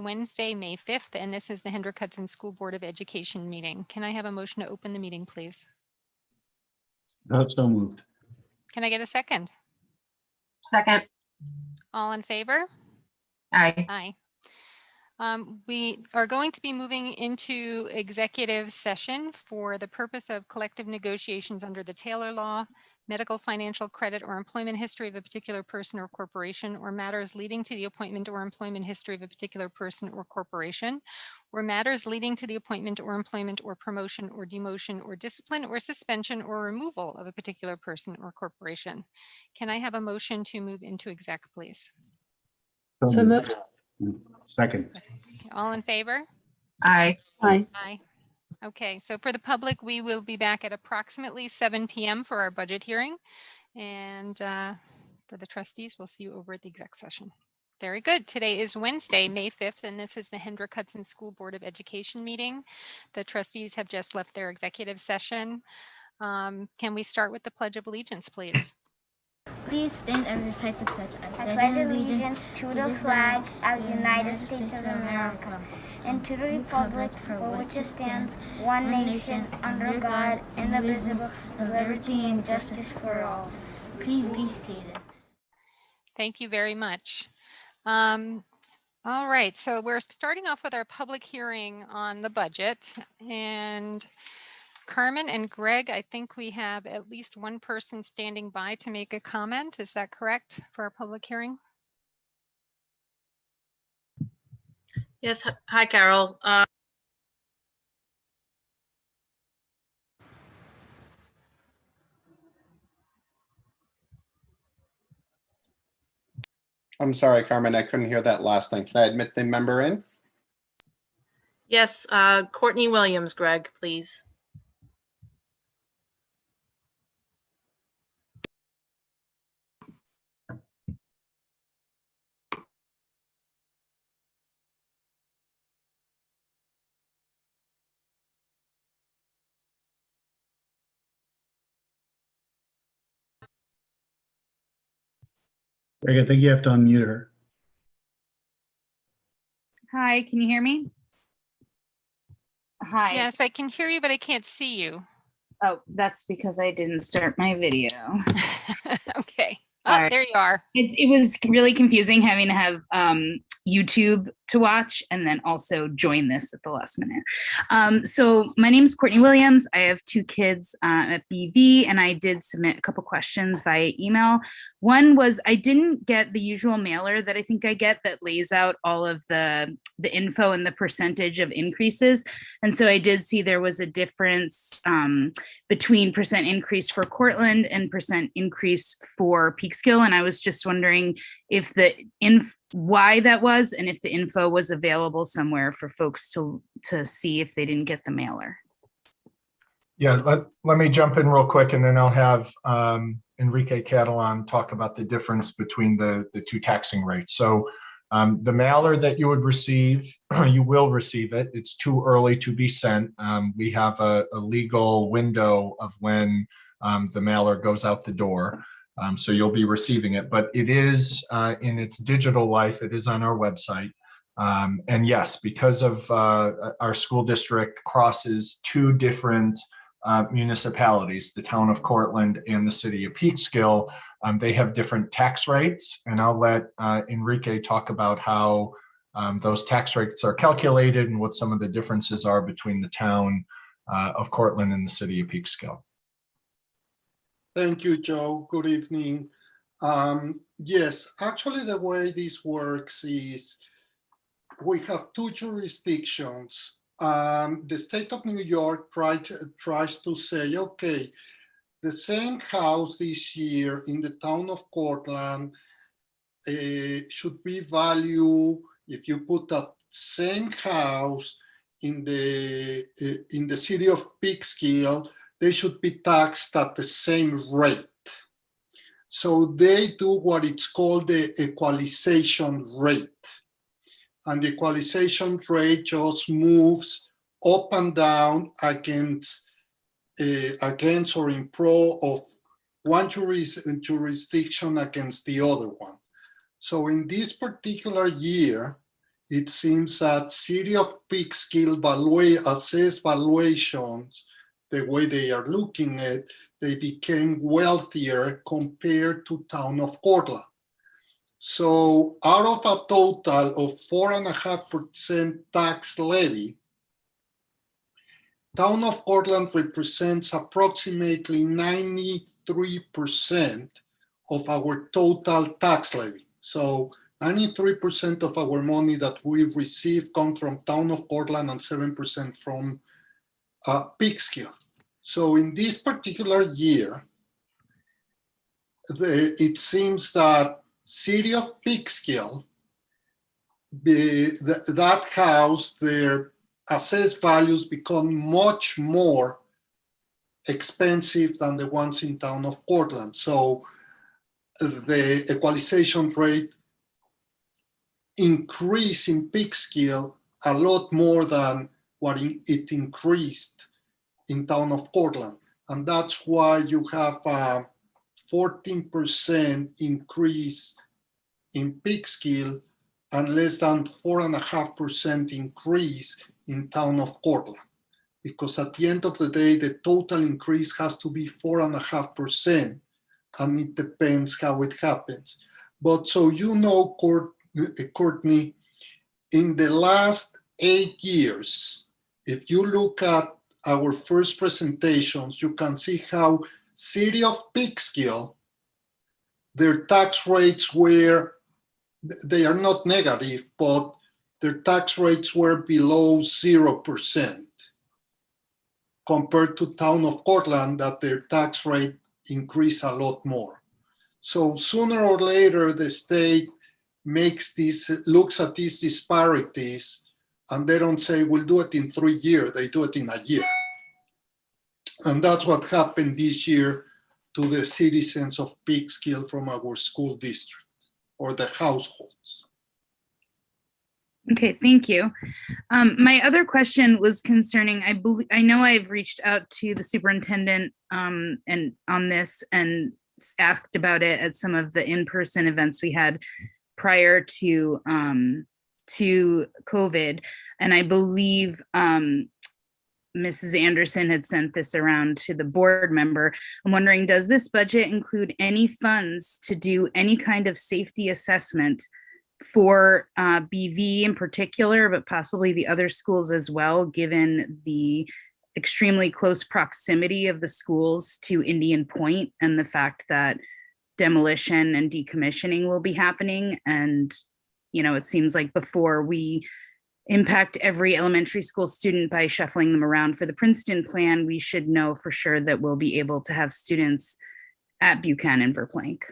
Wednesday, May 5th, and this is the Hendrick Hudson School Board of Education meeting. Can I have a motion to open the meeting, please? So moved. Can I get a second? Second. All in favor? Aye. Aye. We are going to be moving into executive session for the purpose of collective negotiations under the Taylor Law, medical, financial, credit, or employment history of a particular person or corporation, or matters leading to the appointment or employment history of a particular person or corporation, or matters leading to the appointment or employment or promotion or demotion or discipline or suspension or removal of a particular person or corporation. Can I have a motion to move into exec, please? So moved. Second. All in favor? Aye. Aye. Aye. Okay, so for the public, we will be back at approximately 7 p.m. for our budget hearing. And for the trustees, we'll see you over at the exec session. Very good. Today is Wednesday, May 5th, and this is the Hendrick Hudson School Board of Education meeting. The trustees have just left their executive session. Can we start with the Pledge of Allegiance, please? Please stand and recite the pledge. I pledge allegiance to the flag of the United States of America and to the republic for which it stands, one nation, under God, indivisible, with liberty and justice for all. Please be seated. Thank you very much. All right, so we're starting off with our public hearing on the budget. And Carmen and Greg, I think we have at least one person standing by to make a comment. Is that correct for our public hearing? Yes. Hi, Carol. I'm sorry, Carmen, I couldn't hear that last thing. Can I admit the member in? Yes, Courtney Williams, Greg, please. Greg, I think you have to unmute her. Hi, can you hear me? Hi. Yes, I can hear you, but I can't see you. Oh, that's because I didn't start my video. Okay. All Oh, right. there you are. It was really confusing having to have YouTube to watch and then also join this at the last minute. So my name is Courtney Williams. I have 2 kids at BV, and I did submit a couple questions via email. One was I didn't get the usual mailer that I think I get that lays out all of the info and the percentage of increases. And so I did see there was a difference between percent increase for Cortland and percent increase for Peekskill. And I was just wondering if why that was, and if the info was available somewhere for folks to see if they didn't get the mailer. Yeah, let me jump in real quick, and then I'll have Enrique Catalan talk about the difference between the 2 taxing rates. So the mailer that you would receive, you will receive it. It's too early to be sent. We have a legal window of when the mailer goes out the door. So you'll be receiving it, but it is in its digital life, it is on our website. And yes, because of our school district crosses 2 different municipalities, the town of Cortland and the city of Peekskill, they have different tax rates. And I'll let Enrique talk about how those tax rates are calculated and what some of the differences are between the town of Cortland and the city of Peekskill. Thank you, Joe. Good evening. Yes, actually the way this works is we have 2 jurisdictions. The state of New York tries to say, okay, the same house this year in the town of Cortland should be valued, if you put that same house in the city of Peekskill, they should be taxed at the same rate. So they do what it's called the equalization rate. And the equalization rate just moves up and down against or in pro of one jurisdiction against the other one. So in this particular year, it seems that City of Peekskill assessed valuations, the way they are looking at, they became wealthier compared to Town of Cortland. So out of a total of 4.5% tax levy, Town of Cortland represents approximately 93% of our total tax levy. So 93% of our money that we receive come from Town of Cortland and 7% from Peekskill. So in this particular year, it seems that City of Peekskill, that house, their assessed values become much more expensive than the ones in Town of Cortland. So the equalization rate increased in Peekskill a lot more than what it increased in Town of Cortland. And that's why you have a 14% increase in Peekskill and less than 4.5% increase in Town of Cortland. Because at the end of the day, the total increase has to be 4.5%, and it depends how it happens. But so you know, Courtney, in the last 8 years, if you look at our first presentations, you can see how City of Peekskill, their tax rates were, they are not negative, but their tax rates were below 0% compared to Town of Cortland, that their tax rate increased a lot more. So sooner or later, the state looks at these disparities, and they don't say, we'll do it in 3 years, they do it in a year. And that's what happened this year to the citizens of Peekskill from our school district, or the households. Okay, thank you. My other question was concerning, I know I've reached out to the superintendent and on this and asked about it at some of the in-person events we had prior to COVID. And I believe Mrs. Anderson had sent this around to the board member. I'm wondering, does this budget include any funds to do any kind of safety assessment for BV in particular, but possibly the other schools as well, given the extremely close proximity of the schools to Indian Point and the fact that demolition and decommissioning will be happening? And, you know, it seems like before we impact every elementary school student by shuffling them around for the Princeton plan, we should know for sure that we'll be able to have students at Buchanan Verplank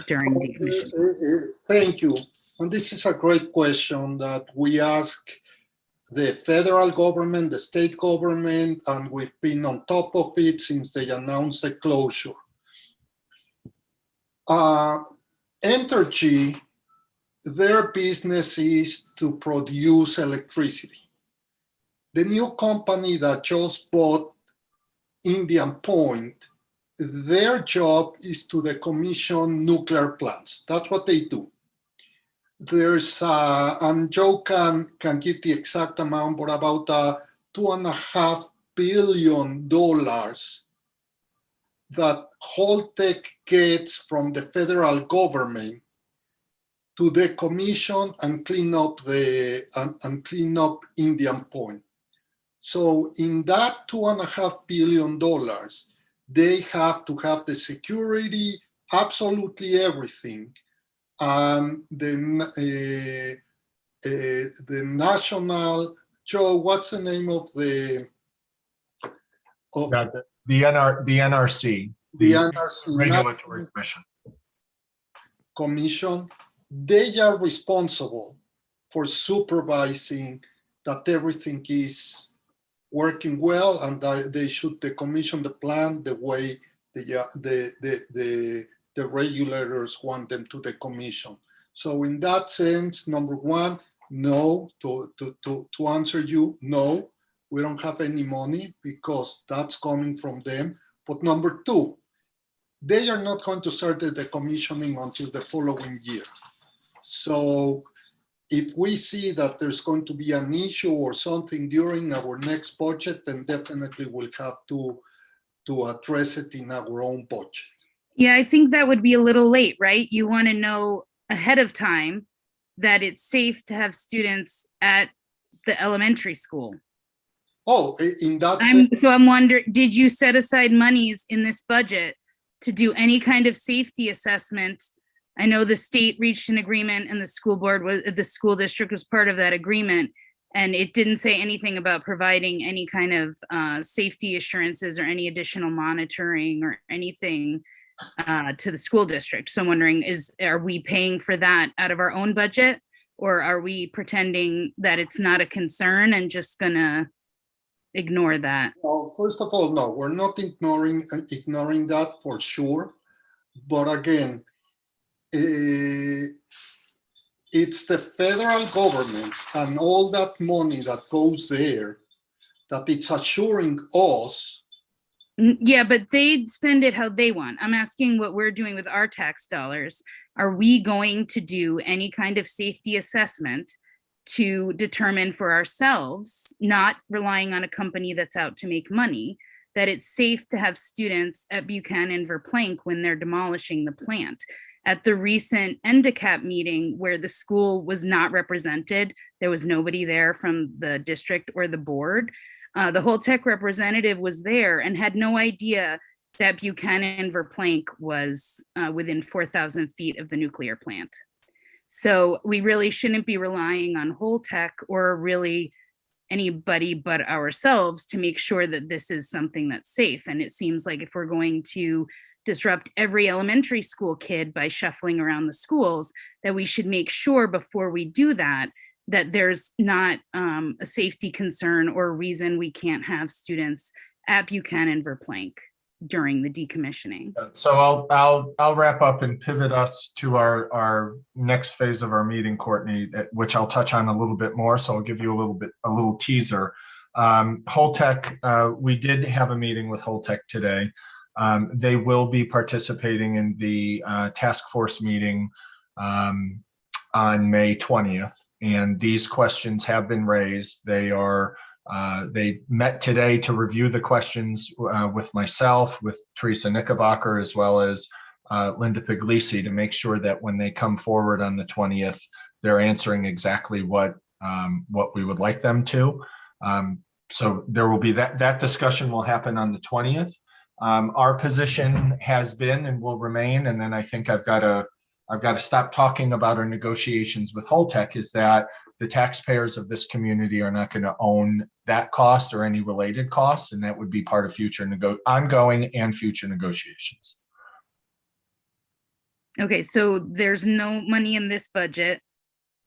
during decommissioning. Thank you. And this is a great question that we ask the federal government, the state government, and we've been on top of it since they announced the closure. Entergy, their business is to produce electricity. The new company that just bought Indian Point, their job is to decommission nuclear plants. That's what they do. There's, and Joe can give the exact amount, but about $2.5 billion that Holtec gets from the federal government to decommission and clean up clean up Indian Point. So in that $2.5 billion, they have to have the security, absolutely everything. And the national, Joe, what's the name of the NRC, the NRC Regulatory Commission? They are responsible for supervising that everything is working well, and that they should decommission the plant the way the regulators want them to decommission. So in that sense, number one, no, to answer you, no, we don't have any money because that's coming from them. But number two, they are not going to start the decommissioning until the following year. So if we see that there's going to be an issue or something during our next budget, then definitely we'll have to address it in our own budget. Yeah, I think that would be a little late, right? You want to know ahead of time that it's safe to have students at the elementary school. Oh, in that sense, I'm wondering, did you set aside monies in this budget to do any kind of safety assessment? I know the state reached an agreement and the school district was part of that agreement. And it didn't say anything about providing any kind of safety assurances or any additional monitoring or anything to the school district. So I'm wondering, are we paying for that out of our own budget? Or are we pretending that it's not a concern and just gonna ignore that? well, first of all, no, we're not ignoring that for sure. But again, it's the federal government and all that money that goes there that it's assuring us. Yeah, but they spend it how they want. I'm asking what we're doing with our tax dollars. Are we going to do any kind of safety assessment to determine for ourselves, not relying on a company that's out to make money, that it's safe to have students at Buchanan Verplank when they're demolishing the plant? At the recent ENDCAP meeting where the school was not represented, there was nobody there from the district or the board. The Holtec representative was there and had no idea that Buchanan Verplank was within 4,000 feet of the nuclear plant. So we really shouldn't be relying on Holtec or really anybody but ourselves to make sure that this is something that's safe. And it seems like if we're going to disrupt every elementary school kid by shuffling around the schools, that we should make sure before we do that, that there's not a safety concern or a reason we can't have students at Buchanan Verplank during the decommissioning. So I'll wrap up and pivot us to our next phase of our meeting, Courtney, which I'll touch on a little bit more. So I'll give you a little teaser. Holtec, we did have a meeting with Holtec today. They will be participating in the task force meeting on May 20th. And these questions have been raised. They met today to review the questions with myself, with Teresa Knickerbocker, as well as Linda Puglisi, to make sure that when they come forward on the 20th, they're answering exactly what we would like them to. So there will be that discussion will happen on the 20th. Our position has been and will remain, and then I think I've got to stop talking about our negotiations with Holtec, is that the taxpayers of this community are not going to own that cost or any related costs, and that would be part of future ongoing and future negotiations. Okay, so there's no money in this budget,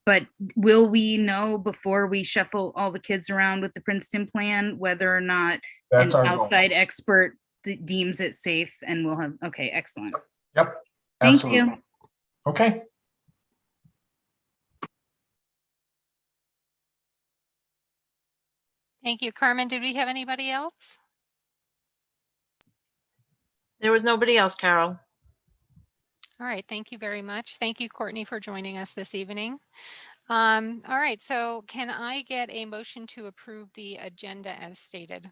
but will we know before we shuffle all the kids around with the Princeton plan whether or not That's an our goal. outside expert deems it safe? And we'll have, okay, excellent. Yep. Thank Absolutely. you. Okay. Thank you. Carmen, did we have anybody else? There was nobody else, Carol. All right, thank you very much. Thank you, Courtney, for joining us this evening. All right, so can I get a motion to approve the agenda as stated?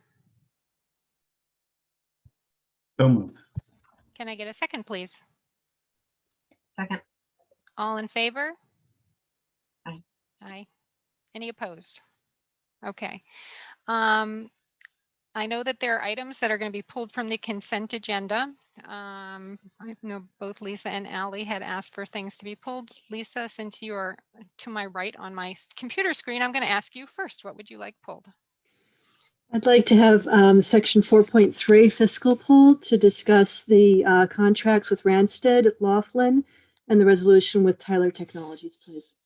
So moved. Can I get a second, please? Second. All in favor? Aye. Aye. Any opposed? Okay. I know that there are items that are going to be pulled from the consent agenda. I know both Lisa and Allie had asked for things to be pulled. Lisa, since you are to my right on my computer screen, I'm going to ask you first. What would you like pulled? I'd like to have section 4.3 fiscal pulled to discuss the contracts with Randstad, Laughlin, and the resolution with Tyler Technologies, please.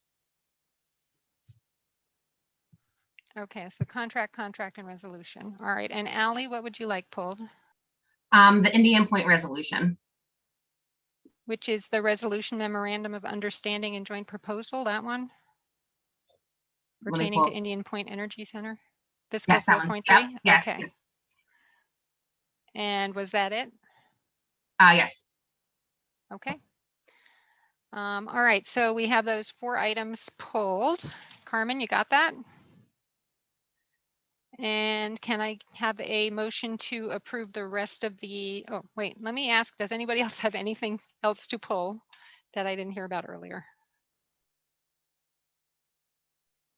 Okay, so contract, and resolution. All right, and Allie, what would you like pulled? The Indian Point resolution. Which is the resolution memorandum of understanding and joint proposal, that one? Pertaining to Indian Point Energy Center? Fiscal Yes, that one. 4.3? Yep. Yes. Okay. Yes. And was that it? Yes. Okay. All right, so we have those 4 items pulled. Carmen, you got that? And can I have a motion to approve the rest of the, oh, wait, let me ask, does anybody else have anything else to pull that I didn't hear about earlier?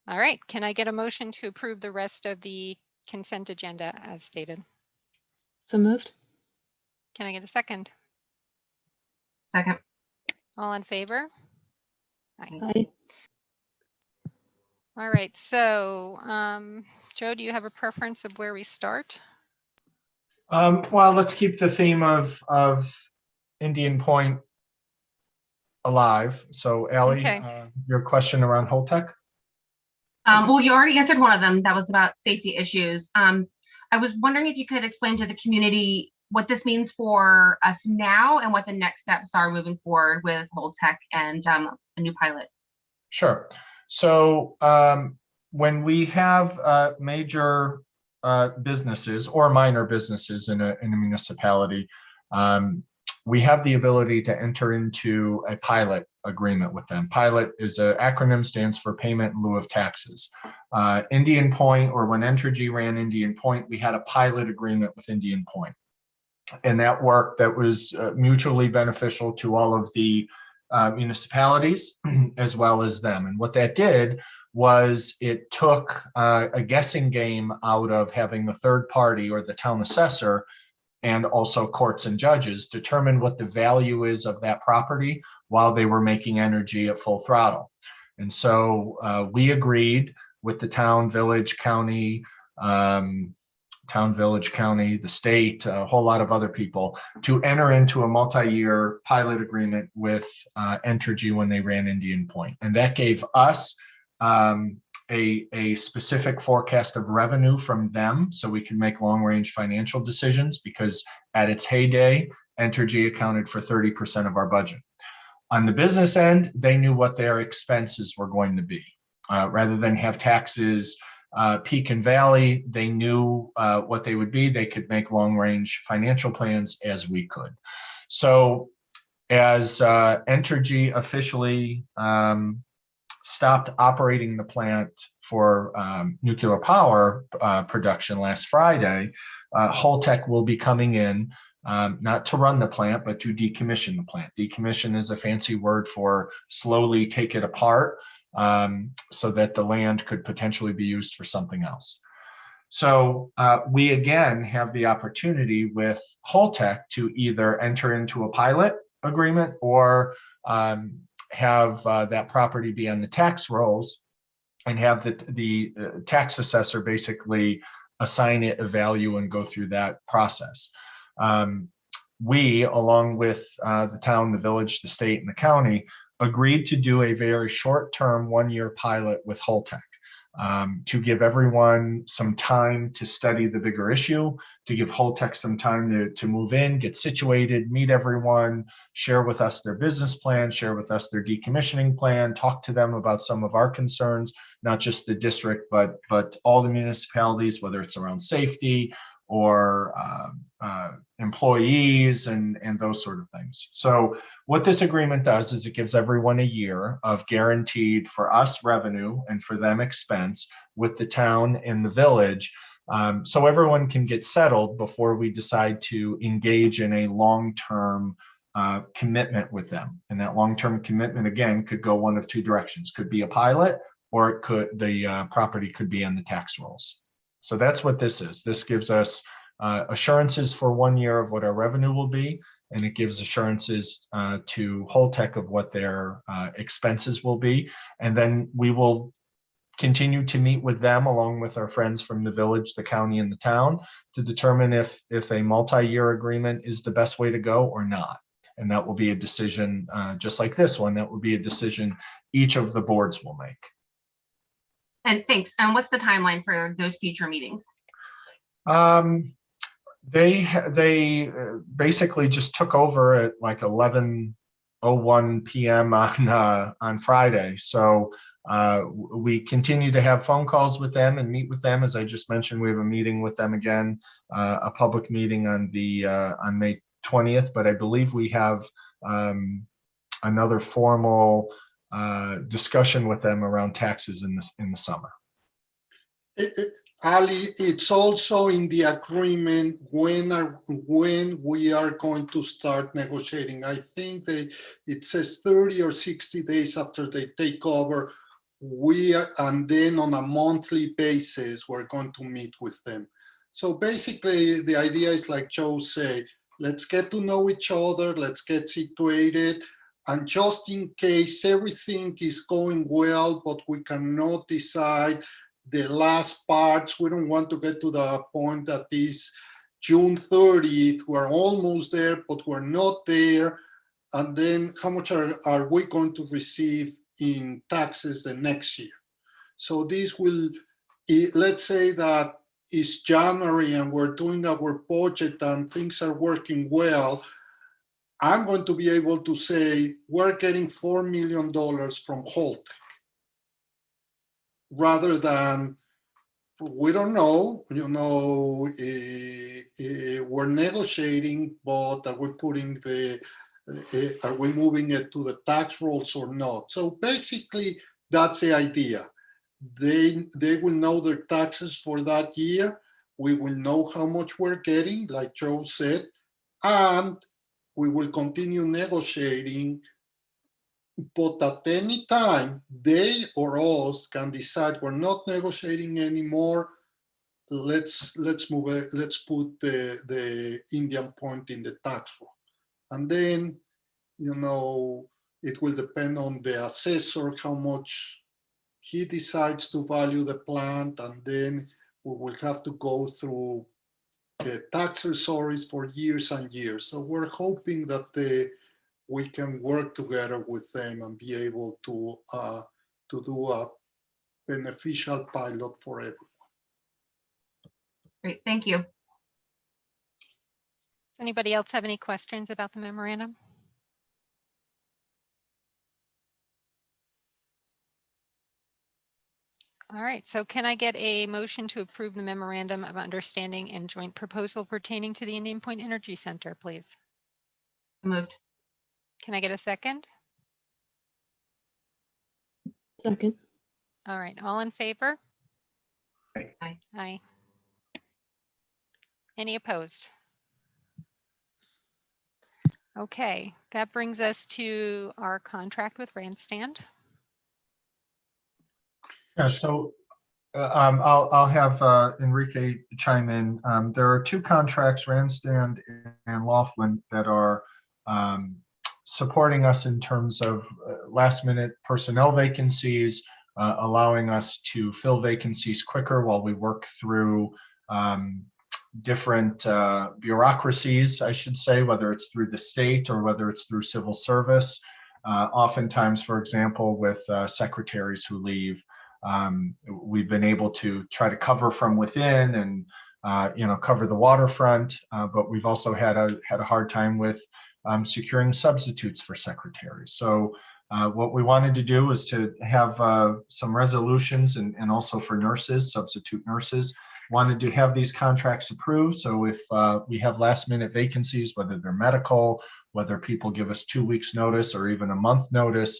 All right, can I get a motion to approve the rest of the consent agenda as stated? So moved. Can I get a second? Second. All in favor? Aye. All right, so Joe, do you have a preference of where we start? Well, let's keep the theme of Indian Point alive. So Ally, Okay. your question around Holtec? Well, you already answered one of them. That was about safety issues. I was wondering if you could explain to the community what this means for us now and what the next steps are moving forward with Holtec and a new pilot. Sure. So when we have major businesses or minor businesses in a municipality, we have the ability to enter into a pilot agreement with them. Pilot is an acronym, stands for Payment in Lieu of Taxes. Indian Point, or when Entergy ran Indian Point, we had a pilot agreement with Indian Point. And that work that was mutually beneficial to all of the municipalities as well as them. And what that did was it took a guessing game out of having the third party or the town assessor and also courts and judges determine what the value is of that property while they were making Entergy at full throttle. And so we agreed with the town, village, county, the state, a whole lot of other people to enter into a multi-year pilot agreement with Entergy when they ran Indian Point. And that gave us a specific forecast of revenue from them so we can make long-range financial decisions, because at its heyday, Entergy accounted for 30% of our budget. On the business end, they knew what their expenses were going to be. Rather than have taxes peak and valley, they knew what they would be. They could make long-range financial plans as we could. So as Entergy officially stopped operating the plant for nuclear power production last Friday, Holtec will be coming in, not to run the plant, but to decommission the plant. Decommission is a fancy word for slowly take it apart so that the land could potentially be used for something else. So we again have the opportunity with Holtec to either enter into a pilot agreement or have that property be on the tax rolls and have the tax assessor basically assign it a value and go through that process. We, along with the town, the village, the state, and the county, agreed to do a very short-term 1-year pilot with Holtec to give everyone some time to study the bigger issue, to give Holtec some time to move in, get situated, meet everyone, share with us their business plan, share with us their decommissioning plan, talk to them about some of our concerns, not just the district, but all the municipalities, whether it's around safety or employees and those sort of things. So what this agreement does is it gives everyone a year of guaranteed for us revenue and for them expense with the town and the village, so everyone can get settled before we decide to engage in a long-term commitment with them. And that long-term commitment, again, could go one of two directions. Could be a pilot, or it could the property could be on the tax rolls. So that's what this is. This gives us assurances for 1 year of what our revenue will be, and it gives assurances to Holtec of what their expenses will be. And then we will continue to meet with them along with our friends from the village, the county, and the town to determine if a multi-year agreement is the best way to go or not. And that will be a decision just like this one. That will be a decision each of the boards will make. And thanks. And what's the timeline for those future meetings? They basically just took over at like 11:01 p.m. on Friday. So we continue to have phone calls with them and meet with them. As I just mentioned, we have a meeting with them again, a public meeting on May 20th. But I believe we have another formal discussion with them around taxes in the summer. Ali, it's also in the agreement when we are going to start negotiating. I think it says 30 or 60 days after they take over, and then on a monthly basis, we're going to meet with them. So basically, the idea is like Joe said, let's get to know each other, let's get situated, and just in case everything is going well, but we cannot decide the last parts, we don't want to get to the point that is June 30th, we're almost there, but we're not there. And then how much are we going to receive in taxes the next year? So this will, let's say that it's January and we're doing our budget and things are working well. I'm going to be able to say, we're getting $4 million from Holtec, rather than, we don't know, we're negotiating, but are we putting are we moving it to the tax rolls or not? So basically, that's the idea. They will know their taxes for that year. We will know how much we're getting, like Joe said, and we will continue negotiating. But at any time, they or us can decide we're not negotiating anymore. Let's move it. Let's put the Indian Point in the tax roll, and then it will depend on the assessor how much he decides to value the plant, and then we will have to go through the tax authorities for years and years. So we're hoping that we can work together with them and be able to do a beneficial pilot for everyone. Great, thank you. Does anybody else have any questions about the memorandum? All right, so can I get a motion to approve the memorandum of understanding and joint proposal pertaining to the Indian Point Energy Center, please? Moved. Can I get a second? Second. All right, all in favor? Aye. Aye. Any opposed? Okay, that brings us to our contract with Randstad. Yeah, so I'll have Enrique chime in. There are two contracts, Randstad and Laughlin, that are supporting us in terms of last-minute personnel vacancies, allowing us to fill vacancies quicker while we work through different bureaucracies, I should say, whether it's through the state or whether it's through civil service. Oftentimes, for example, with secretaries who leave, we've been able to try to cover from within and cover the waterfront, but we've also had a hard time with securing substitutes for secretaries. So what we wanted to do was to have some resolutions and also for nurses, substitute nurses, wanted to have these contracts approved. So if we have last minute vacancies, whether they're medical, whether people give us 2 weeks notice or even a month notice,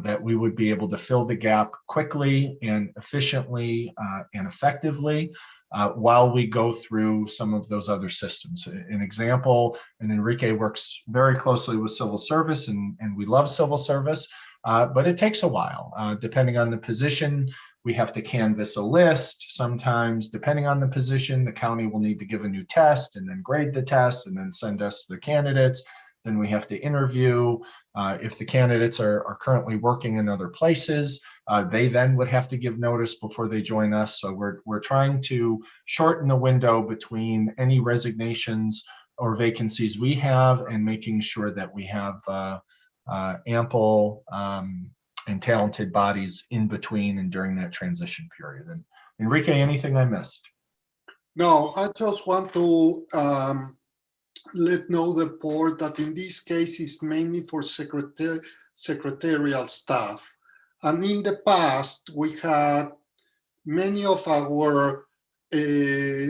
that we would be able to fill the gap quickly and efficiently and effectively while we go through some of those other systems. An example, and Enrique works very closely with civil service, and we love civil service, but it takes a while. Depending on the position, we have to canvass a list. Sometimes, depending on the position, the county will need to give a new test and then grade the test and then send us the candidates. Then we have to interview. If the candidates are currently working in other places, they then would have to give notice before they join us. So we're trying to shorten the window between any resignations or vacancies we have and making sure that we have ample and talented bodies in between and during that transition period. And Enrique, anything I missed? No, I just want to let know the board that in this case is mainly for secretarial staff. And in the past, we had many of our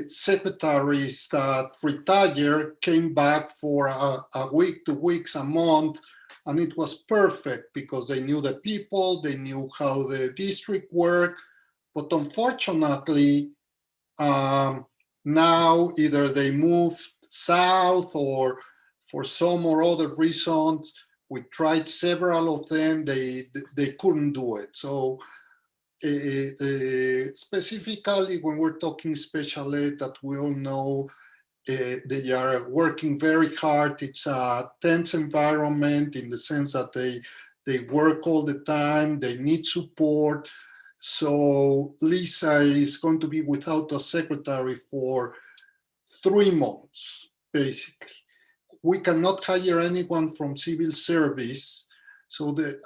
secretaries that retired, came back for a week, 2 weeks, a month, And it was perfect because they knew the people, they knew how the district worked. But unfortunately, now either they moved south or for some or other reasons, we tried several of them, they couldn't do it. So specifically when we're talking special ed, that we all know they are working very hard. It's a tense environment in the sense that they work all the time, they need support. So Lisa is going to be without a secretary for 3 months, basically. We cannot hire anyone from civil service,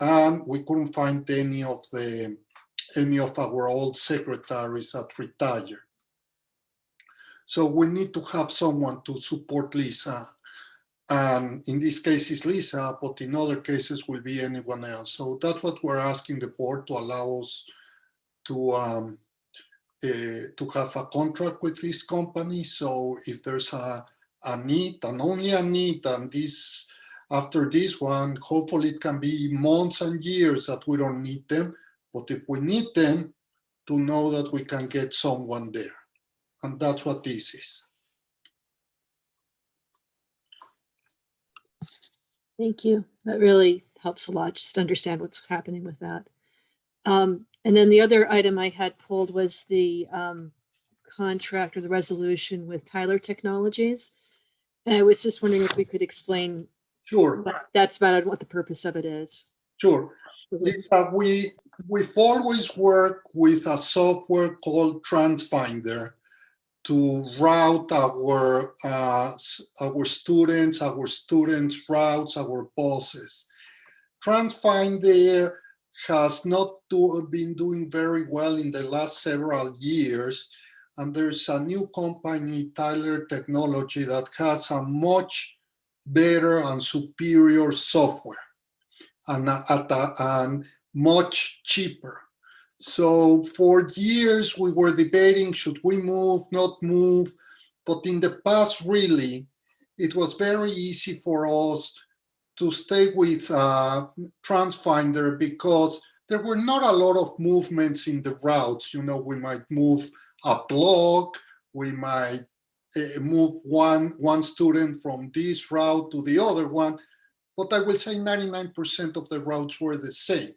and we couldn't find any of our old secretaries that retired. So we need to have someone to support Lisa. And in this case it's Lisa, but in other cases will be anyone else. So that's what we're asking the board to allow us to have a contract with this company. So if there's a need, and only a need, and after this one, hopefully it can be months and years that we don't need them. But if we need them, to know that we can get someone there. And that's what this is. Thank you. That really helps a lot, just to understand what's happening with that. And then the other item I had pulled was the contract or the resolution with Tyler Technologies. And I was just wondering if we could explain Sure. what that's about and what the purpose of it is. Sure. Lisa, we've always worked with a software called TransFinder to route our students' routes, our buses. TransFinder has not been doing very well in the last several years, and there's a new company, Tyler Technology, that has a much better and superior software and much cheaper. So for years we were debating, should we move, not move? But in the past, really, it was very easy for us to stay with TransFinder because there were not a lot of movements in the routes. You know, we might move a block, we might move one student from this route to the other one, but I will say 99% of the routes were the same.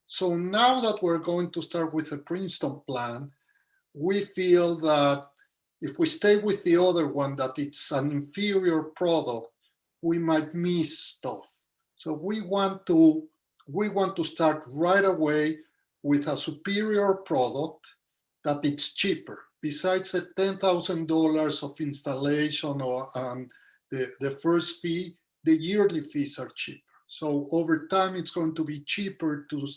So now that we're going to start with the Princeton plan, we feel that if we stay with the other one, that it's an inferior product, we might miss stuff. So we want to start right away with a superior product that it's cheaper. Besides the $10,000 of installation or the first fee, the yearly fees are cheaper. So over time, it's going to be cheaper to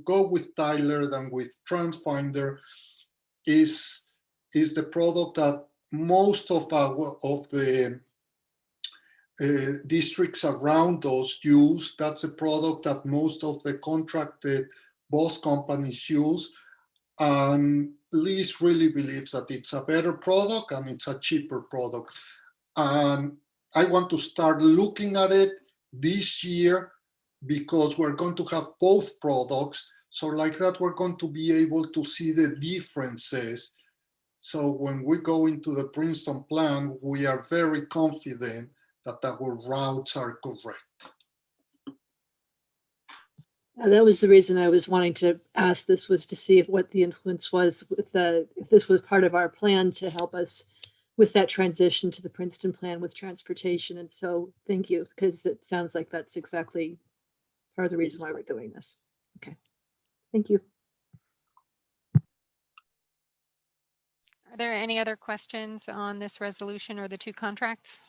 go with Tyler than with TransFinder. Is the product that most of the districts around us use. That's a product that most of the contracted bus companies use. And Liz really believes that it's a better product and it's a cheaper product. And I want to start looking at it this year because we're going to have both products. So like that, we're going to be able to see the differences. So when we go into the Princeton plan, we are very confident that our routes are correct. That was the reason I was wanting to ask this, was to see what the influence was with if this was part of our plan to help us with that transition to the Princeton plan with transportation. And so thank you, because it sounds like that's exactly part of the reason why we're doing this. Okay, thank you. Are there any other questions on this resolution or the two contracts?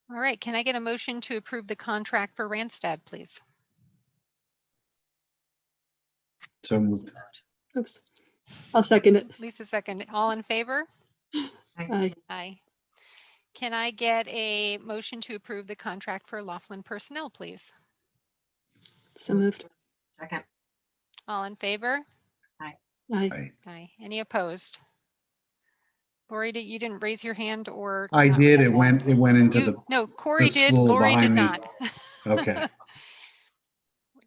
All right, can I get a motion to approve the contract for Randstad, please? So moved. Oops. I'll second it. Lisa second. All in favor? Aye. Aye. Can I get a motion to approve the contract for Laughlin Personnel, please? So moved. Second. All in favor? Aye. Aye. Aye. Any opposed? Lori, you didn't raise your hand or? I not did. raise- It went into the, No, Corey did, school Lori did behind me. not. okay.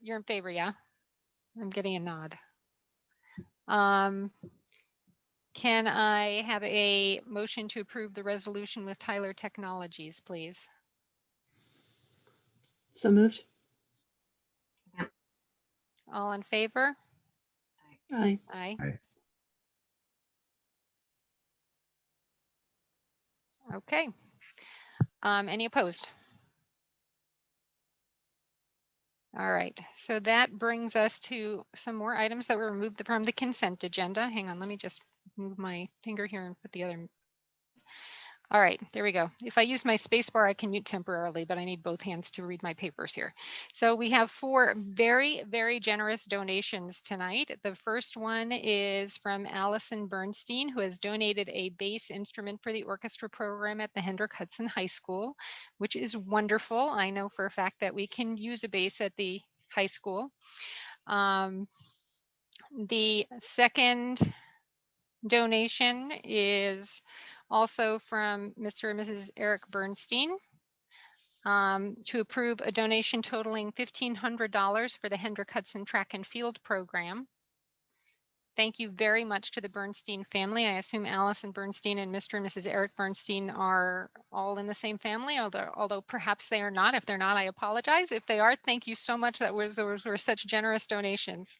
You're in favor, yeah? I'm getting a nod. Can I have a motion to approve the resolution with Tyler Technologies, please? So moved. All in favor? Aye. Aye. Aye. Okay. Any opposed? All right, so that brings us to some more items that were removed from the consent agenda. Hang on, let me just move my finger here and put the other. All right, there we go. If I use my space bar, I can mute temporarily, but I need both hands to read my papers here. So we have 4 very, very generous donations tonight. The first one is from Allison Bernstein, who has donated a bass instrument for the orchestra program at the Hendrick Hudson High School, which is wonderful. I know for a fact that we can use a bass at the high school. The second donation is also from Mr. and Mrs. Eric Bernstein to approve a donation totaling $1,500 for the Hendrick Hudson Track and Field Program. Thank you very much to the Bernstein family. I assume Allison Bernstein and Mr. and Mrs. Eric Bernstein are all in the same family, although perhaps they are not. If they're not, I apologize. If they are, thank you so much. Those were such generous donations.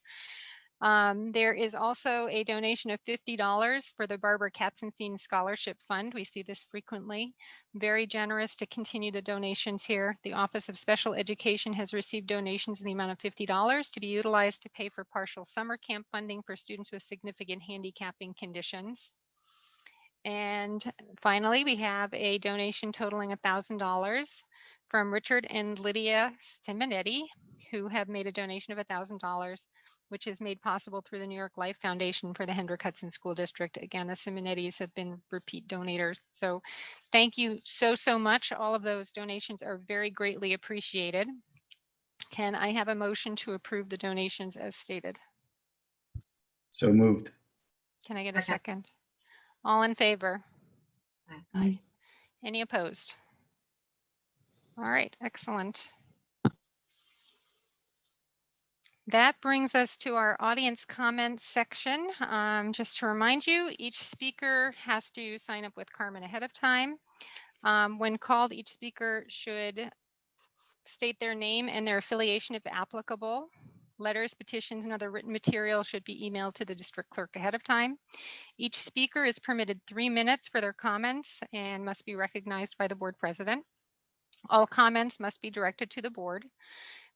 There is also a donation of $50 for the Barbara Katzenstein Scholarship Fund. We see this frequently. Very generous to continue the donations here. The Office of Special Education has received donations in the amount of $50 to be utilized to pay for partial summer camp funding for students with significant handicapping conditions. And finally, we have a donation totaling $1,000 from Richard and Lydia Simonetti, who have made a donation of $1,000, which is made possible through the New York Life Foundation for the Hendrick Hudson School District. Again, the Simonettis have been repeat donators. So thank you so, so much. All of those donations are very greatly appreciated. Can I have a motion to approve the donations as stated? So moved. Can I get a second? All in favor? Aye. Any opposed? All right, excellent. That brings us to our audience comments section. Just to remind you, each speaker has to sign up with Carmen ahead of time. When called, each speaker should state their name and their affiliation if applicable. Letters, petitions, and other written material should be emailed to the district clerk ahead of time. Each speaker is permitted 3 minutes for their comments and must be recognized by the board president. All comments must be directed to the board.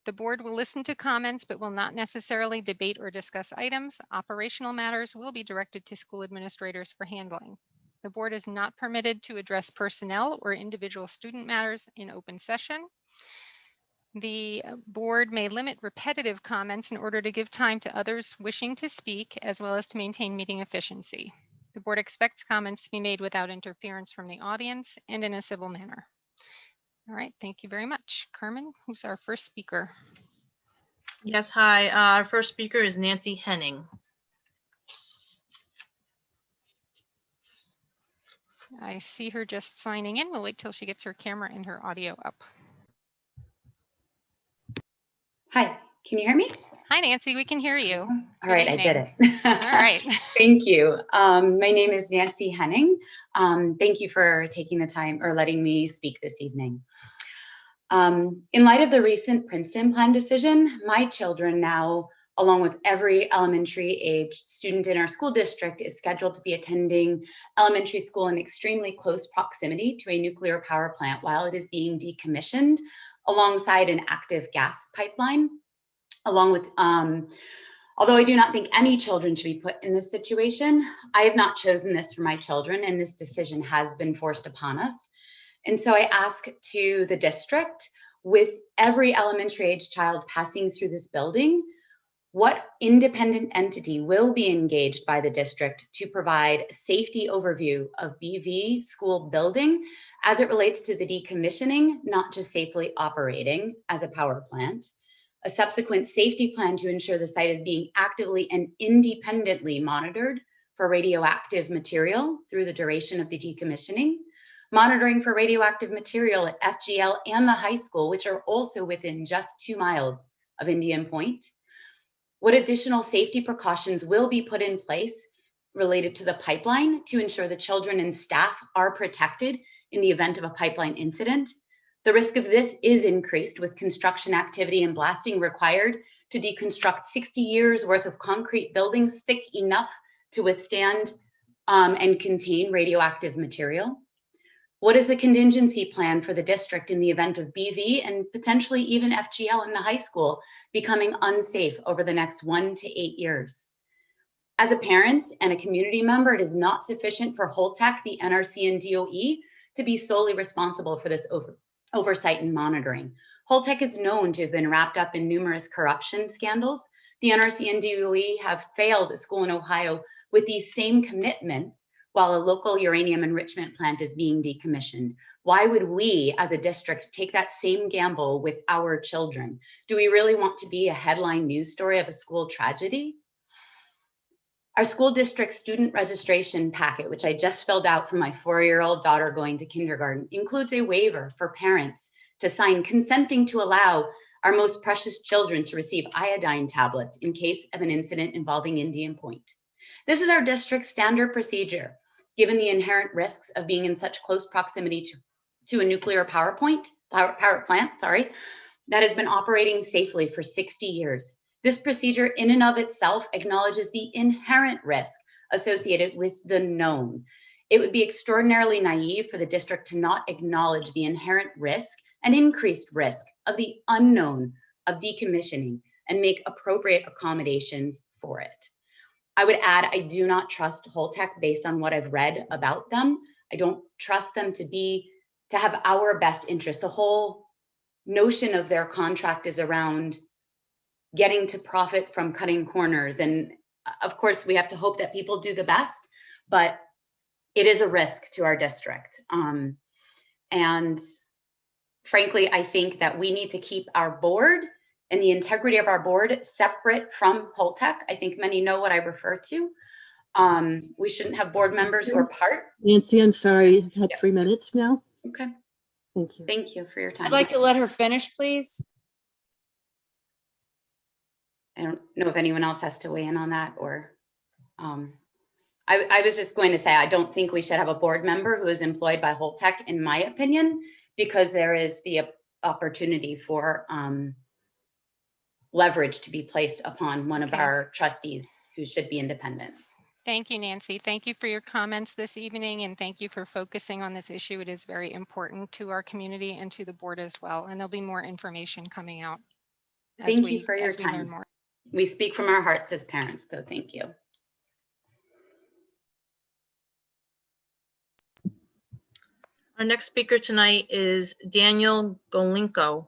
The board will listen to comments but will not necessarily debate or discuss items. Operational matters will be directed to school administrators for handling. The board is not permitted to address personnel or individual student matters in open session. The board may limit repetitive comments in order to give time to others wishing to speak, as well as to maintain meeting efficiency. The board expects comments to be made without interference from the audience and in a civil manner. All right, thank you very much. Carmen, who's our first speaker? Yes, hi. Our first speaker is Nancy Henning. I see her just signing in. We'll wait till she gets her camera and her audio up. Hi, can you hear me? Hi, Nancy, we can hear you. All right, I did it. All right. Thank you. My name is Nancy Henning. Thank you for taking the time or letting me speak this evening. In light of the recent Princeton Plan decision, my children now, along with every elementary age student in our school district, is scheduled to be attending elementary school in extremely close proximity to a nuclear power plant while it is being decommissioned alongside an active gas pipeline. Along with, although I do not think any children should be put in this situation, I have not chosen this for my children, and this decision has been forced upon us. And so I ask to the district, with every elementary age child passing through this building, what independent entity will be engaged by the district to provide a safety overview of BV school building as it relates to the decommissioning, not just safely operating as a power plant, a subsequent safety plan to ensure the site is being actively and independently monitored for radioactive material through the duration of the decommissioning, monitoring for radioactive material at FGL and the high school, which are also within just 2 miles of Indian Point. What additional safety precautions will be put in place related to the pipeline to ensure the children and staff are protected in the event of a pipeline incident? The risk of this is increased with construction activity and blasting required to deconstruct 60 years worth of concrete buildings thick enough to withstand and contain radioactive material. What is the contingency plan for the district in the event of BV and potentially even FGL in the high school becoming unsafe over the next 1 to 8 years? As a parent and a community member, it is not sufficient for Holtec, the NRC, and DOE to be solely responsible for this oversight and monitoring. Holtec is known to have been wrapped up in numerous corruption scandals. The NRC and DOE have failed a school in Ohio with these same commitments while a local uranium enrichment plant is being decommissioned. Why would we as a district take that same gamble with our children? Do we really want to be a headline news story of a school tragedy? Our school district student registration packet, which I just filled out for my 4-year-old daughter going to kindergarten, includes a waiver for parents to sign consenting to allow our most precious children to receive iodine tablets in case of an incident involving Indian Point. This is our district's standard procedure, given the inherent risks of being in such close proximity to a nuclear power plant, that has been operating safely for 60 years. This procedure in and of itself acknowledges the inherent risk associated with the known. It would be extraordinarily naive for the district to not acknowledge the inherent risk and increased risk of the unknown of decommissioning and make appropriate accommodations for it. I would add, I do not trust Holtec based on what I've read about them. I don't trust them to have our best interest. The whole notion of their contract is around getting to profit from cutting corners. And of course, we have to hope that people do the best, but it is a risk to our district. And frankly, I think that we need to keep our board and the integrity of our board separate from Holtec. I think many know what I refer to. We shouldn't have board members who are part. Nancy, I'm sorry, you've had 3 minutes now. Okay. Thank you. Thank you for your time. I'd like to let her finish, please. I don't know if anyone else has to weigh in on that or, I was just going to say, I don't think we should have a board member who is employed by Holtec, in my opinion, because there is the opportunity for leverage to be placed upon one of our trustees who should be independent. Thank you, Nancy. Thank you for your comments this evening, and thank you for focusing on this issue. It is very important to our community and to the board as well, and there'll be more information coming out as Thank you for your we learn time. more. We speak from our hearts as parents, so thank you. Our next speaker tonight is Daniel Golinko.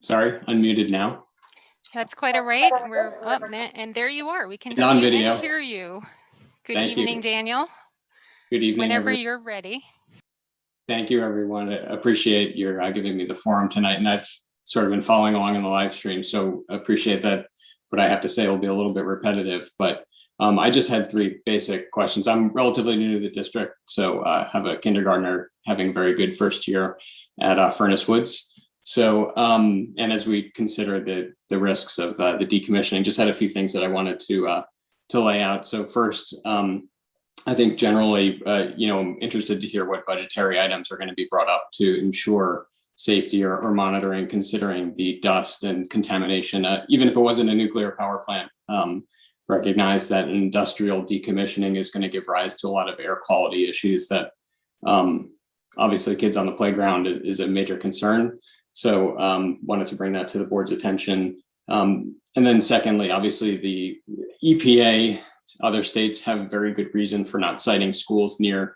Sorry, unmuted now. That's quite all right. We're up, and there you are. We can It's see on you video. and hear you. Good Thank you. evening, Daniel. Good evening, Whenever everyone. you're ready. Thank you, everyone. I appreciate your giving me the forum tonight, and I've sort of been following along in the live stream, so appreciate that. What I have to say will be a little bit repetitive, but I just had 3 basic questions. I'm relatively new to the district, so I have a kindergartner having a very good first year at Furnace Woods. So, and as we consider the risks of the decommissioning, just had a few things that I wanted to lay out. So first, I think generally, I'm interested to hear what budgetary items are going to be brought up to ensure safety or monitoring, considering the dust and contamination. Even if it wasn't a nuclear power plant, recognize that industrial decommissioning is going to give rise to a lot of air quality issues that obviously kids on the playground is a major concern. So wanted to bring that to the board's attention. And then secondly, obviously the EPA, other states have very good reason for not citing schools near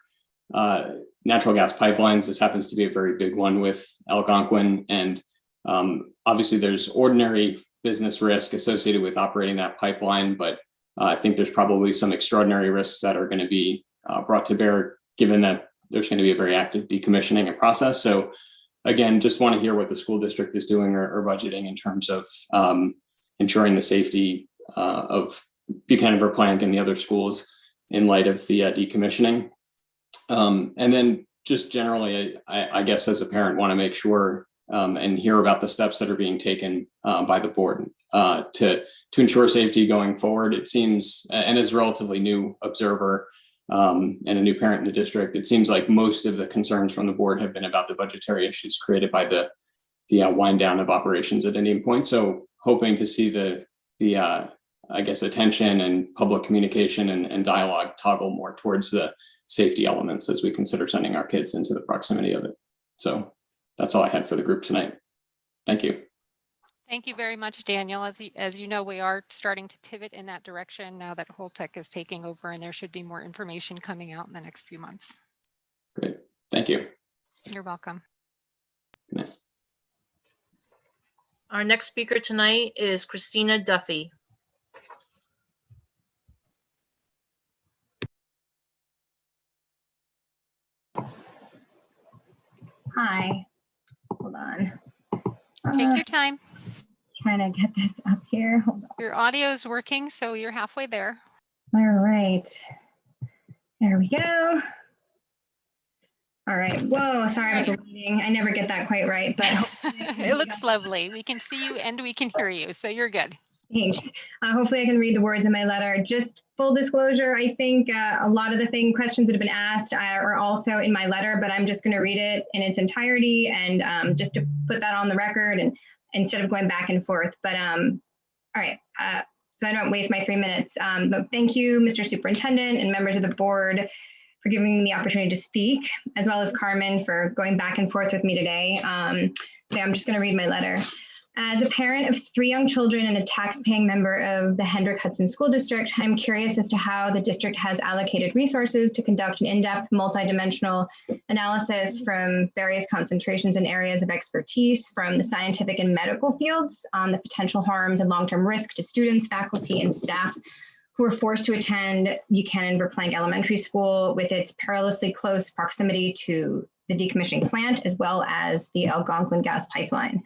natural gas pipelines. This happens to be a very big one with Algonquin. And obviously there's ordinary business risk associated with operating that pipeline, but I think there's probably some extraordinary risks that are going to be brought to bear, given that there's going to be a very active decommissioning process. So again, just want to hear what the school district is doing or budgeting in terms of ensuring the safety of Buchanan Verplank and the other schools in light of the decommissioning. And then just generally, I guess as a parent, want to make sure and hear about the steps that are being taken by the board to ensure safety going forward. It seems, and as a relatively new observer and a new parent in the district, it seems like most of the concerns from the board have been about the budgetary issues created by the wind down of operations at Indian Point. So hoping to see the I guess attention and public communication and dialogue toggle more towards the safety elements as we consider sending our kids into the proximity of it. So that's all I had for the group tonight. Thank you. Thank you very much, Daniel. As you know, we are starting to pivot in that direction now that Holtec is taking over, and there should be more information coming out in the next few months. Great. Thank you. You're welcome. Good night. Our next speaker tonight is Christina Duffy. Hi, hold on. Take your time. Trying to get this up here. Hold on. Your audio is working, so you're halfway there. All right. There we go. All right. Whoa, sorry about the reading. I never get that quite right, but It looks lovely. We can see you and we can hear you, so you're good. thanks. Hopefully I can read the words in my letter. Just full disclosure, I think a lot of the questions that have been asked are also in my letter, but I'm just going to read it in its entirety and just to put that on the record and instead of going back and forth. But all right, so I don't waste my 3 minutes. But thank you, Mr. Superintendent and members of the board for giving me the opportunity to speak, as well as Carmen for going back and forth with me today. So I'm just going to read my letter. As a parent of 3 young children and a tax-paying member of the Hendrick-Hudson School District, I'm curious as to how the district has allocated resources to conduct an in-depth, multidimensional analysis from various concentrations and areas of expertise from the scientific and medical fields on the potential harms and long-term risk to students, faculty, and staff who were forced to attend Buchanan Verplank Elementary School with its perilously close proximity to the decommissioning plant, as well as the Algonquin gas pipeline.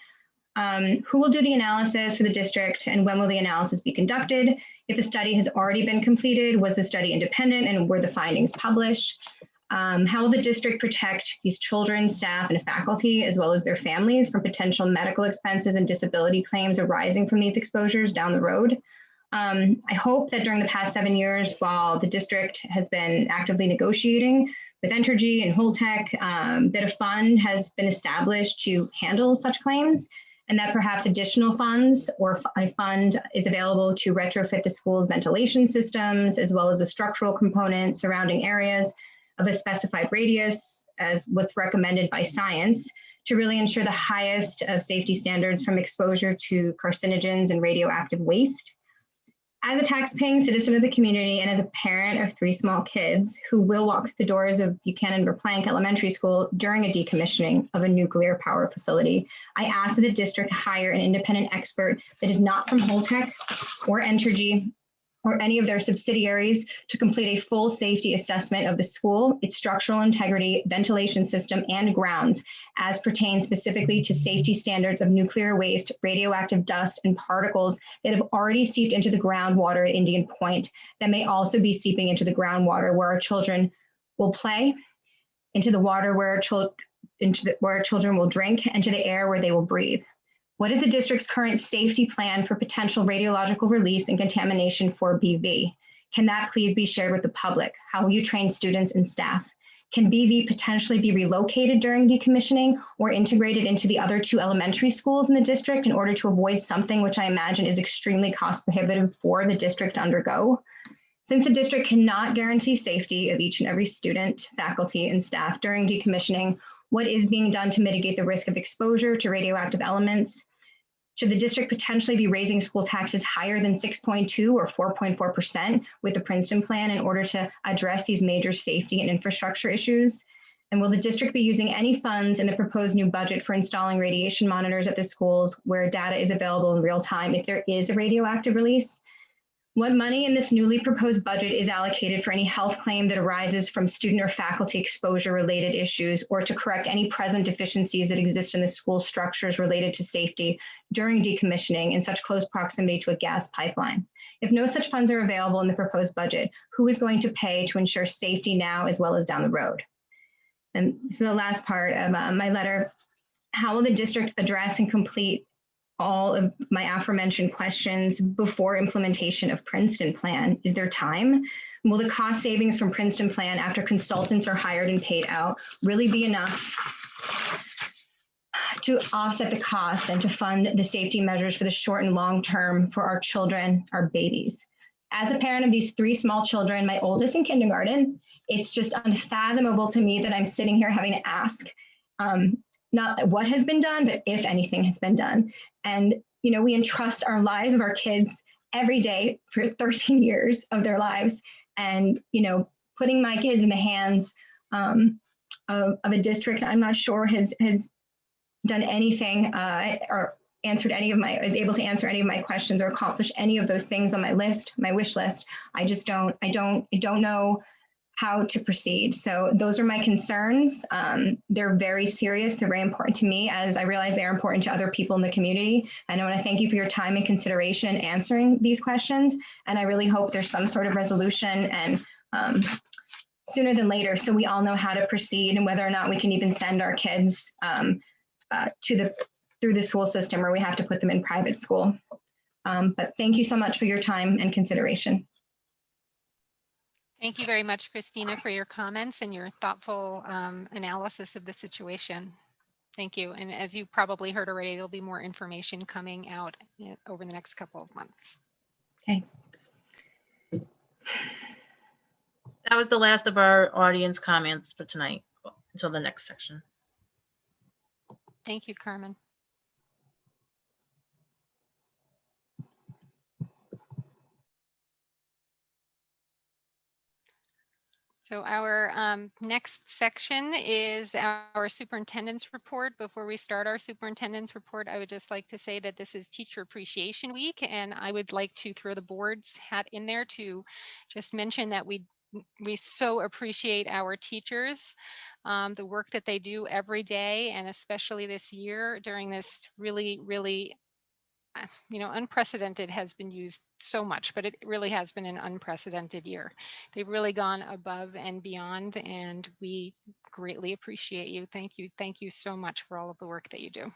Who will do the analysis for the district and when will the analysis be conducted? If the study has already been completed, was the study independent and were the findings published? How will the district protect these children, staff, and faculty, as well as their families from potential medical expenses and disability claims arising from these exposures down the road? I hope that during the past 7 years, while the district has been actively negotiating with Entergy and Holtec, that a fund has been established to handle such claims, and that perhaps additional funds or a fund is available to retrofit the school's ventilation systems, as well as a structural component surrounding areas of a specified radius, as what's recommended by science, to really ensure the highest of safety standards from exposure to carcinogens and radioactive waste. As a tax-paying citizen of the community and as a parent of 3 small kids who will walk the doors of Buchanan Verplank Elementary School during a decommissioning of a nuclear power facility, I ask that the district hire an independent expert that is not from Holtec or Entergy or any of their subsidiaries to complete a full safety assessment of the school, its structural integrity, ventilation system, and grounds as pertains specifically to safety standards of nuclear waste, radioactive dust, and particles that have already seeped into the groundwater at Indian Point that may also be seeping into the groundwater where our children will play, into the water where our children will drink, and to the air where they will breathe. What is the district's current safety plan for potential radiological release and contamination for BV? Can that please be shared with the public? How will you train students and staff? Can BV potentially be relocated during decommissioning or integrated into the other 2 elementary schools in the district in order to avoid something which I imagine is extremely cost prohibitive for the district to undergo? Since the district cannot guarantee safety of each and every student, faculty, and staff during decommissioning, what is being done to mitigate the risk of exposure to radioactive elements? Should the district potentially be raising school taxes higher than 6.2 or 4.4% with the Princeton plan in order to address these major safety and infrastructure issues? And will the district be using any funds in the proposed new budget for installing radiation monitors at the schools where data is available in real time if there is a radioactive release? What money in this newly proposed budget is allocated for any health claim that arises from student or faculty exposure related issues, or to correct any present deficiencies that exist in the school structures related to safety during decommissioning in such close proximity to a gas pipeline? If no such funds are available in the proposed budget, who is going to pay to ensure safety now as well as down the road? And this is the last part of my letter. How will the district address and complete all of my aforementioned questions before implementation of Princeton Plan? Is there time? Will the cost savings from Princeton Plan after consultants are hired and paid out really be enough to offset the cost and to fund the safety measures for the short and long term for our children, our babies? As a parent of these 3 small children, my oldest in kindergarten, it's just unfathomable to me that I'm sitting here having to ask not what has been done, but if anything has been done. And, you know, we entrust our lives of our kids every day for 13 years of their lives. And, you know, putting my kids in the hands of a district I'm not sure has done anything or answered any of my, is able to answer any of my questions or accomplish any of those things on my list, my wish list. I don't know how to proceed. So those are my concerns. They're very serious. They're very important to me, as I realize they're important to other people in the community. And I want to thank you for your time and consideration answering these questions. And I really hope there's some sort of resolution and sooner than later, so we all know how to proceed and whether or not we can even send our kids through the school system, or we have to put them in private school. But thank you so much for your time and consideration. Thank you very much, Christina, for your comments and your thoughtful analysis of the situation. Thank you. And as you probably heard already, there'll be more information coming out over the next couple of months. Okay. That was the last of our audience comments for tonight, until the next section. Thank you, Carmen. So our next section is our superintendent's report. Before we start our superintendent's report, I would just like to say that this is Teacher Appreciation Week, and I would like to throw the board's hat in there to just mention that we so appreciate our teachers, the work that they do every day, and especially this year during this really unprecedented has been used so much, but it really has been an unprecedented year. They've really gone above and beyond, and we greatly appreciate you. Thank you. Thank you so much for all of the work that you do.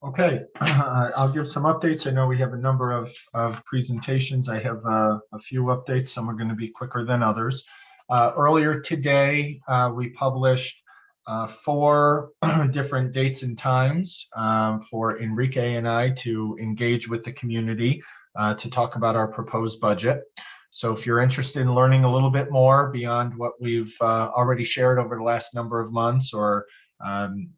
Okay, I'll give some updates. I know we have a number of presentations. I have a few updates. Some are going to be quicker than others. Earlier today, we published 4 different dates and times for Enrique and I to engage with the community to talk about our proposed budget. So if you're interested in learning a little bit more beyond what we've already shared over the last number of months, or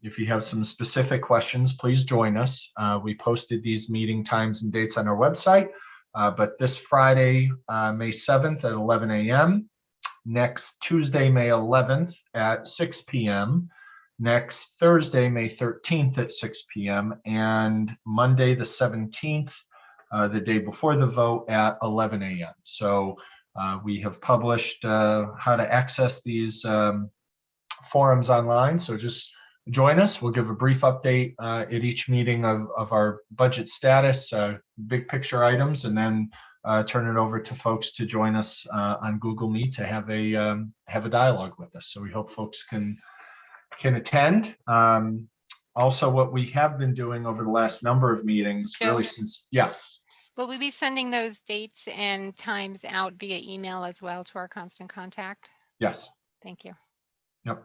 if you have some specific questions, please join us. We posted these meeting times and dates on our website, but this Friday, May 7th at 11 a.m., next Tuesday, May 11th at 6 p.m., next Thursday, May 13th at 6 p.m., and Monday, the 17th, the day before the vote at 11 a.m. So we have published how to access these forums online. So just join us. We'll give a brief update at each meeting of our budget status, big picture items, and then turn it over to folks to join us on Google Meet to have a dialogue with us. So we hope folks can attend. Also, what we have been doing over the last number of meetings, really since, Will we be sending those dates and times out via email as well to our constant contact? Yes. Thank you. Yep.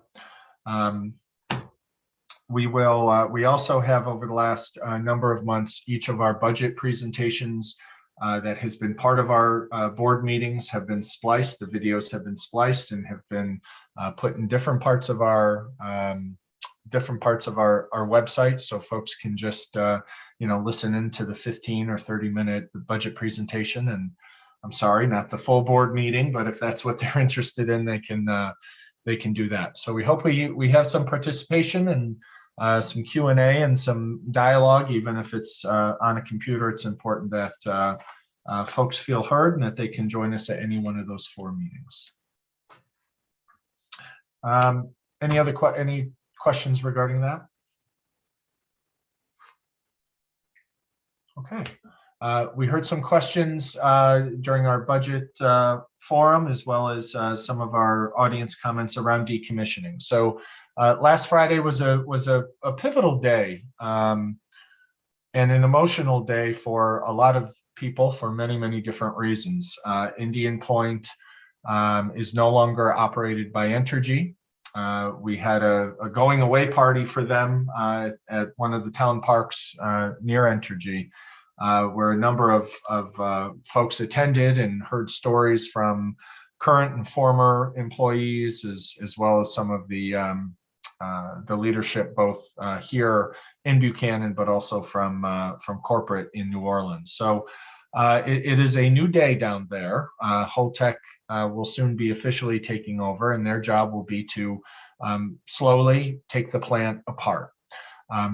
We will. We also have over the last number of months, each of our budget presentations that has been part of our board meetings have been spliced. The videos have been spliced and have been put in different parts of our website, so folks can just listen into the 15 or 30 minute budget presentation and I'm sorry, not the full board meeting, but if that's what they're interested in, they can do that. So we hope we have some participation and some Q&A and some dialogue, even if it's on a computer. It's important that folks feel heard and that they can join us at any one of those 4 meetings. Any questions regarding that? Okay. We heard some questions during our budget forum, as well as some of our audience comments around decommissioning. So last Friday was a pivotal day and an emotional day for a lot of people for many different reasons. Indian Point is no longer operated by Entergy. We had a going away party for them at one of the town parks near Entergy, where a number of folks attended and heard stories from current and former employees, as well as some of the leadership, both here in Buchanan, but also from corporate in New Orleans. So it is a new day down there. Holtec will soon be officially taking over, and their job will be to slowly take the plant apart.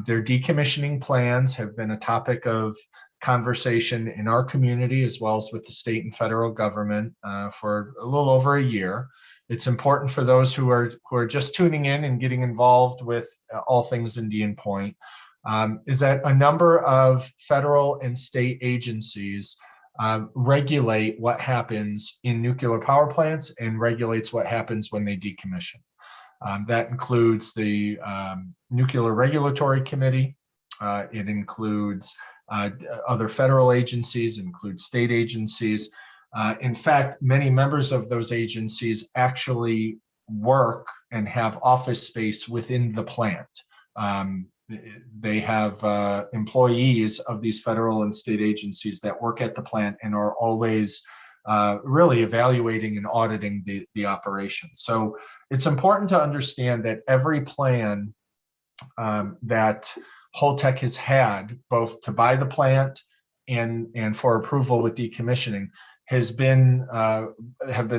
Their decommissioning plans have been a topic of conversation in our community, as well as with the state and federal government for a little over a year. It's important for those who are just tuning in and getting involved with all things Indian Point, is that a number of federal and state agencies regulate what happens in nuclear power plants and regulates what happens when they decommission. That includes the Nuclear Regulatory Committee. It includes other federal agencies, includes state agencies. In fact, many members of those agencies actually work and have office space within the plant. They have employees of these federal and state agencies that work at the plant and are always really evaluating and auditing the operation. So it's important to understand that every plan that Holtec has had, both to buy the plant and for approval with decommissioning, have been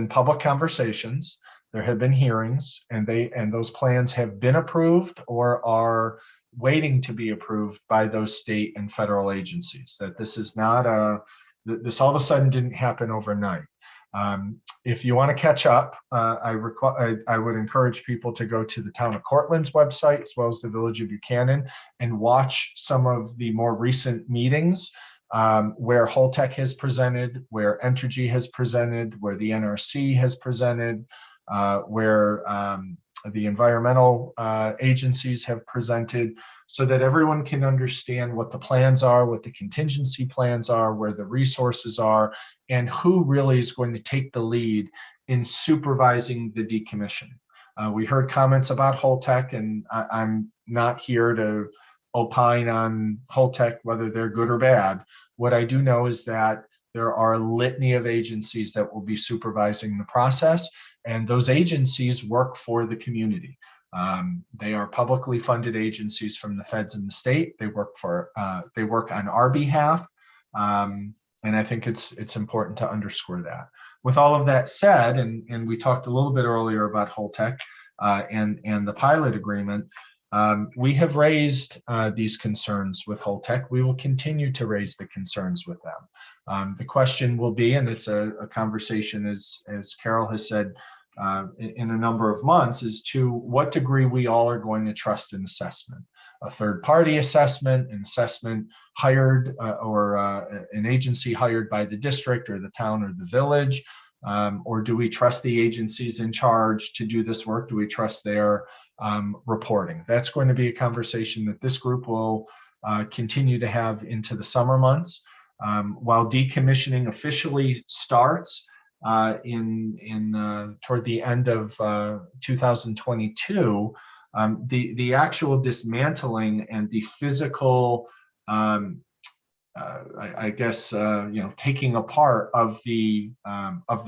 public conversations. There have been hearings, and those plans have been approved or are waiting to be approved by those state and federal agencies. That this is not this all of a sudden didn't happen overnight. If you want to catch up, I would encourage people to go to the Town of Cortland's website, as well as the Village of Buchanan, and watch some of the more recent meetings where Holtec has presented, where Entergy has presented, where the NRC has presented, where the environmental agencies have presented, so that everyone can understand what the plans are, what the contingency plans are, where the resources are, and who really is going to take the lead in supervising the decommissioning. We heard comments about Holtec, and I'm not here to opine on Holtec, whether they're good or bad. What I do know is that there are a litany of agencies that will be supervising the process, and those agencies work for the community. They are publicly funded agencies from the feds and the state. They work on our behalf, and I think it's important to underscore that. With all of that said, and we talked a little bit earlier about Holtec and the pilot agreement, we have raised these concerns with Holtec. We will continue to raise the concerns with them. The question will be, and it's a conversation, as Carol has said, in a number of months, is to what degree we all are going to trust an assessment, a third-party assessment, an assessment hired or an agency hired by the district or the town or the village, or do we trust the agencies in charge to do this work? Do we trust their reporting? That's going to be a conversation that this group will continue to have into the summer months. While decommissioning officially starts toward the end of 2022, the actual dismantling and the physical, taking apart of the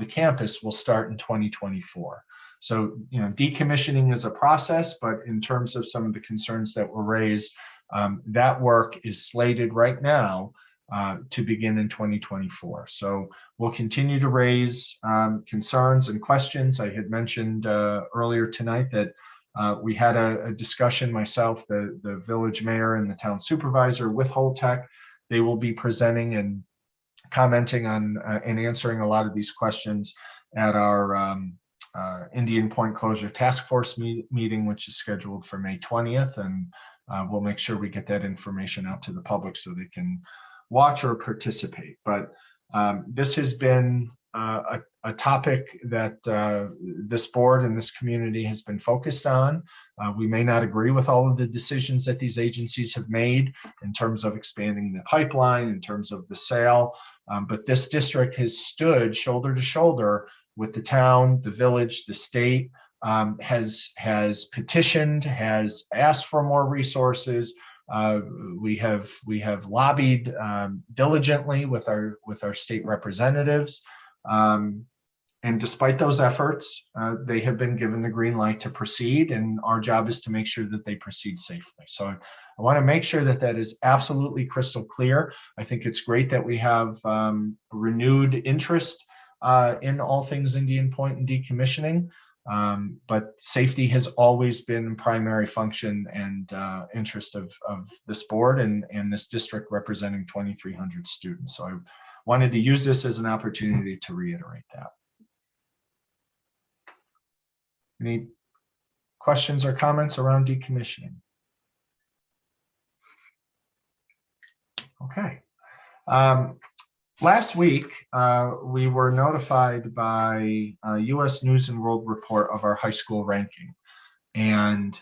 campus will start in 2024. So, decommissioning is a process, but in terms of some of the concerns that were raised, that work is slated right now to begin in 2024. So we'll continue to raise concerns and questions. I had mentioned earlier tonight that we had a discussion, myself, the village mayor and the town supervisor with Holtec. They will be presenting and commenting on and answering a lot of these questions at our Indian Point Closure Task Force meeting, which is scheduled for May 20th. And we'll make sure we get that information out to the public so they can watch or participate. But this has been a topic that this board and this community has been focused on. We may not agree with all of the decisions that these agencies have made in terms of expanding the pipeline, in terms of the sale, but this district has stood shoulder to shoulder with the town, the village, the state, has petitioned, has asked for more resources. We have lobbied diligently with our state representatives. And despite those efforts, they have been given the green light to proceed, and our job is to make sure that they proceed safely. So I want to make sure that that is absolutely crystal clear. I think it's great that we have renewed interest in all things Indian Point and decommissioning, but safety has always been primary function and interest of this board and this district representing 2,300 students. So I wanted to use this as an opportunity to reiterate that. Any questions or comments around decommissioning? Okay. Last week, we were notified by U.S. News and World Report of our high school ranking. And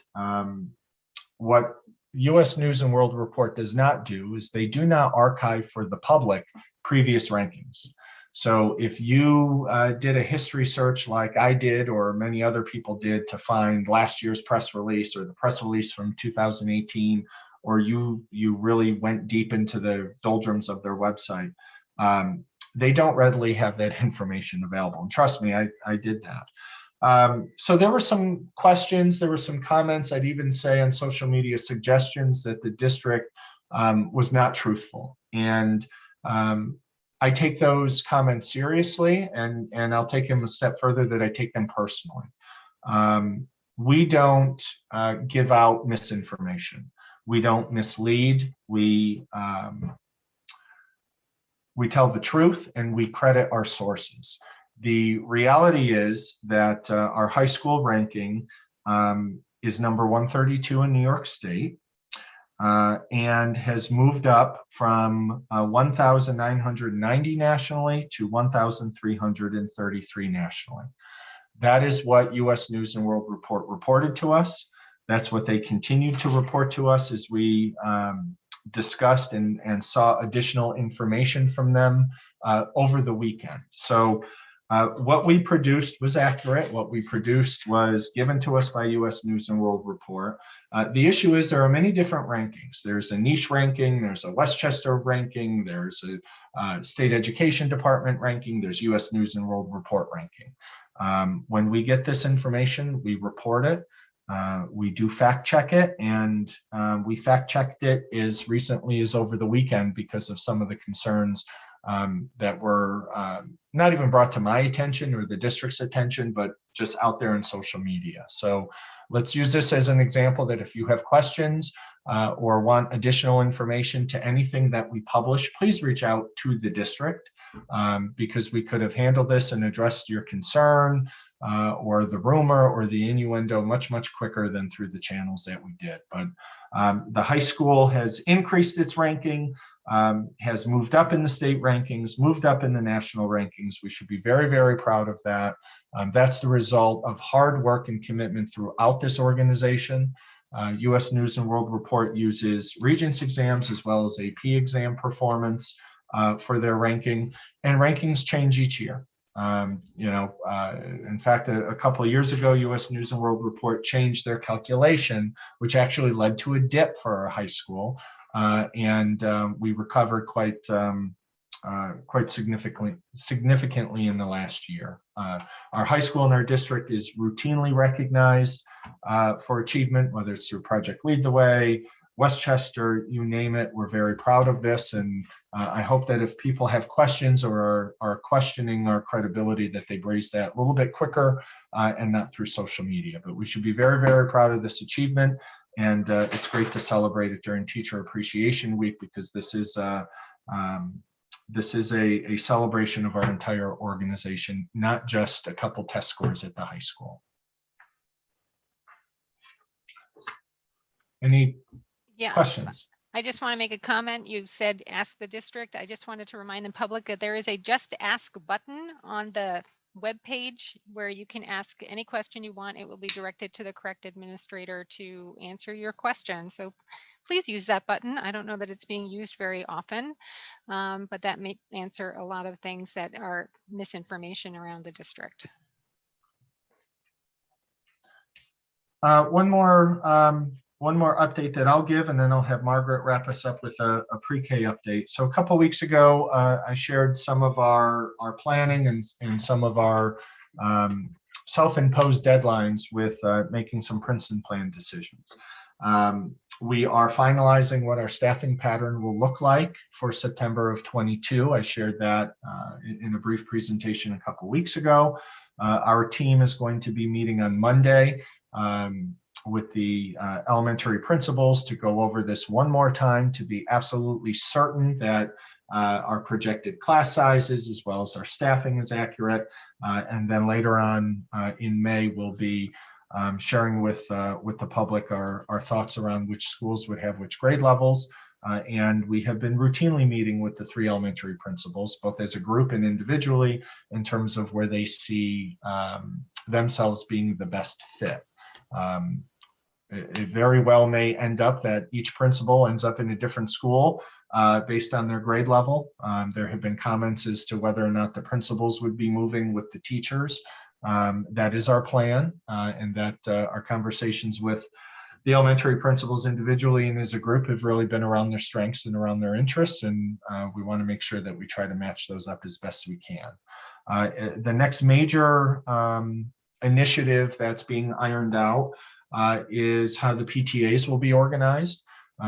what U.S. News and World Report does not do is they do not archive for the public previous rankings. So if you did a history search like I did or many other people did to find last year's press release or the press release from 2018, or you really went deep into the doldrums of their website, they don't readily have that information available. And trust me, I did that. So there were some questions, there were some comments, I'd even say on social media suggestions that the district was not truthful. And I take those comments seriously, and I'll take them a step further that I take them personally. We don't give out misinformation. We don't mislead. We tell the truth and we credit our sources. The reality is that our high school ranking is number 132 in New York State. And has moved up from 1,990 nationally to 1,333 nationally. That is what U.S. News and World Report reported to us. That's what they continued to report to us as we discussed and saw additional information from them over the weekend. So what we produced was accurate. What we produced was given to us by U.S. News and World Report. The issue is there are many different rankings. There's a niche ranking, there's a Westchester ranking, there's a state education department ranking, there's U.S. News and World Report ranking. When we get this information, we report it. We do fact check it, and we fact checked it as recently as over the weekend because of some of the concerns that were not even brought to my attention or the district's attention, but just out there in social media. So let's use this as an example that if you have questions or want additional information to anything that we publish, please reach out to the district because we could have handled this and addressed your concern or the rumor or the innuendo much quicker than through the channels that we did. But the high school has increased its ranking, has moved up in the state rankings, moved up in the national rankings. We should be very proud of that. That's the result of hard work and commitment throughout this organization. U.S. News and World Report uses Regents exams as well as AP exam performance for their ranking, and rankings change each year. In fact, a couple of years ago, U.S. News and World Report changed their calculation, which actually led to a dip for our high school. And we recovered quite significantly in the last year. Our high school in our district is routinely recognized for achievement, whether it's through Project Lead the Way Westchester, you name it. We're very proud of this. And I hope that if people have questions or are questioning our credibility, that they raise that a little bit quicker and not through social media. But we should be very, very proud of this achievement. And it's great to celebrate it during Teacher Appreciation Week, because this is a celebration of our entire organization, not just a couple test scores at the high school. Any questions? I just want to make a comment. You said ask the district. I just wanted to remind the public that there is a just ask button on the web page where you can ask any question you want. It will be directed to the correct administrator to answer your question. So please use that button. I don't know that it's being used very often, but that may answer a lot of things that are misinformation around the district. One more update that I'll give, and then I'll have Margaret wrap us up with a pre-K update. So a couple weeks ago, I shared some of our planning and some of our self-imposed deadlines with making some Princeton plan decisions. We are finalizing what our staffing pattern will look like for September of 22. I shared that in a brief presentation a couple weeks ago. Our team is going to be meeting on Monday with the elementary principals to go over this one more time to be absolutely certain that our projected class sizes as well as our staffing is accurate. And then later on in May, we'll be sharing with the public our thoughts around which schools would have which grade levels. And we have been routinely meeting with the 3 elementary principals, both as a group and individually, in terms of where they see themselves being the best fit. It very well may end up that each principal ends up in a different school based on their grade level. There have been comments as to whether or not the principals would be moving with the teachers. That is our plan, and that our conversations with the elementary principals individually and as a group have really been around their strengths and around their interests, and we want to make sure that we try to match those up as best we can. The next major initiative that's being ironed out is how the PTAs will be organized.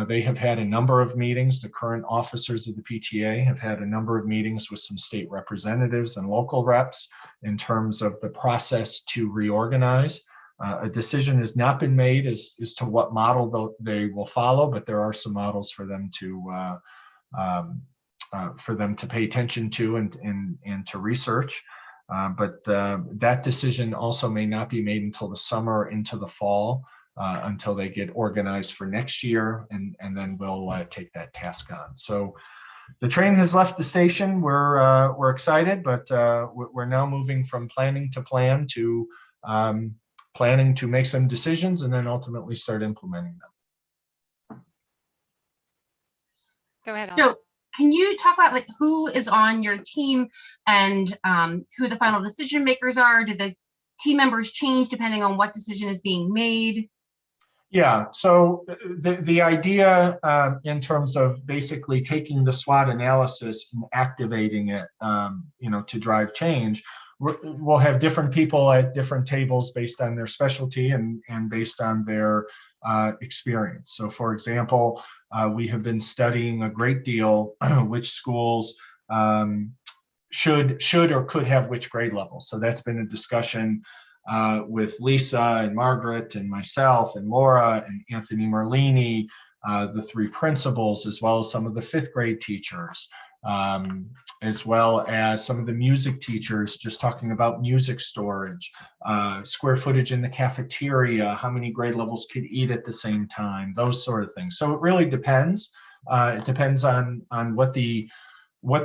They have had a number of meetings. The current officers of the PTA have had a number of meetings with some state representatives and local reps in terms of the process to reorganize. A decision has not been made as to what model they will follow, but there are some models for them to pay attention to and to research. But that decision also may not be made until the summer or into the fall, until they get organized for next year, and then we'll take that task on. So the train has left the station. We're excited, but we're now moving from planning to plan to planning to make some decisions and then ultimately start implementing them. Go ahead, So can you talk about like who is on your team and who the final decision makers are? Do the team members change depending on what decision is being made? Yeah, so the idea in terms of basically taking the SWOT analysis and activating it, to drive change, we'll have different people at different tables based on their specialty and based on their experience. So for example, we have been studying a great deal which schools should or could have which grade level. So that's been a discussion with Lisa and Margaret and myself and Laura and Anthony Merlini, the 3 principals, as well as some of the 5th grade teachers, as well as some of the music teachers, just talking about music storage, square footage in the cafeteria, how many grade levels could eat at the same time, those sort of things. So it really depends. It depends on what the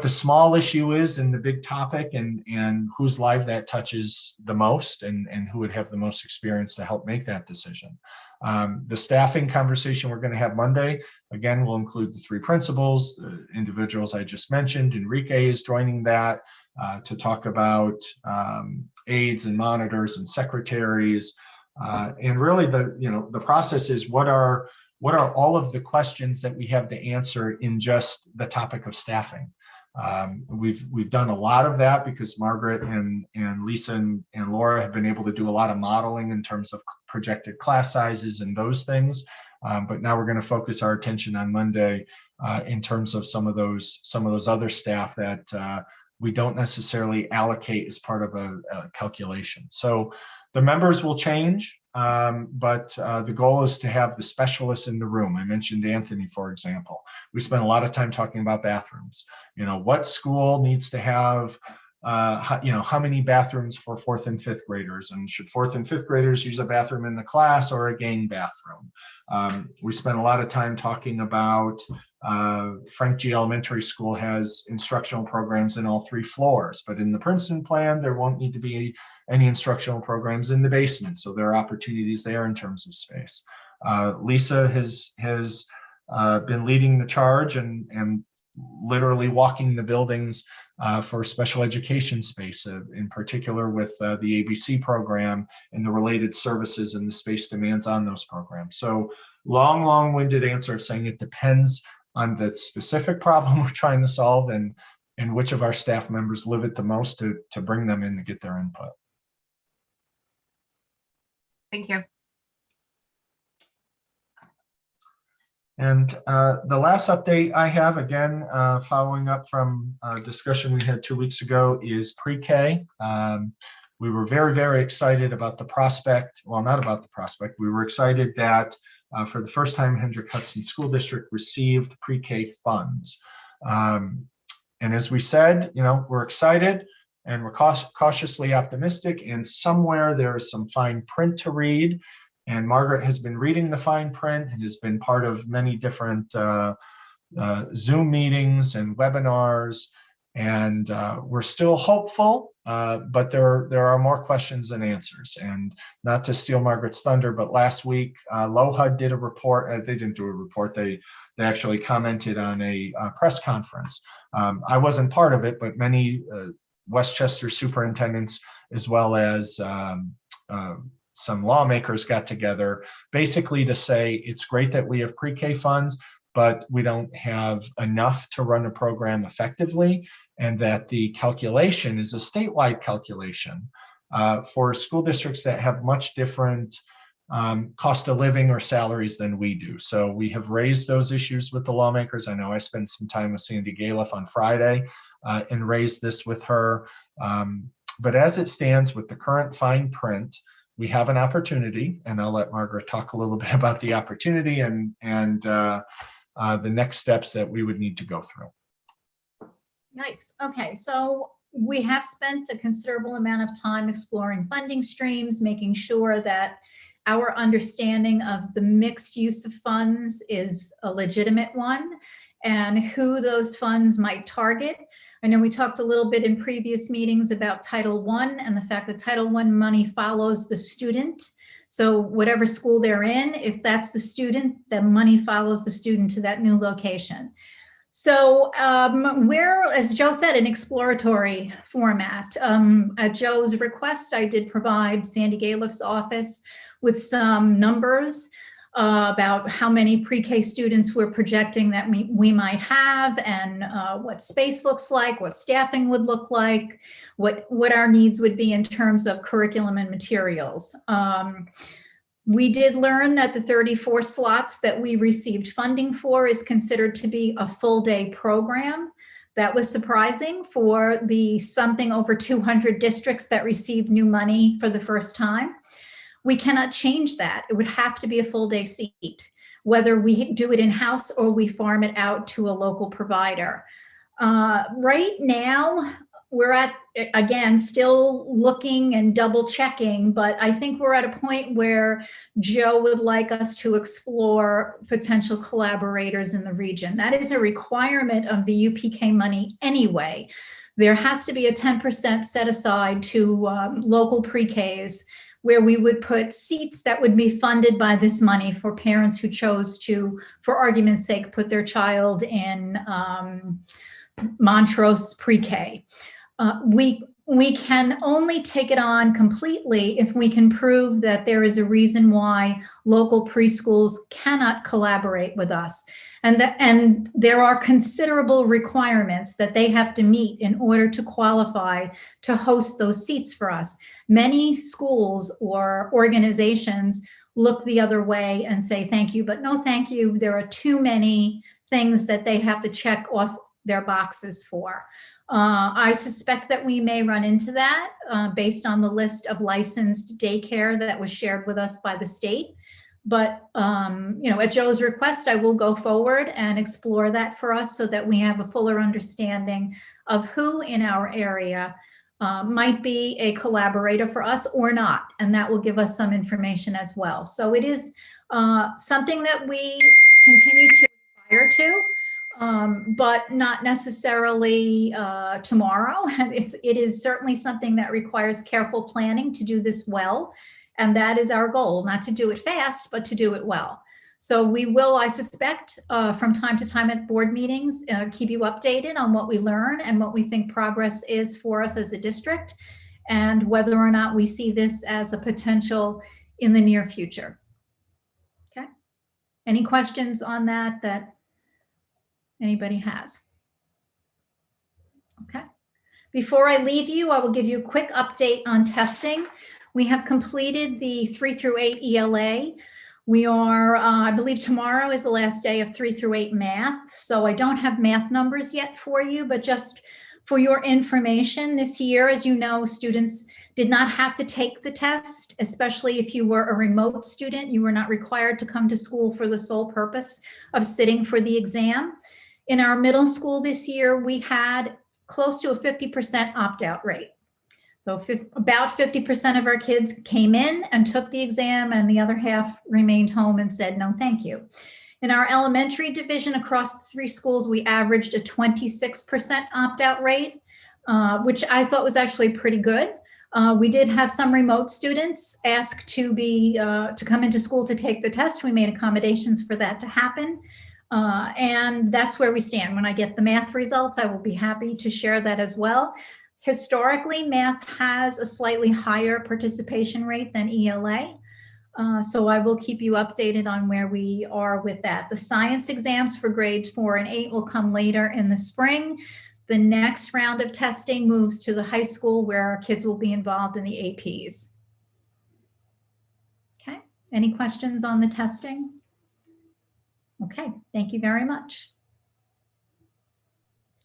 small issue is and the big topic and whose life that touches the most and who would have the most experience to help make that decision. The staffing conversation we're going to have Monday, again, will include the 3 principals, the individuals I just mentioned. Enrique is joining that to talk about aides and monitors and secretaries. And really the process is what are all of the questions that we have to answer in just the topic of staffing. We've done a lot of that because Margaret and Lisa and Laura have been able to do a lot of modeling in terms of projected class sizes and those things. But now we're going to focus our attention on Monday in terms of some of those other staff that we don't necessarily allocate as part of a calculation. So the members will change, but the goal is to have the specialists in the room. I mentioned Anthony, for example. We spent a lot of time talking about bathrooms. What school needs to have, how many bathrooms for 4th and 5th graders, and should 4th and 5th graders use a bathroom in the class or a gang bathroom? We spent a lot of time talking about Frank G. Elementary School has instructional programs in all 3 floors, but in the Princeton plan, there won't need to be any instructional programs in the basement. So there are opportunities there in terms of space. Lisa has been leading the charge and literally walking the buildings for special education space, in particular with the ABC program and the related services and the space demands on those programs. So long-winded answer of saying it depends on the specific problem we're trying to solve and which of our staff members live it the most to bring them in to get their input. Thank you. And the last update I have, again, following up from a discussion we had 2 weeks ago, is pre-K. We were very, very excited about the prospect. Well, not about the prospect. We were excited that for the first time, Hendrick Hudson School District received pre-K funds. And as we said, we're excited and we're cautiously optimistic, and somewhere there is some fine print to read. And Margaret has been reading the fine print and has been part of many different Zoom meetings and webinars. And we're still hopeful, but there are more questions than answers. And not to steal Margaret's thunder, but last week, LOHUD did a report. They didn't do a report. They actually commented on a press conference. I wasn't part of it, but many Westchester superintendents, as well as some lawmakers, got together basically to say it's great that we have pre-K funds, but we don't have enough to run a program effectively, and that the calculation is a statewide calculation for school districts that have much different cost of living or salaries than we do. So we have raised those issues with the lawmakers. I know I spent some time with Sandy Galiff on Friday and raised this with her. But as it stands with the current fine print, we have an opportunity, and I'll let Margaret talk a little bit about the opportunity and the next steps that we would need to go through. Nice. Okay, so we have spent a considerable amount of time exploring funding streams, making sure that our understanding of the mixed use of funds is a legitimate one and who those funds might target. I know we talked a little bit in previous meetings about Title I and the fact that Title I money follows the student. So whatever school they're in, if that's the student, the money follows the student to that new location. So we're, as Joe said, an exploratory format. At Joe's request, I did provide Sandy Galiff's office with some numbers about how many pre-K students we're projecting that we might have, and what space looks like, what staffing would look like, what our needs would be in terms of curriculum and materials. We did learn that the 34 slots that we received funding for is considered to be a full day program. That was surprising for the something over 200 districts that received new money for the first time. We cannot change that. It would have to be a full day seat, whether we do it in-house or we farm it out to a local provider. Right now, we're at, again, still looking and double checking, but I think we're at a point where Joe would like us to explore potential collaborators in the region. That is a requirement of the UPK money anyway. There has to be a 10% set aside to local pre-Ks, where we would put seats that would be funded by this money for parents who chose to, for argument's sake, put their child in Montrose pre-K. We can only take it on completely if we can prove that there is a reason why local preschools cannot collaborate with us. And there are considerable requirements that they have to meet in order to qualify to host those seats for us. Many schools or organizations look the other way and say thank you, but no thank you. There are too many things that they have to check off their boxes for. I suspect that we may run into that based on the list of licensed daycare that was shared with us by the state. But, at Joe's request, I will go forward and explore that for us so that we have a fuller understanding of who in our area might be a collaborator for us or not. And that will give us some information as well. So it is something that we continue to aspire to. But not necessarily tomorrow. It is certainly something that requires careful planning to do this well. And that is our goal, not to do it fast, but to do it well. So we will, I suspect, from time to time at board meetings, keep you updated on what we learn and what we think progress is for us as a district, and whether or not we see this as a potential in the near future. Okay. Any questions on that anybody has? Okay. Before I leave you, I will give you a quick update on testing. We have completed the 3 through 8 ELA. We are, I believe tomorrow is the last day of 3 through 8 math. So I don't have math numbers yet for you, but just for your information, this year, as you know, students did not have to take the test, especially if you were a remote student. You were not required to come to school for the sole purpose of sitting for the exam. In our middle school this year, we had close to a 50% opt-out rate. So about 50% of our kids came in and took the exam, and the other half remained home and said, no, thank you. In our elementary division across the 3 schools, we averaged a 26% opt-out rate, which I thought was actually pretty good. We did have some remote students ask to come into school to take the test. We made accommodations for that to happen. And that's where we stand. When I get the math results, I will be happy to share that as well. Historically, math has a slightly higher participation rate than ELA. So I will keep you updated on where we are with that. The science exams for grades 4 and 8 will come later in the spring. The next round of testing moves to the high school, where our kids will be involved in the APs. Okay, any questions on the testing? Okay, thank you very much.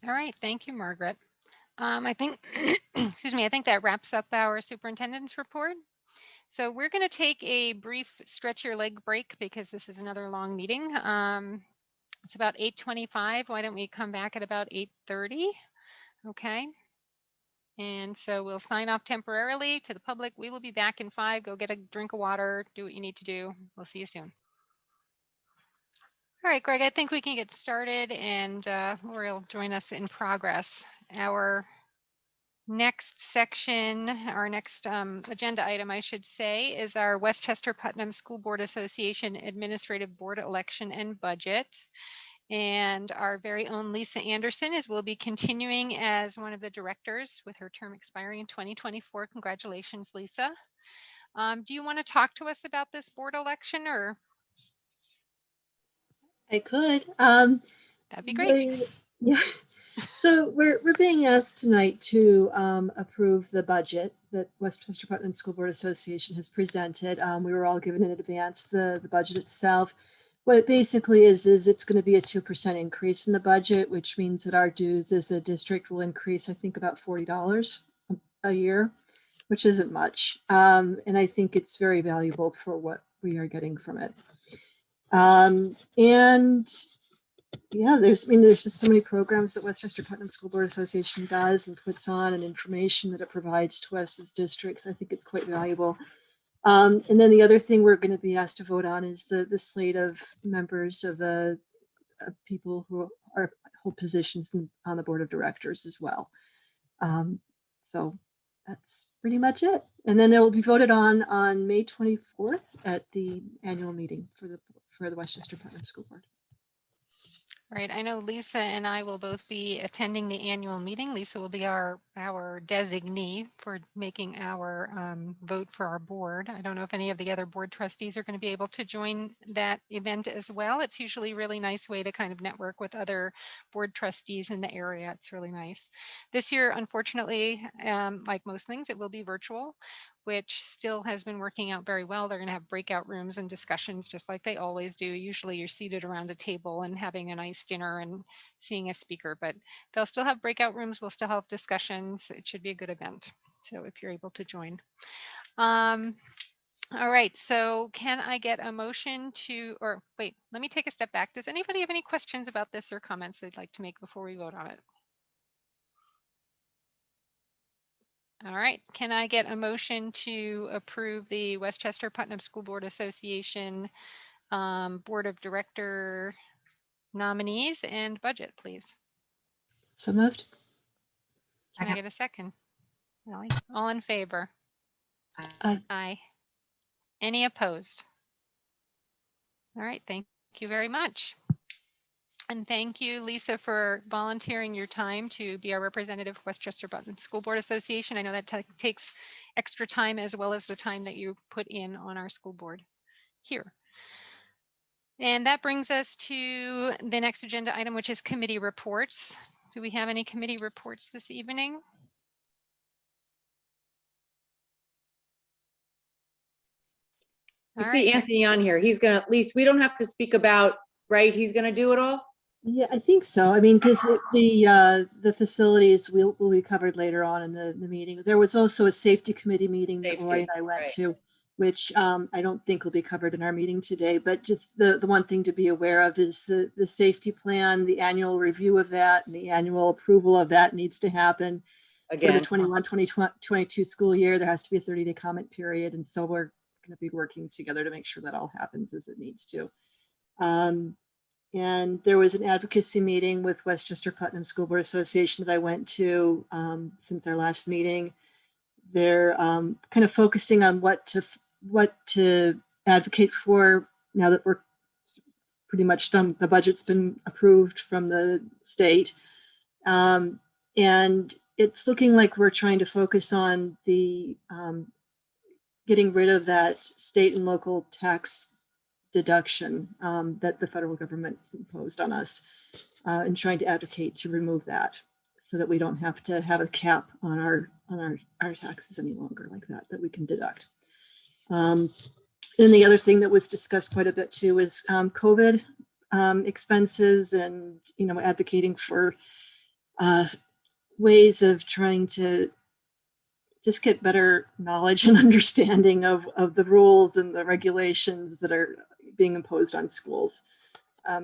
All right, thank you, Margaret. I think, excuse me, I think that wraps up our superintendent's report. So we're going to take a brief stretch your leg break because this is another long meeting. It's about 8:25. Why don't we come back at about 8:30? Okay. And so we'll sign off temporarily to the public. We will be back in 5. Go get a drink of water, do what you need to do. We'll see you soon. All right, Greg, I think we can get started, and Lori will join us in progress. Our next section, our next agenda item, I should say, is our Westchester Putnam School Board Association Administrative Board Election and Budget. And our very own Lisa Anderson will be continuing as one of the directors with her term expiring in 2024. Congratulations, Lisa. Do you want to talk to us about this board election, or? I could. That'd be great. Yeah. So we're being asked tonight to approve the budget that Westchester Putnam School Board Association has presented. We were all given in advance the budget itself. What it basically is it's going to be a 2% increase in the budget, which means that our dues as a district will increase, I think, about $40 a year, which isn't much. And I think it's very valuable for what we are getting from it. And yeah, there's just so many programs that Westchester Putnam School Board Association does and puts on, and information that it provides to us as districts. I think it's quite valuable. And then the other thing we're going to be asked to vote on is the slate of members of the people who hold positions on the board of directors as well. So that's pretty much it. And then it will be voted on May 24th at the annual meeting for the Westchester Putnam School Board. Right. I know Lisa and I will both be attending the annual meeting. Lisa will be our designee for making our vote for our board. I don't know if any of the other board trustees are going to be able to join that event as well. It's usually a really nice way to kind of network with other board trustees in the area. It's really nice. This year, unfortunately, like most things, it will be virtual. which still has been working out very well. They're going to have breakout rooms and discussions just like they always do. Usually you're seated around a table and having a nice dinner and seeing a speaker, but they'll still have breakout rooms. We'll still have discussions. It should be a good event. So if you're able to join. All right, so can I get a motion to, or wait, let me take a step back. Does anybody have any questions about this or comments they'd like to make before we vote on it? All right, can I get a motion to approve the Westchester Putnam School Board Association Board of Director nominees and budget, please? So moved. Can I get a second? Ellie? All in favor? Aye. Aye. Any opposed? All right, thank you very much. And thank you, Lisa, for volunteering your time to be our representative of Westchester Putnam School Board Association. I know that takes extra time as well as the time that you put in on our school board here. And that brings us to the next agenda item, which is committee reports. Do we have any committee reports this evening? I see Anthony on here. He's gonna, at least we don't have to speak about, right? He's gonna do it all? Yeah, I think so. I mean, because the facilities will be covered later on in the meeting. There was also a safety committee meeting that Roy and I went to, which I don't think will be covered in our meeting today. But just the one thing to be aware of is the safety plan, the annual review of that, and the annual approval of that needs to happen. Again. For the 21-22 school year. There has to be a 30-day comment period. And so we're going to be working together to make sure that all happens as it needs to. And there was an advocacy meeting with Westchester Putnam School Board Association that I went to since our last meeting. They're kind of focusing on what to advocate for now that we're pretty much done. The budget's been approved from the state. And it's looking like we're trying to focus on the getting rid of that state and local tax deduction that the federal government imposed on us, and trying to advocate to remove that so that we don't have to have a cap on our taxes any longer like that we can deduct. And the other thing that was discussed quite a bit too is COVID expenses and, advocating for ways of trying to just get better knowledge and understanding of the rules and the regulations that are being imposed on schools.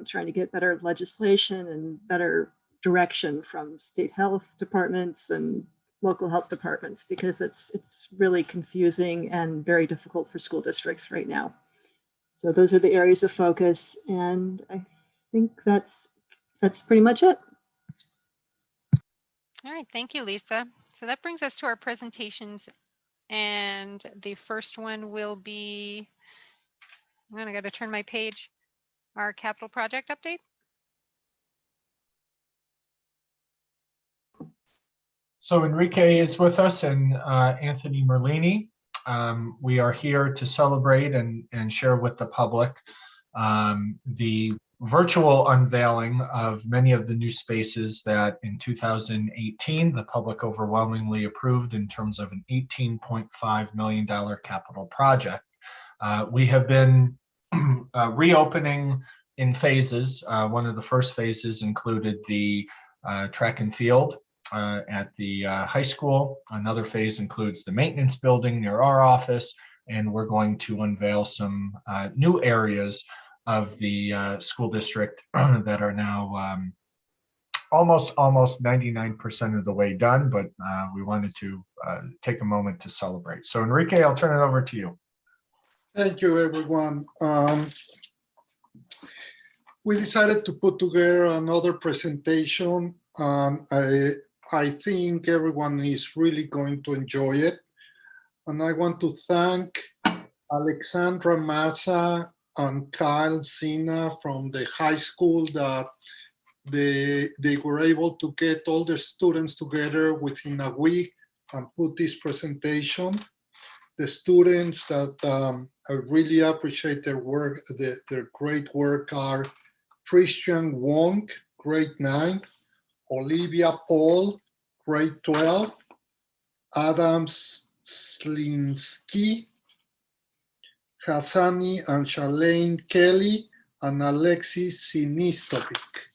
Trying to get better legislation and better direction from state health departments and local health departments, because it's really confusing and very difficult for school districts right now. So those are the areas of focus, and I think that's pretty much it. All right, thank you, Lisa. So that brings us to our presentations, and the first one will be, I got to turn my page, our capital project update. So Enrique is with us and Anthony Merlini. We are here to celebrate and share with the public the virtual unveiling of many of the new spaces that in 2018 the public overwhelmingly approved in terms of an $18.5 million capital project. We have been reopening in phases. One of the first phases included the track and field at the high school. Another phase includes the maintenance building near our office, and we're going to unveil some new areas of the school district that are now almost 99% of the way done, but we wanted to take a moment to celebrate. So Enrique, I'll turn it over to you. Thank you, everyone. We decided to put together another presentation. I think everyone is really going to enjoy it. And I want to thank Alexandra Massa and Kyle Sina from the high school that they were able to get all the students together within a week and put this presentation. The students that I really appreciate their work, their great work are Christian Wong, grade 9, Olivia Paul, grade 12, Adam Slinsky, Hassani and Charlene Kelly, and Alexis Sinistovic.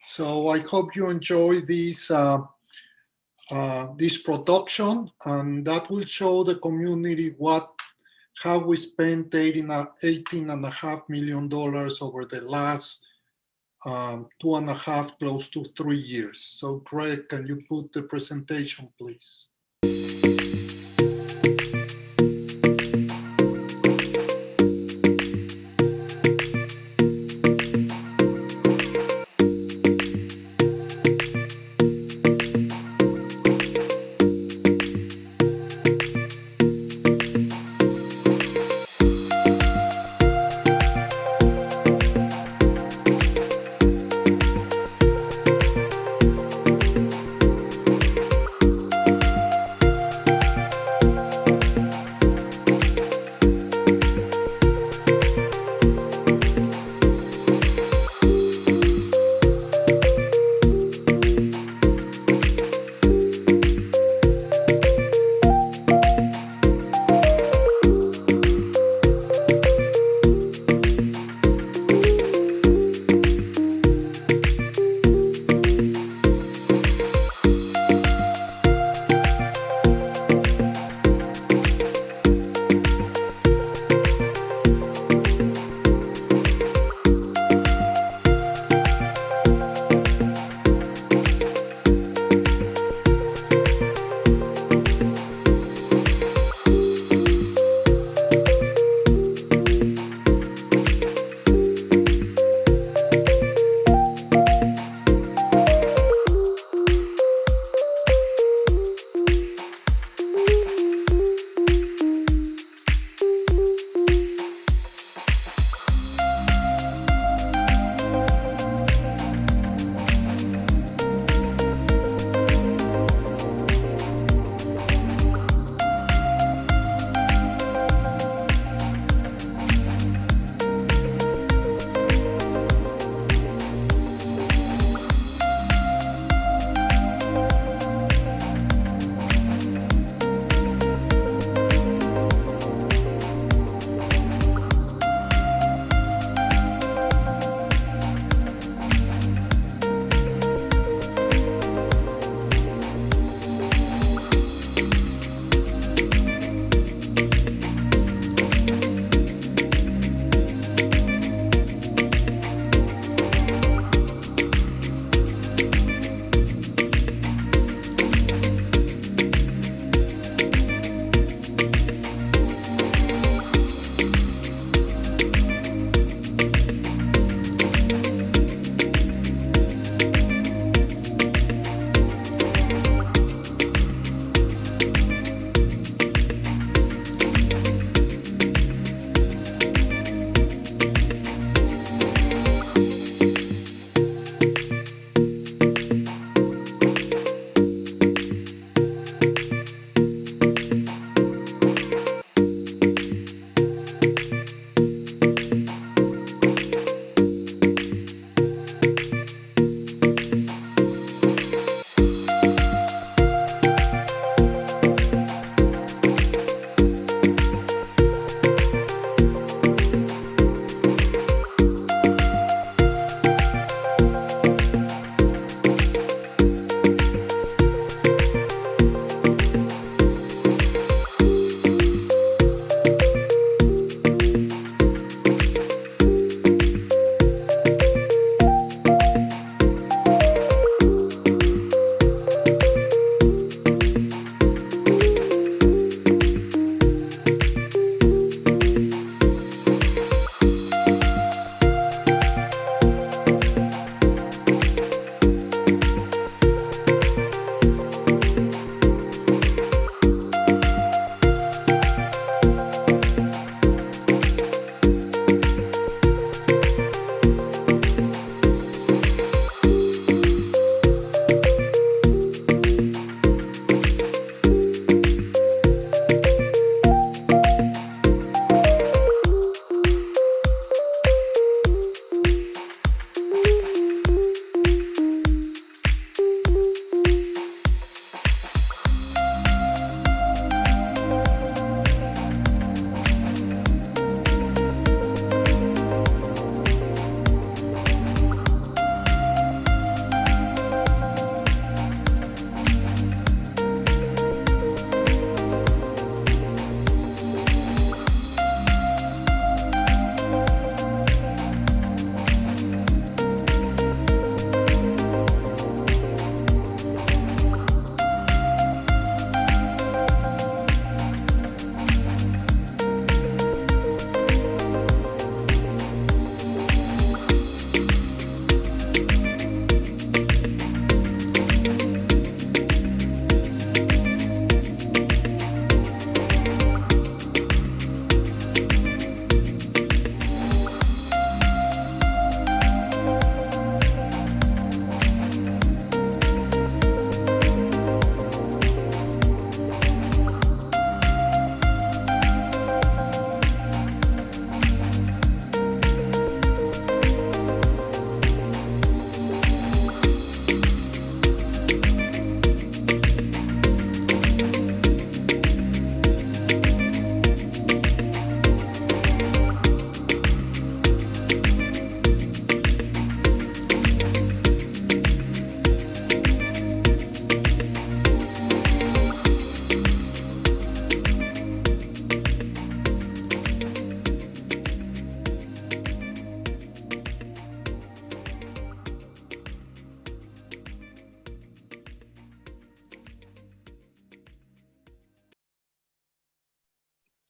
So I hope you enjoy this this production, and that will show the community how we spent $18.5 million over the last 2.5, close to 3 years. So Greg, can you put the presentation, please?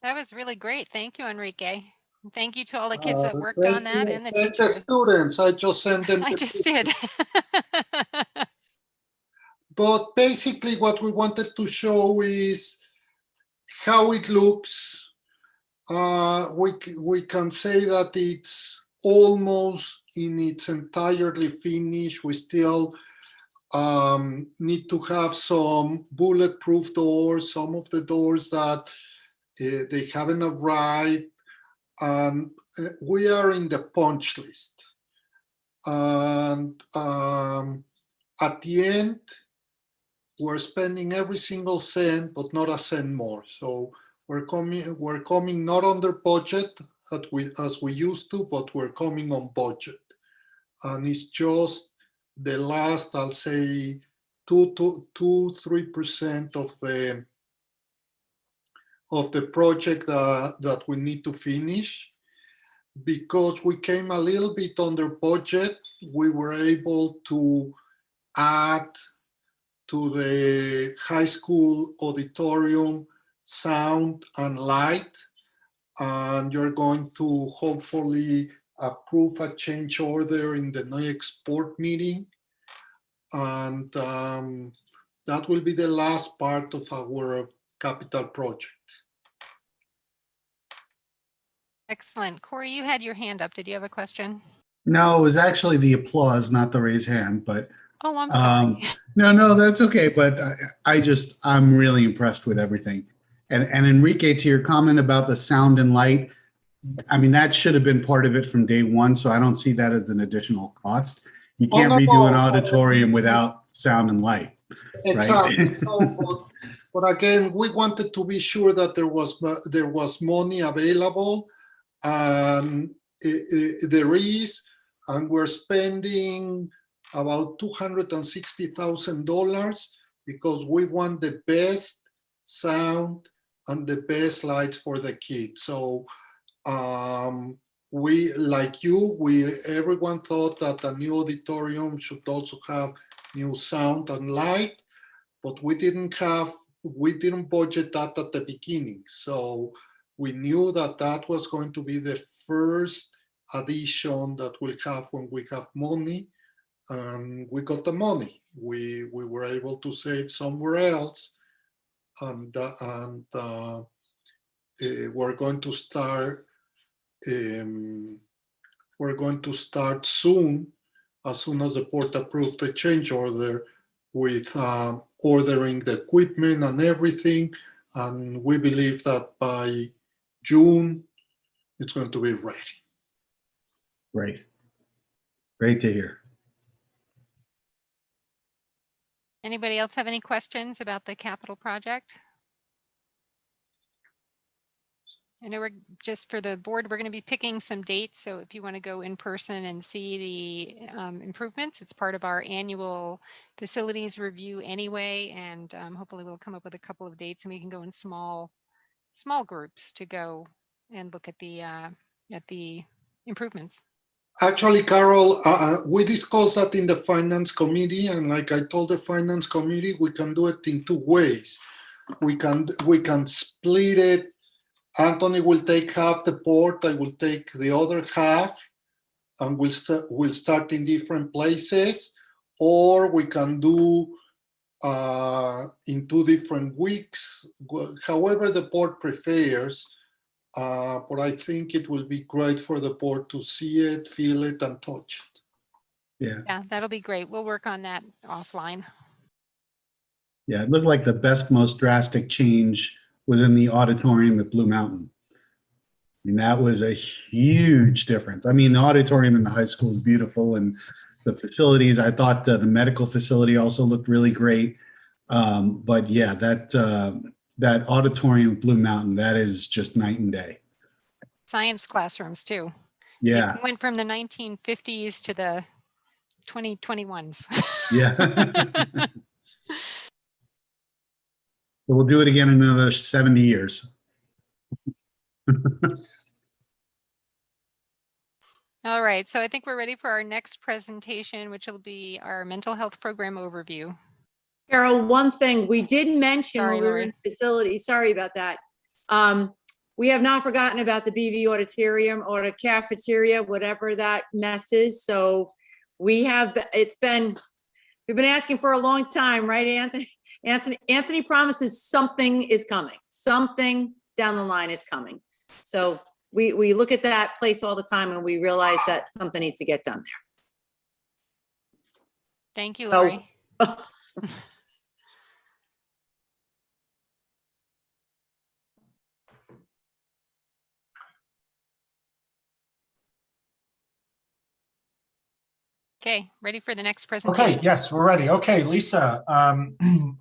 That was really great. Thank you, Enrique. And thank you to all the kids that worked Thank on that you. and the Thank the teachers. students. I just sent them. I the just did. But basically what we wanted to show is how it looks. We can say that it's almost in its entirely finished. We still need to have some bulletproof doors, some of the doors that they haven't arrived. And we are in the punch list. And at the end, we're spending every single cent, but not a cent more. So we're coming not under budget as we used to, but we're coming on budget. And it's just the last, I'll say, 2-3% of the project that we need to finish. Because we came a little bit under budget, we were able to add to the high school auditorium sound and light. And you're going to hopefully approve a change order in the next board meeting. And that will be the last part of our capital project. Excellent. Corey, you had your hand up. Did you have a question? No, it was actually the applause, not the raise hand, but Oh, I'm sorry. no, that's okay. But I'm really impressed with everything. And Enrique, to your comment about the sound and light, I mean, that should have been part of it from day one. So I don't see that as an additional cost. You can't redo an auditorium without sound and light. Exactly. Right? No, but again, we wanted to be sure that there was money available, and there is, and we're spending about $260,000 because we want the best sound and the best lights for the kids. So we, like you, everyone thought that a new auditorium should also have new sound and light, but we didn't budget that at the beginning. So we knew that was going to be the first addition that we'll have when we have money. And we got the money. We were able to save somewhere else, and we're going to start. We're going to start soon, as soon as the board approved the change order, with ordering the equipment and everything. And we believe that by June, it's going to be ready. Great to hear. Anybody else have any questions about the capital project? I know we're just for the board, we're going to be picking some dates. So if you want to go in person and see the improvements, it's part of our annual facilities review anyway. And hopefully we'll come up with a couple of dates and we can go in small groups to go and look at the improvements. Actually, Carol, we discussed that in the finance committee, and like I told the finance committee, we can do it in two ways. We can split it. Anthony will take half the board, I will take the other half, and we'll start in different places, or we can do in 2 different weeks, however the board prefers. But I think it will be great for the board to see it, feel it, and touch it. Yeah, that'll be great. We'll work on that offline. Yeah, it looked like the best, most drastic change was in the auditorium at Blue Mountain. I mean, that was a huge difference. I mean, the auditorium in the high school is beautiful, and the facilities, I thought the medical facility also looked really great. But yeah, that auditorium at Blue Mountain, that is just night and day. Science classrooms too. Yeah. It went from the 1950s to the 2021s. Yeah. So we'll do it again in another 70 years. All right, so I think we're ready for our next presentation, which will be our mental health program overview. Carol, one thing we did mention Sorry, when we were Lori. in facility, sorry about that. we have not forgotten about the BV auditorium or the cafeteria, whatever that mess is. So we've been asking for a long time, right, Anthony? Anthony promises something is coming. Something down the line is coming. So we look at that place all the time and we realize that something needs to get done there. Thank you, So- Lori. Okay, ready for the next presentation. Okay, yes, we're ready. Okay, Lisa,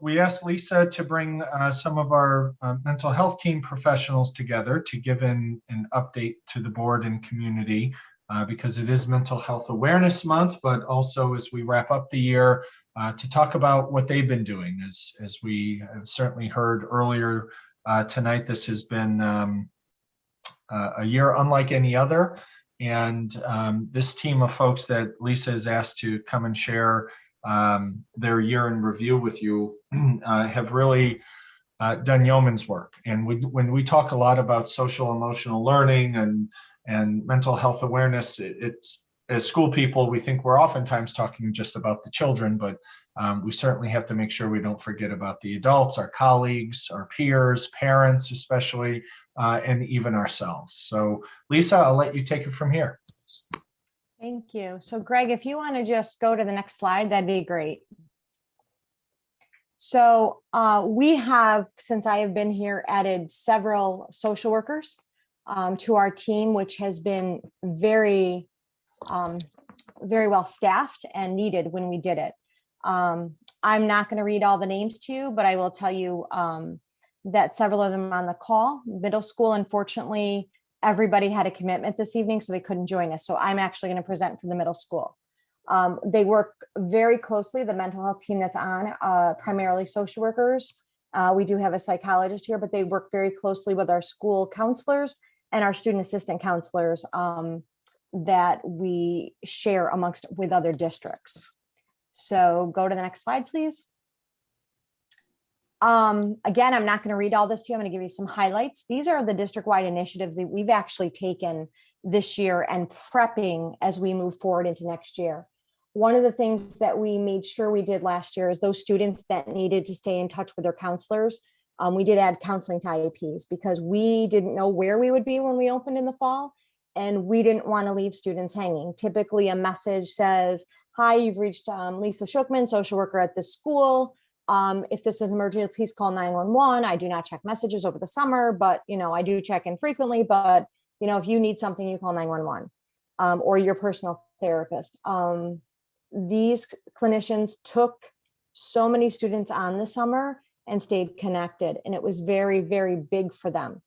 we asked Lisa to bring some of our mental health team professionals together to give an update to the board and community because it is Mental Health Awareness Month, but also as we wrap up the year to talk about what they've been doing. As we have certainly heard earlier tonight, this has been a year unlike any other. And this team of folks that Lisa has asked to come and share their year in review with you have really done yeoman's work. And when we talk a lot about social emotional learning and mental health awareness, it's as school people, we think we're oftentimes talking just about the children, but we certainly have to make sure we don't forget about the adults, our colleagues, our peers, parents especially, and even ourselves. So Lisa, I'll let you take it from here. Thank you. So Greg, if you want to just go to the next slide, that'd be great. So we have, since I have been here, added several social workers to our team, which has been very well staffed and needed when we did it. I'm not going to read all the names to you, but I will tell you that several of them are on the call. Middle school, unfortunately, everybody had a commitment this evening, so they couldn't join us. So I'm actually going to present for the middle school. They work very closely, the mental health team that's on, primarily social workers. We do have a psychologist here, but they work very closely with our school counselors and our student assistant counselors that we share with other districts. So go to the next slide, please. Again, I'm not going to read all this to you. I'm going to give you some highlights. These are the district-wide initiatives that we've actually taken this year and prepping as we move forward into next year. One of the things that we made sure we did last year is those students that needed to stay in touch with their counselors. We did add counseling to IEPs because we didn't know where we would be when we opened in the fall, and we didn't want to leave students hanging. Typically, a message says, "Hi, you've reached Lisa Shookman, social worker at this school. If this is emergency, please call 911. I do not check messages over the summer, but I do check in frequently. But if you need something, you call 911 or your personal therapist." These clinicians took so many students on the summer and stayed connected, and it was very, very big for them.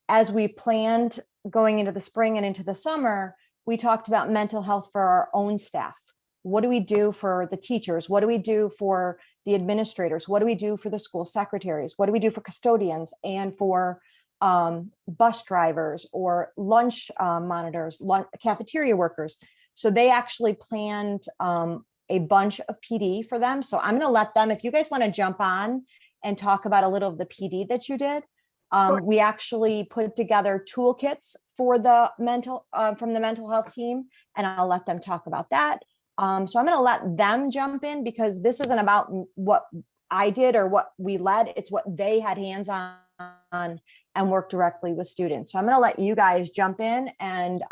As we planned going into the spring and into the summer, we talked about mental health for our own staff. What do we do for the teachers? What do we do for the administrators? What do we do for the school secretaries? What do we do for custodians and for bus drivers or lunch monitors, cafeteria workers? So they actually planned a bunch of PD for them. So I'm going to let them, if you guys want to jump on and talk about a little of the PD that you did. We actually put together toolkits for the from the mental health team, and I'll let them talk about that. So I'm going to let them jump in because this isn't about what I did or what we led. It's what they had hands on and worked directly with students. So I'm going to let you guys jump in and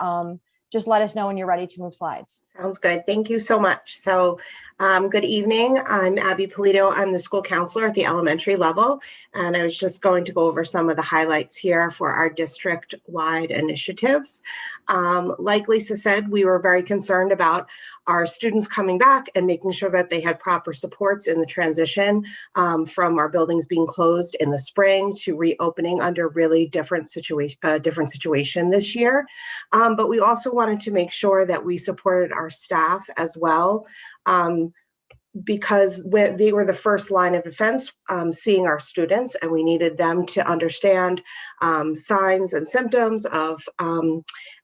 just let us know when you're ready to move slides. Sounds good. Thank you so much. So good evening. I'm Abby Polito. I'm the school counselor at the elementary level. And I was just going to go over some of the highlights here for our district-wide initiatives. Like Lisa said, we were very concerned about our students coming back and making sure that they had proper supports in the transition from our buildings being closed in the spring to reopening under really different situation this year. But we also wanted to make sure that we supported our staff as well, because they were the first line of defense seeing our students, and we needed them to understand signs and symptoms of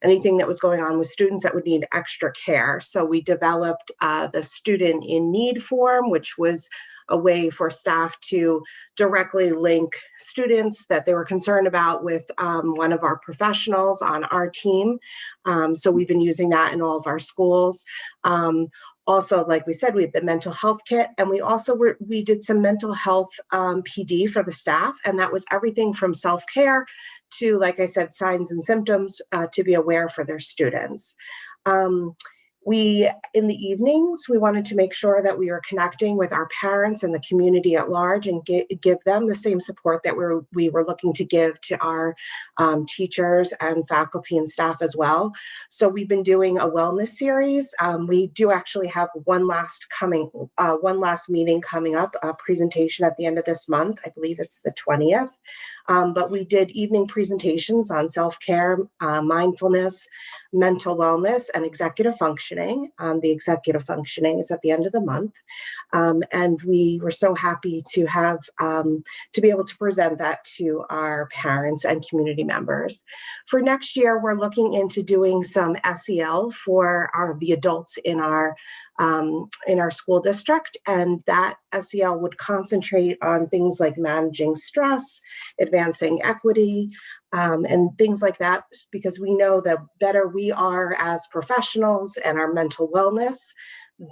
anything that was going on with students that would need extra care. So we developed the student in need form, which was a way for staff to directly link students that they were concerned about with one of our professionals on our team. So we've been using that in all of our schools. Also, like we said, we had the mental health kit, and we did some mental health PD for the staff, and that was everything from self-care to, like I said, signs and symptoms to be aware for their students. In the evenings, we wanted to make sure that we were connecting with our parents and the community at large and give them the same support that we were looking to give to our teachers and faculty and staff as well. So we've been doing a wellness series. We do actually have one last meeting coming up, a presentation at the end of this month. I believe it's the 20th. But we did evening presentations on self-care, mindfulness, mental wellness, and executive functioning. The executive functioning is at the end of the month. And we were so happy to have, to be able to present that to our parents and community members. For next year, we're looking into doing some SEL for the adults in our school district, and that SEL would concentrate on things like managing stress, advancing equity, and things like that, because we know the better we are as professionals and our mental wellness,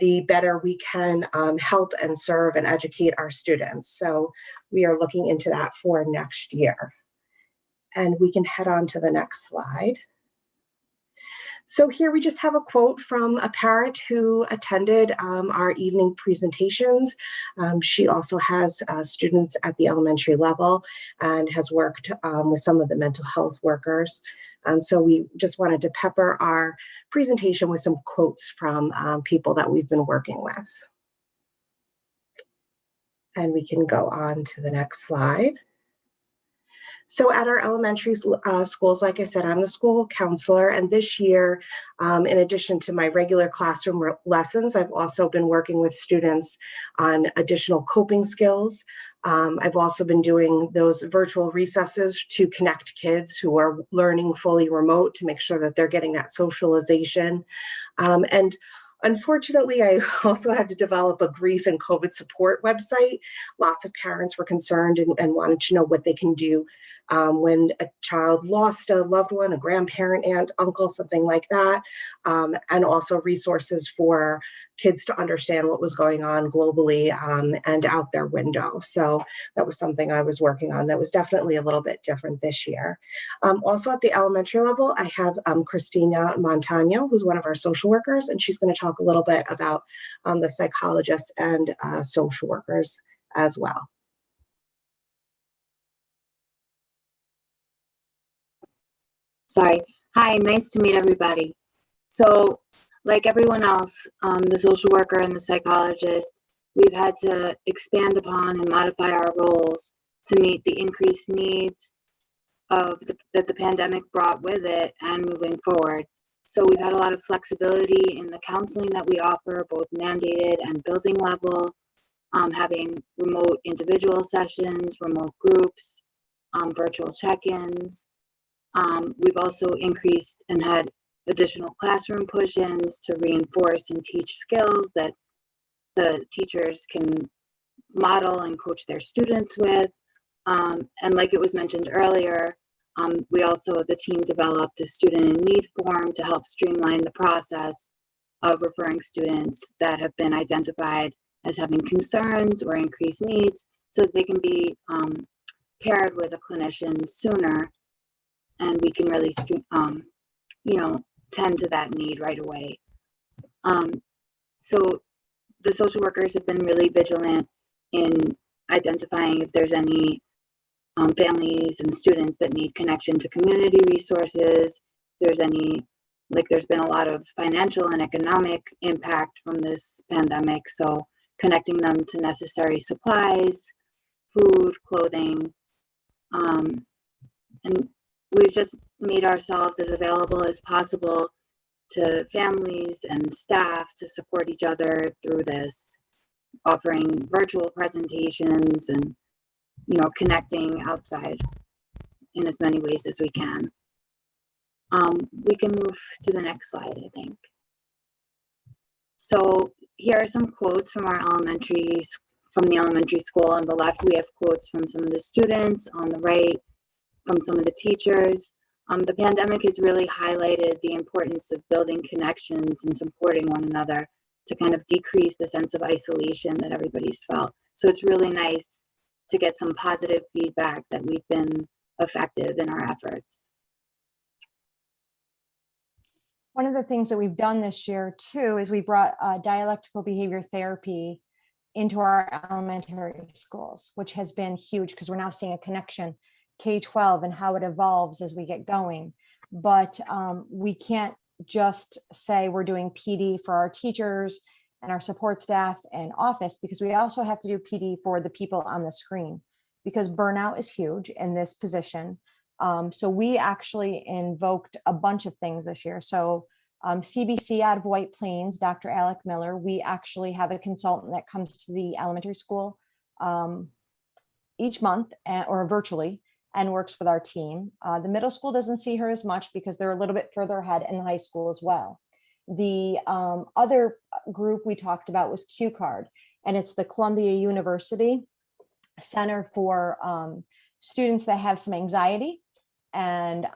the better we can help and serve and educate our students. So we are looking into that for next year. And we can head on to the next slide. So here we just have a quote from a parent who attended our evening presentations. She also has students at the elementary level and has worked with some of the mental health workers. And so we just wanted to pepper our presentation with some quotes from people that we've been working with. And we can go on to the next slide. So at our elementary schools, like I said, I'm the school counselor, and this year, in addition to my regular classroom lessons, I've also been working with students on additional coping skills. I've also been doing those virtual recesses to connect kids who are learning fully remote to make sure that they're getting that socialization. And unfortunately, I also had to develop a grief and COVID support website. Lots of parents were concerned and wanted to know what they can do when a child lost a loved one, a grandparent, aunt, uncle, something like that, and also resources for kids to understand what was going on globally and out their window. So that was something I was working on that was definitely a little bit different this year. Also at the elementary level, I have Christina Montano, who's one of our social workers, and she's going to talk a little bit about the psychologists and social workers as well. Sorry. Hi, nice to meet everybody. So like everyone else, the social worker and the psychologist, we've had to expand upon and modify our roles to meet the increased needs that the pandemic brought with it and moving forward. So we've had a lot of flexibility in the counseling that we offer, both mandated and building level, having remote individual sessions, remote groups, virtual check-ins. We've also increased and had additional classroom push-ins to reinforce and teach skills that the teachers can model and coach their students with. And like it was mentioned earlier, the team developed a student in need form to help streamline the process of referring students that have been identified as having concerns or increased needs so that they can be paired with a clinician sooner, and we can really tend to that need right away. So the social workers have been really vigilant in identifying if there's any families and students that need connection to community resources. There's been a lot of financial and economic impact from this pandemic, so connecting them to necessary supplies, food, clothing, and we've just made ourselves as available as possible to families and staff to support each other through this, offering virtual presentations and connecting outside in as many ways as we can. We can move to the next slide, I think. So here are some quotes from our elementary from the elementary school. On the left, we have quotes from some of the students. On the right, from some of the teachers. The pandemic has really highlighted the importance of building connections and supporting one another to kind of decrease the sense of isolation that everybody's felt. So it's really nice to get some positive feedback that we've been effective in our efforts. One of the things that we've done this year too is we brought dialectical behavior therapy into our elementary schools, which has been huge because we're now seeing a connection K-12 and how it evolves as we get going. But we can't just say we're doing PD for our teachers and our support staff and office, because we also have to do PD for the people on the screen, because burnout is huge in this position. So we actually invoked a bunch of things this year. So CBC out of White Plains, Dr. Alec Miller, we actually have a consultant that comes to the elementary school each month or virtually and works with our team. The middle school doesn't see her as much because they're a little bit further ahead in the high school as well. The other group we talked about was Q-Card, and it's the Columbia University Center for students that have some anxiety. And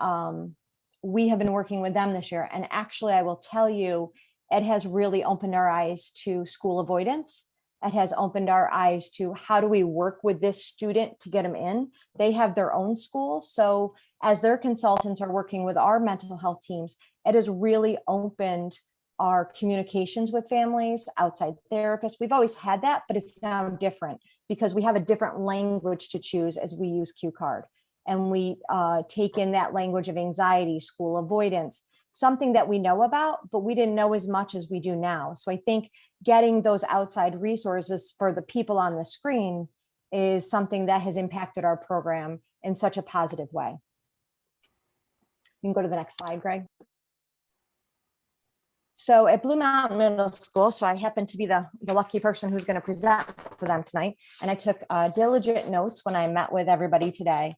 we have been working with them this year. And actually, I will tell you, it has really opened our eyes to school avoidance. It has opened our eyes to how do we work with this student to get them in. They have their own school. So as their consultants are working with our mental health teams, it has really opened our communications with families, outside therapists. We've always had that, but it's now different because we have a different language to choose as we use Q-Card. And we take in that language of anxiety, school avoidance, something that we know about, but we didn't know as much as we do now. So I think getting those outside resources for the people on the screen is something that has impacted our program in such a positive way. You can go to the next slide, Greg. So at Blue Mountain Middle School, so I happen to be the lucky person who's going to present for them tonight. And I took diligent notes when I met with everybody today.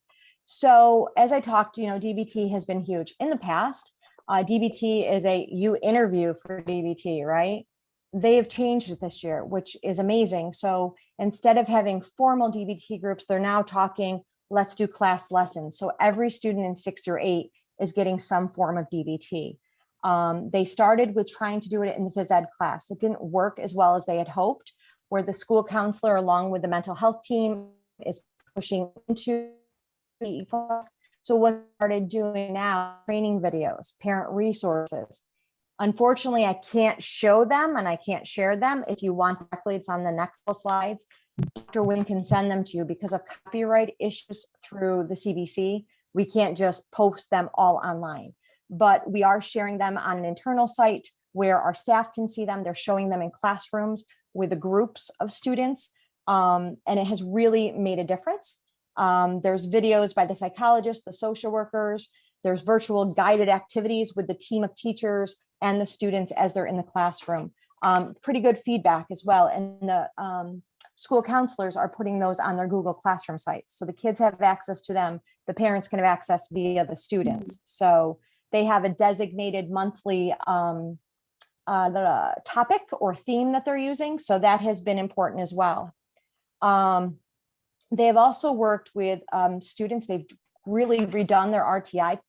So as I talked, DBT has been huge. In the past, DBT is you interview for DBT, right? They have changed it this year, which is amazing. So instead of having formal DBT groups, they're now talking, let's do class lessons. So every student in 6 or 8 is getting some form of DBT. They started with trying to do it in the phys ed class. It didn't work as well as they had hoped, where the school counselor along with the mental health team is pushing into the class. So what I started doing now, training videos, parent resources. Unfortunately, I can't show them and I can't share them. If you want directly, it's on the next slides. Dr. Wynn can send them to you because of copyright issues through the CBC. We can't just post them all online, but we are sharing them on an internal site where our staff can see them. They're showing them in classrooms with the groups of students. And it has really made a difference. There's videos by the psychologists, the social workers, there's virtual guided activities with the team of teachers and the students as they're in the classroom. Pretty good feedback as well. And the school counselors are putting those on their Google Classroom sites. So the kids have access to them. The parents can have access via the students. So they have a designated monthly the topic or theme that they're using. So that has been important as well. They have also worked with students. They've really redone their RTI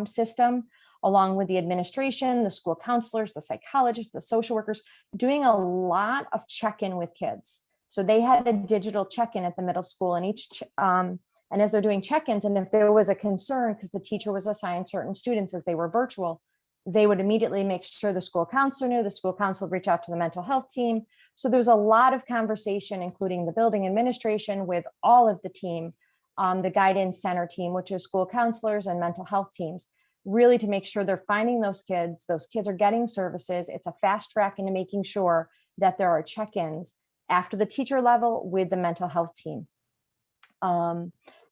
system, along with the administration, the school counselors, the psychologists, the social workers, doing a lot of check-in with kids. So they had a digital check-in at the middle school, and and as they're doing check-ins, and if there was a concern because the teacher was assigned certain students as they were virtual, they would immediately make sure the school counselor knew, the school counselor would reach out to the mental health team. So there was a lot of conversation, including the building administration with all of the team, the guidance center team, which is school counselors and mental health teams, really to make sure they're finding those kids are getting services. It's a fast track into making sure that there are check-ins after the teacher level with the mental health team.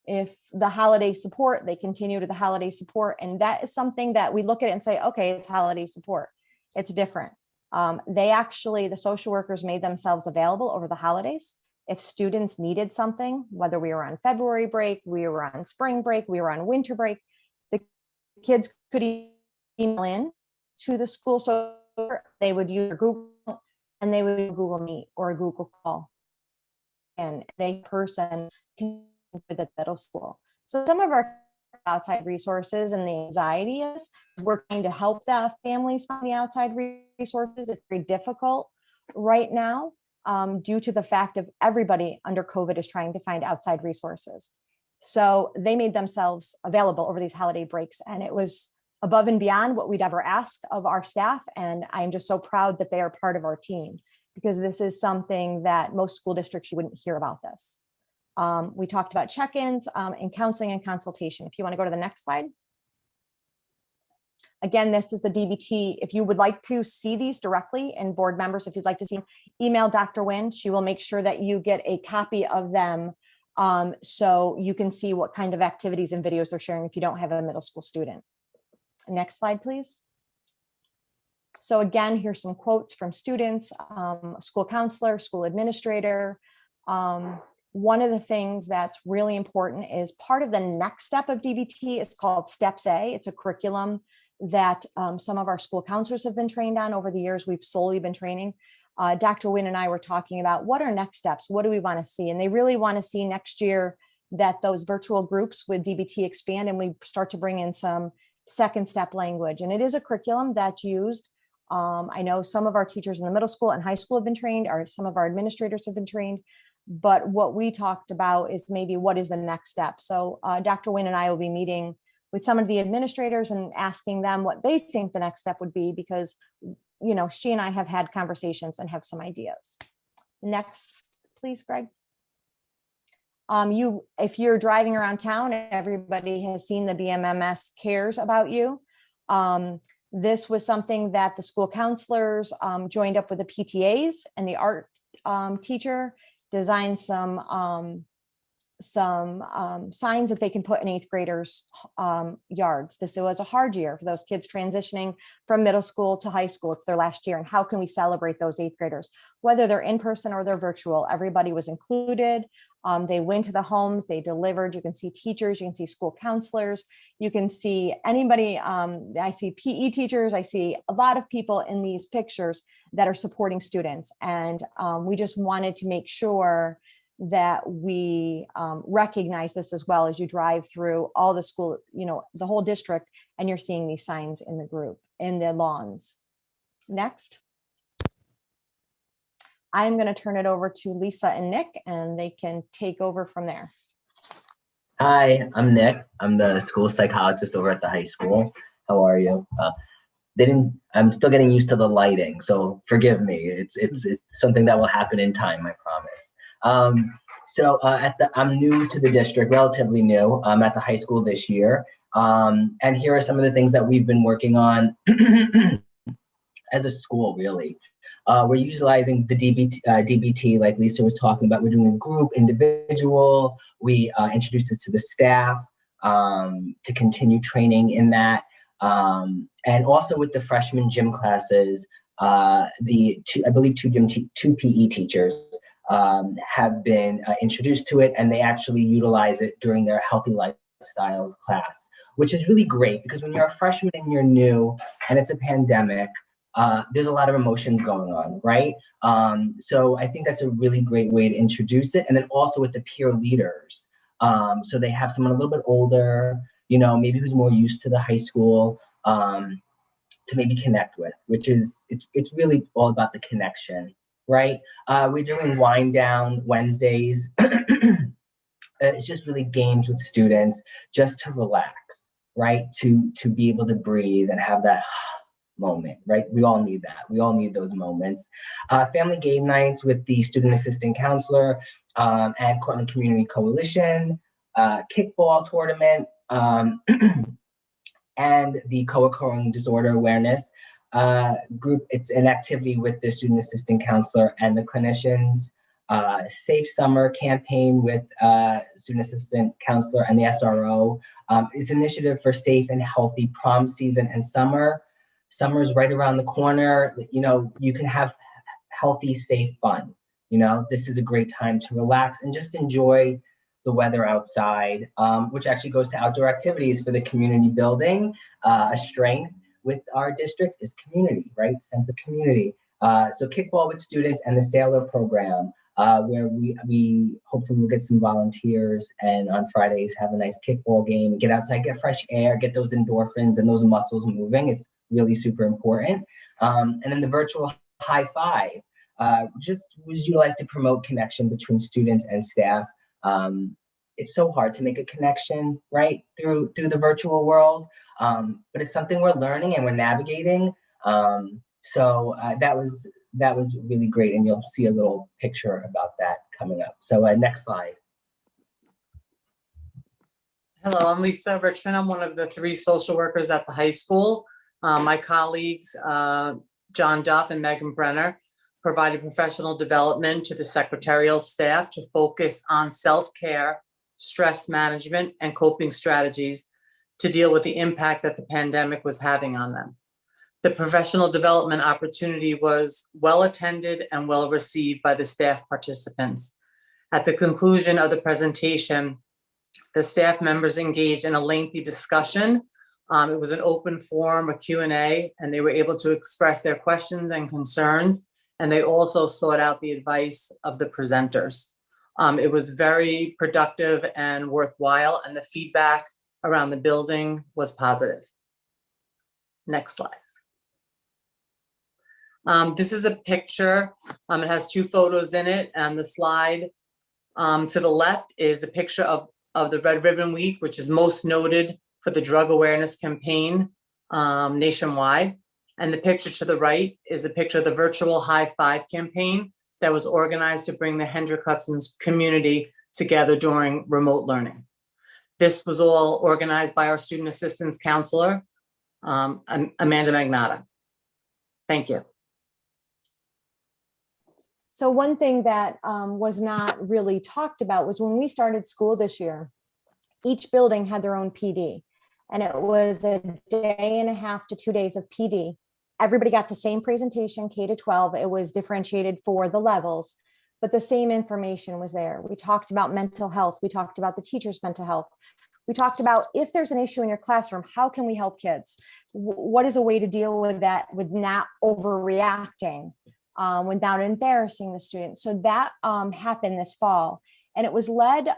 If the holiday support, they continue to the holiday support. And that is something that we look at it and say, okay, it's holiday support. It's different. The social workers made themselves available over the holidays. If students needed something, whether we were on February break, we were on spring break, we were on winter break, the kids could email in to the school. So they would use Google and they would Google Meet or a Google Call. in, a person can at the middle school. So some of our outside resources and the anxiety is we're trying to help the families find the outside resources. It's very difficult right now due to the fact of everybody under COVID is trying to find outside resources. So they made themselves available over these holiday breaks, and it was above and beyond what we'd ever asked of our staff. And I'm just so proud that they are part of our team, because this is something that most school districts, you wouldn't hear about this. We talked about check-ins and counseling and consultation. If you want to go to the next slide. Again, this is the DBT. If you would like to see these directly, and board members, if you'd like to see them, email Dr. Nguyen. She will make sure that you get a copy of them so you can see what kind of activities and videos they're sharing if you don't have a middle school student. Next slide, please. So again, here's some quotes from students, school counselor, school administrator. One of the things that's really important is part of the next step of DBT is called Steps A. It's a curriculum that some of our school counselors have been trained on over the years. We've slowly been training. Dr. Nguyen and I were talking about what are next steps? What do we want to see? And they really want to see next year that those virtual groups with DBT expand and we start to bring in some second step language. And it is a curriculum that's used. I know some of our teachers in the middle school and high school have been trained, or some of our administrators have been trained. But what we talked about is maybe what is the next step. So Dr. Nguyen and I will be meeting with some of the administrators and asking them what they think the next step would be, because, you know, she and I have had conversations and have some ideas. Next, please, Greg. If you're driving around town, everybody has seen the BMMS Cares About You. This was something that the school counselors joined up with the PTAs and the art teacher, designed some signs that they can put in 8th graders' yards. This was a hard year for those kids transitioning from middle school to high school. It's their last year. And how can we celebrate those 8th graders? Whether they're in person or they're virtual, everybody was included. They went to the homes, they delivered. You can see teachers, you can see school counselors, you can see anybody. I see PE teachers, I see a lot of people in these pictures that are supporting students. And we just wanted to make sure that we recognize this as well as you drive through all the school, you know, the whole district, and you're seeing these signs in the group, in the lawns. Next. I'm going to turn it over to Lisa and Nick, and they can take over from there. Hi, I'm Nick. I'm the school psychologist over at the high school. How are you? I'm still getting used to the lighting, so forgive me. It's something that will happen in time, I promise. I'm new to the district, relatively new. I'm at the high school this year. And here are some of the things that we've been working on as a school, really. We're utilizing the DBT, like Lisa was talking about. We're doing group, individual. We introduced it to the staff to continue training in that. And also with the freshman gym classes, I believe two PE teachers have been introduced to it, and they actually utilize it during their healthy lifestyle class, which is really great because when you're a freshman and you're new and it's a pandemic, there's a lot of emotions going on, right? So I think that's a really great way to introduce it. And then also with the peer leaders. So they have someone a little bit older, you know, maybe who's more used to the high school to maybe connect with, which is, it's really all about the connection, right? We're doing wind down Wednesdays. It's just really games with students just to relax, right? To be able to breathe and have that moment, right? We all need that. We all need those moments. Family game nights with the student assistant counselor and Cortland Community Coalition, kickball tournament, and the co-occurring disorder awareness group. It's an activity with the student assistant counselor and the clinicians. Safe Summer campaign with student assistant counselor and the SRO. It's an initiative for safe and healthy prom season and summer. Summer's right around the corner. You know, you can have healthy, safe fun. You know, this is a great time to relax and just enjoy the weather outside, which actually goes to outdoor activities for the community building. A strength with our district is community, right? Sense of community. So kickball with students and the Sailor program. where we hopefully will get some volunteers and on Fridays have a nice kickball game, get outside, get fresh air, get those endorphins and those muscles moving. It's really super important. And then the virtual high five just was utilized to promote connection between students and staff. It's so hard to make a connection, right, through the virtual world, but it's something we're learning and we're navigating. So that was really great, and you'll see a little picture about that coming up. So next slide. Hello, I'm Lisa Richmond. I'm one of the 3 social workers at the high school. My colleagues, John Duff and Megan Brenner, provided professional development to the secretarial staff to focus on self-care, stress management, and coping strategies to deal with the impact that the pandemic was having on them. The professional development opportunity was well attended and well received by the staff participants. At the conclusion of the presentation, the staff members engaged in a lengthy discussion. It was an open forum, a Q&A, and they were able to express their questions and concerns, and they also sought out the advice of the presenters. It was very productive and worthwhile, and the feedback around the building was positive. Next slide. This is a picture. It has 2 photos in it, and the slide to the left is the picture of the Red Ribbon Week, which is most noted for the drug awareness campaign nationwide. And the picture to the right is a picture of the virtual high five campaign that was organized to bring the Hendrick Hudson's community together during remote learning. This was all organized by our student assistance counselor, Amanda Magnata. Thank you. So one thing that was not really talked about was when we started school this year, each building had their own PD, and it was a day and a half to 2 days of PD. Everybody got the same presentation, K to 12. It was differentiated for the levels, but the same information was there. We talked about mental health. We talked about the teacher's mental health. We talked about if there's an issue in your classroom, how can we help kids? What is a way to deal with that with not overreacting? Without embarrassing the students. So that happened this fall. And it was led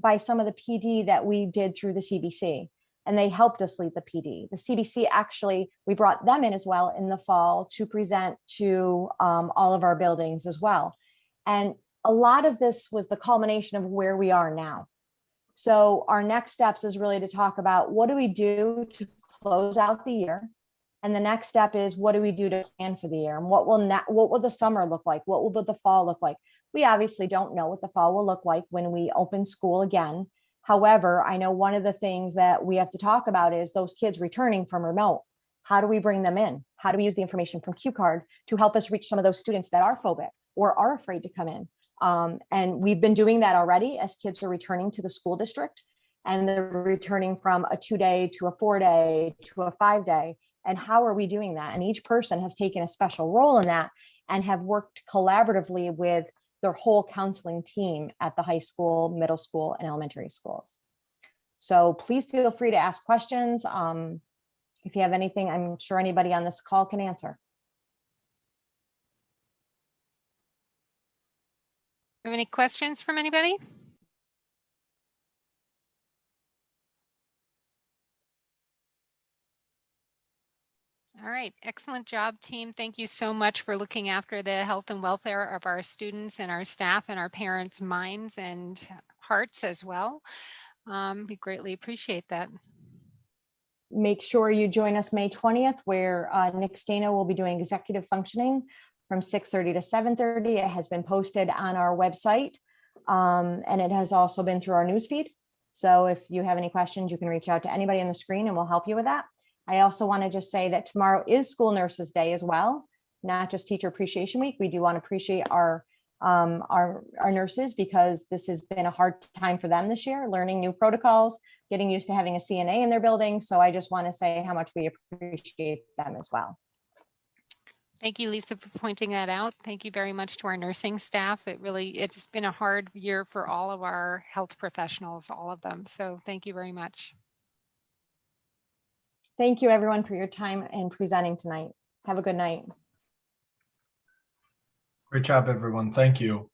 by some of the PD that we did through the CBC. And they helped us lead the PD. The CBC actually, we brought them in as well in the fall to present to all of our buildings as well. And a lot of this was the culmination of where we are now. So our next steps is really to talk about what do we do to close out the year? And the next step is what do we do to plan for the year? And what will the summer look like? What will the fall look like? We obviously don't know what the fall will look like when we open school again. However, I know one of the things that we have to talk about is those kids returning from remote. How do we bring them in? How do we use the information from QCard to help us reach some of those students that are phobic or are afraid to come in? And we've been doing that already as kids are returning to the school district, and they're returning from a 2-day to a 4-day to a 5-day. And how are we doing that? And each person has taken a special role in that and have worked collaboratively with their whole counseling team at the high school, middle school, and elementary schools. So please feel free to ask questions. If you have anything, I'm sure anybody on this call can answer. Have any questions from anybody? All right, excellent job, team. Thank you so much for looking after the health and welfare of our students and our staff and our parents' minds and hearts as well. We greatly appreciate that. Make sure you join us May 20th, where Nick Stano will be doing executive functioning from 6:30 to 7:30. It has been posted on our website, and it has also been through our newsfeed. So if you have any questions, you can reach out to anybody on the screen and we'll help you with that. I also want to just say that tomorrow is School Nurses Day as well, not just Teacher Appreciation Week. We do want to appreciate our nurses because this has been a hard time for them this year, learning new protocols, getting used to having a CNA in their building. So I just want to say how much we appreciate them as well. Thank you, Lisa, for pointing that out. Thank you very much to our nursing staff. It's been a hard year for all of our health professionals, all of them. So thank you very much. Thank you, everyone, for your time and presenting tonight. Have a good night. Great job, everyone. Thank you.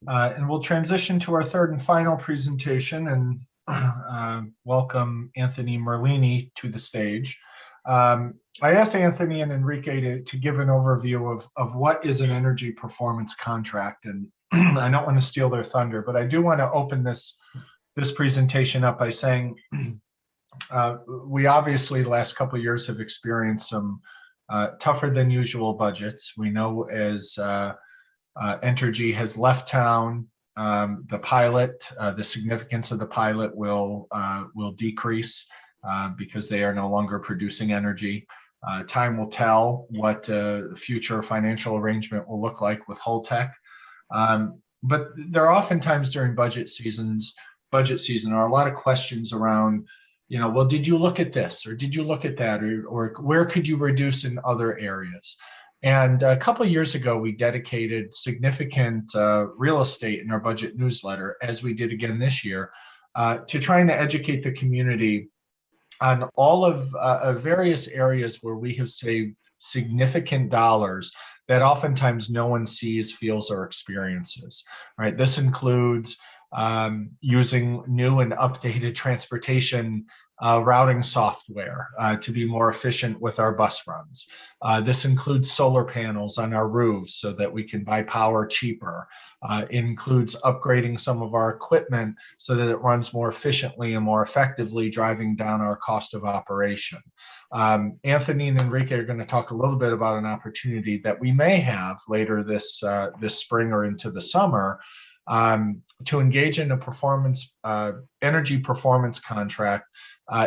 And we'll transition to our third and final presentation and welcome Anthony Merlini to the stage. I asked Anthony and Enrique to give an overview of what is an energy performance contract. And I don't want to steal their thunder, but I do want to open this presentation up by saying we obviously the last couple of years have experienced some tougher than usual budgets. We know as Entergy has left town, the pilot, the significance of the pilot will decrease because they are no longer producing energy. Time will tell what the future financial arrangement will look like with Holtec. But there are oftentimes during budget season are a lot of questions around, well, did you look at this or did you look at that, or where could you reduce in other areas? And a couple of years ago, we dedicated significant real estate in our budget newsletter, as we did again this year, to trying to educate the community on all of various areas where we have saved significant dollars that oftentimes no one sees, feels, or experiences. Right? This includes using new and updated transportation routing software to be more efficient with our bus runs. This includes solar panels on our roofs so that we can buy power cheaper. It includes upgrading some of our equipment so that it runs more efficiently and more effectively, driving down our cost of operation. Anthony and Enrique are going to talk a little bit about an opportunity that we may have later this spring or into the summer to engage in a energy performance contract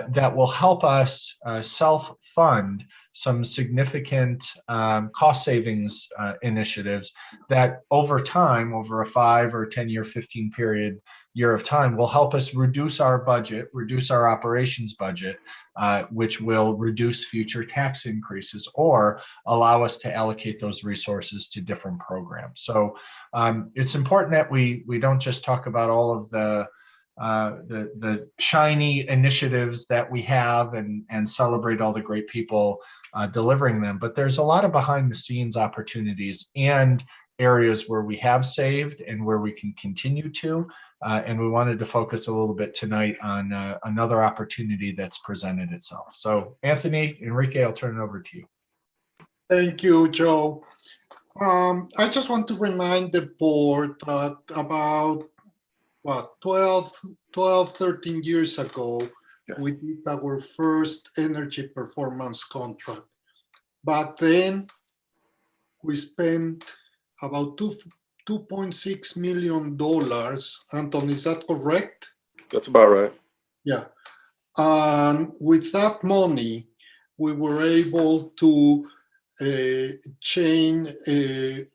that will help us self-fund some significant cost savings initiatives that over time, over a 5 or 10 year, 15 year of time, will help us reduce our budget, reduce our operations budget, which will reduce future tax increases or allow us to allocate those resources to different programs. So it's important that we don't just talk about all of the shiny initiatives that we have and celebrate all the great people delivering them. But there's a lot of behind the scenes opportunities and areas where we have saved and where we can continue to. And we wanted to focus a little bit tonight on another opportunity that's presented itself. So Anthony, Enrique, I'll turn it over to you. Thank you, Joe. I just want to remind the board that about 12, 13 years ago, we did our first energy performance contract. Back then, we spent about $2.6 million. Anton, is that correct? That's about right. Yeah. And with that money, we were able to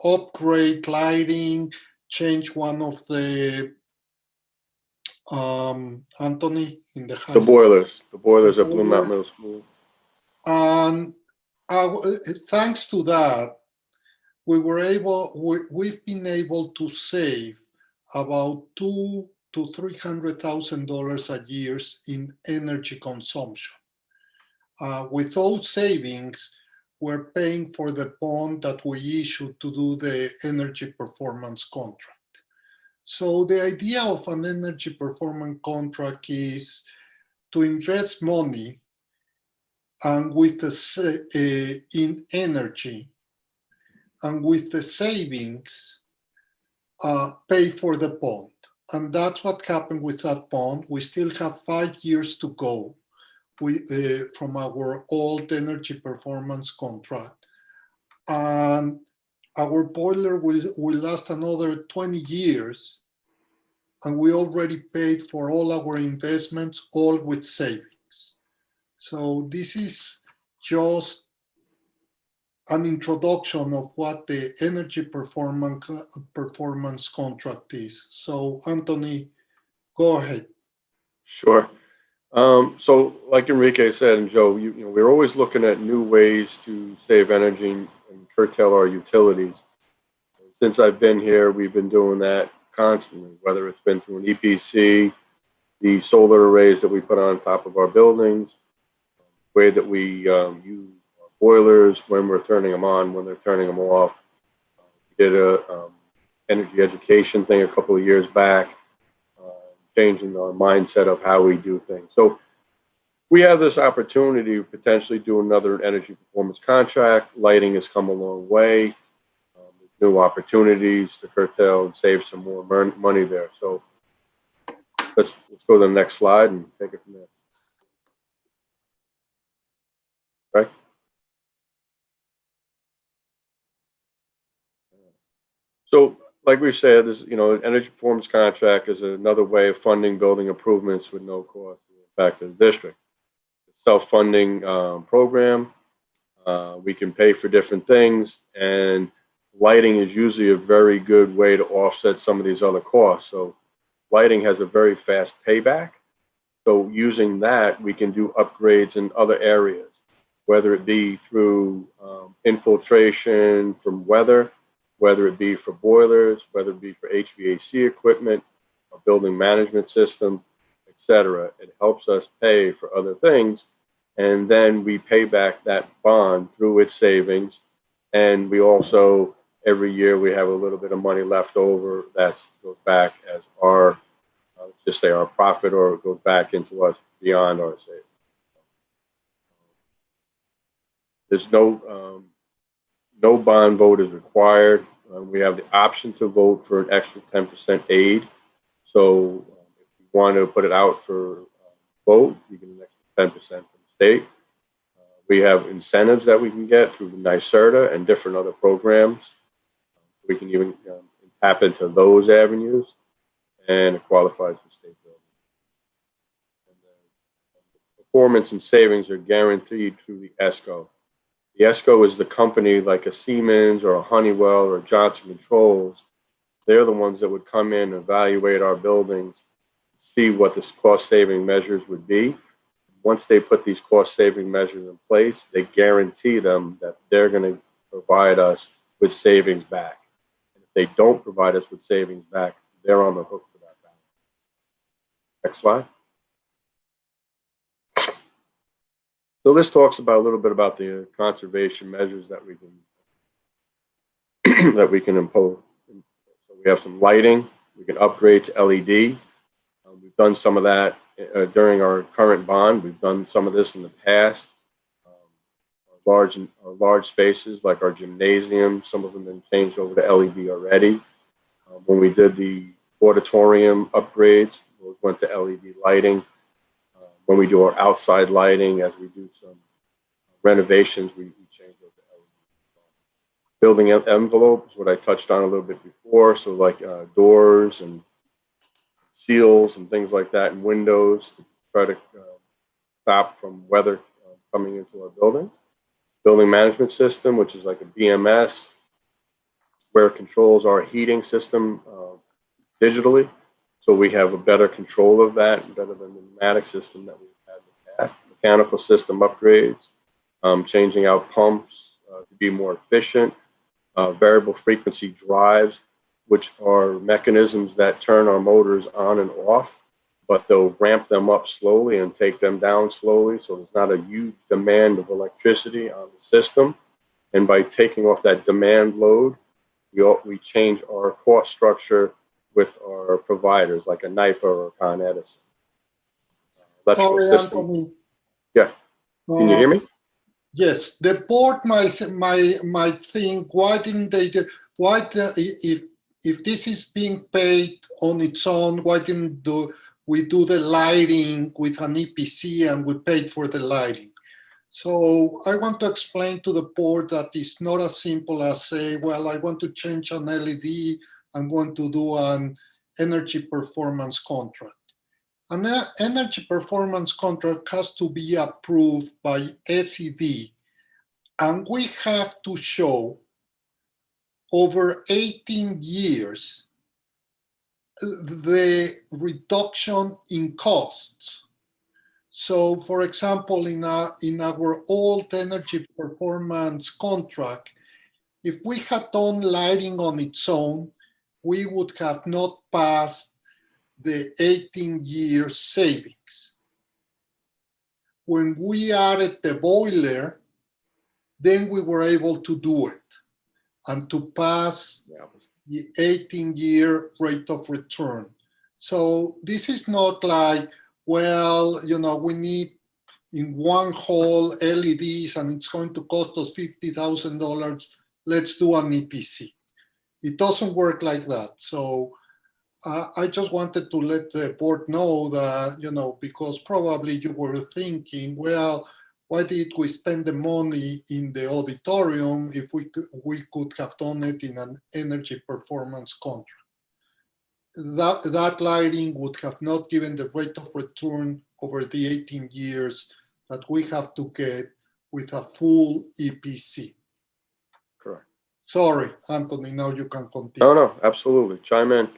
upgrade lighting, change one of the Anthony, in the high The boilers at Blue Mountain Middle School. And thanks to that, we've been able to save about $200,000 to $300,000 a year in energy consumption. With those savings, we're paying for the bond that we issued to do the energy performance contract. So the idea of an energy performance contract is to invest money and with in energy, and with the savings, pay for the bond. And that's what happened with that bond. We still have 5 years to go from our old energy performance contract. And our boiler will last another 20 years. And we already paid for all our investments, all with savings. So this is just an introduction of what the energy performance contract is. So Anthony, go ahead. Sure. So like Enrique said, and Joe, we're always looking at new ways to save energy and curtail our utilities. Since I've been here, we've been doing that constantly, whether it's been through an EPC, the solar arrays that we put on top of our buildings, the way that we use boilers when we're turning them on, when they're turning them off. We did energy education thing a couple of years back, changing our mindset of how we do things. So we have this opportunity to potentially do another energy performance contract. Lighting has come a long way. New opportunities to curtail and save some more money there. So let's go to the next slide and take it from there. Right. So, like we said, this, energy performance contract is another way of funding building improvements with no cost back to the district. Self-funding program. We can pay for different things, and lighting is usually a very good way to offset some of these other costs. So lighting has a very fast payback. So using that, we can do upgrades in other areas, whether it be through infiltration from weather, whether it be for boilers, whether it be for HVAC equipment, a building management system, etc. It helps us pay for other things, and then we pay back that bond through its savings. And we also, every year, we have a little bit of money left over that goes back as our, let's just say our profit, or it goes back into us beyond our savings. There's no bond vote is required. We have the option to vote for an extra 10% aid. So if you want to put it out for vote, you get an extra 10% from the state. We have incentives that we can get through the NYSERDA and different other programs. We can even tap into those avenues, and it qualifies for state building. And then performance and savings are guaranteed through the ESCO. The ESCO is the company like a Siemens or a Honeywell or Johnson Controls. They're the ones that would come in and evaluate our buildings, see what the cost-saving measures would be. Once they put these cost-saving measures in place, they guarantee them that they're going to provide us with savings back. And if they don't provide us with savings back, they're on the hook for that balance. Next slide. So this talks about a little bit about the conservation measures that we can impose. So we have some lighting. We can upgrade to LED. We've done some of that during our current bond. We've done some of this in the past. Large spaces like our gymnasium, some of them have been changed over to LED already. When we did the auditorium upgrades, those went to LED lighting. When we do our outside lighting, as we do some renovations, we change those to LED. Building envelopes, what I touched on a little bit before, so like doors and seals and things like that, and windows to try to stop from weather coming into our building. Building management system, which is like a BMS, where it controls our heating system digitally. So we have a better control of that, better than the pneumatic system that we've had in the past. Mechanical system upgrades, changing out pumps to be more efficient. Variable frequency drives, which are mechanisms that turn our motors on and off, but they'll ramp them up slowly and take them down slowly. So there's not a huge demand of electricity on the system. And by taking off that demand load, we change our cost structure with our providers, like a NYPA or Con Edison. Sorry, Anthony. Yeah. Can you hear me? Yes. The board might think, why didn't they do? If this is being paid on its own, why didn't we do the lighting with an EPC and we paid for the lighting? So I want to explain to the board that it's not as simple as say, well, I want to change an LED. I'm going to do an energy performance contract. An energy performance contract has to be approved by SED, and we have to show over 18 years the reduction in costs. So, for example, in our old energy performance contract, if we had done lighting on its own, we would have not passed the 18-year savings. When we added the boiler, then we were able to do it and to pass the 18-year rate of return. So this is not like, well, we need in one hole LEDs and it's going to cost us $50,000. Let's do an EPC. It doesn't work like that. So I just wanted to let the board know that, because probably you were thinking, well, why did we spend the money in the auditorium if we could have done it in an energy performance contract? That lighting would have not given the rate of return over the 18 years that we have to get with a full EPC. Correct. Sorry, Anthony, now you can continue. No, absolutely. Chime in.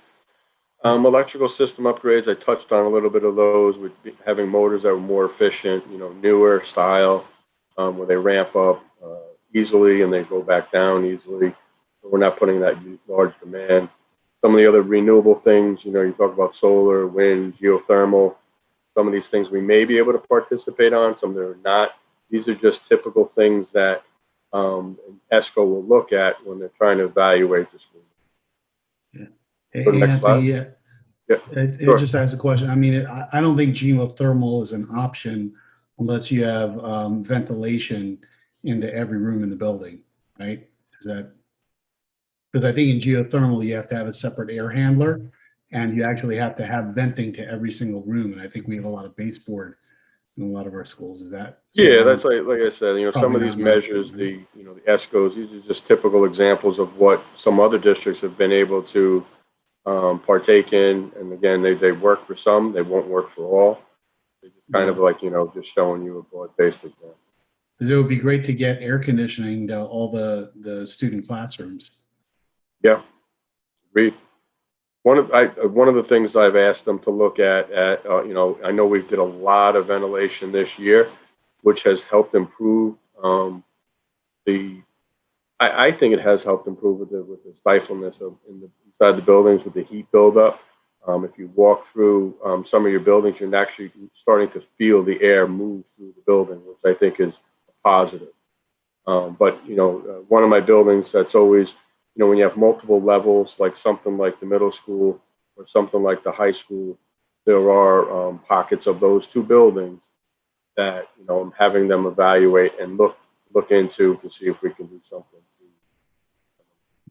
Electrical system upgrades, I touched on a little bit of those with having motors that were more efficient, newer style, where they ramp up easily and they go back down easily. So we're not putting that large demand. Some of the other renewable things, you talk about solar, wind, geothermal. Some of these things we may be able to participate on, some that are not. These are just typical things that ESCO will look at when they're trying to evaluate the school. Hey, Go to the next slide. It Sure. just asks a question. I mean, I don't think geothermal is an option unless you have ventilation into every room in the building, right? Is that, because I think in geothermal, you have to have a separate air handler and you actually have to have venting to every single room. And I think we have a lot of baseboard in a lot of our schools. Is that? Yeah, that's like I said, some Probably of these not an measures, the ESCOs, these are just typical examples of what some other districts have been able to partake in. And again, they work for some, they won't work for all. They just kind of like, just showing you a broad-based example. Because it would be great to get air conditioning to all the student classrooms. Yeah, agreed. One of the things I've asked them to look at, I know we did a lot of ventilation this year, which has helped improve I think it has helped improve with the stifleness inside the buildings with the heat buildup. If you walk through some of your buildings, you're actually starting to feel the air move through the building, which I think is positive. But one of my buildings that's always, when you have multiple levels, like something like the middle school or something like the high school, there are pockets of those two buildings that, I'm having them evaluate and look into to see if we can do something.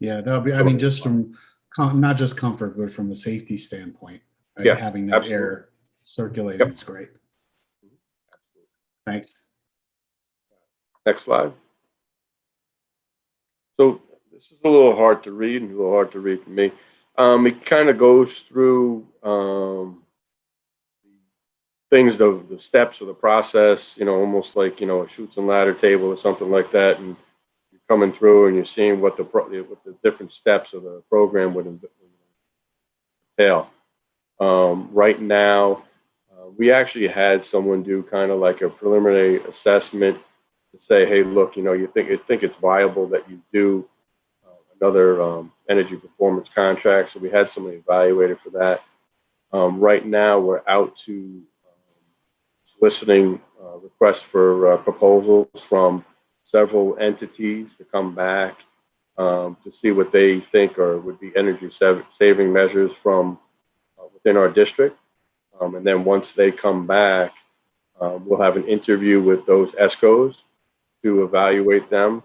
Yeah, that would be, I mean, just from not just comfort, but from a safety standpoint, right? Yes, Having that absolutely. air circulating is great. Thanks. Next slide. So this is a little hard to read and a little hard to read for me. It kind of goes through things, the steps of the process, almost like, a chutes and ladder table or something like that. And you're coming through and you're seeing what the different steps of the program would entail. Right now, we actually had someone do kind of like a preliminary assessment to say, hey, look, you think it's viable that you do another energy performance contract. So we had somebody evaluated for that. Right now, we're out to soliciting requests for proposals from several entities to come back to see what they think would be energy saving measures from within our district. And then once they come back, we'll have an interview with those ESCOs to evaluate them,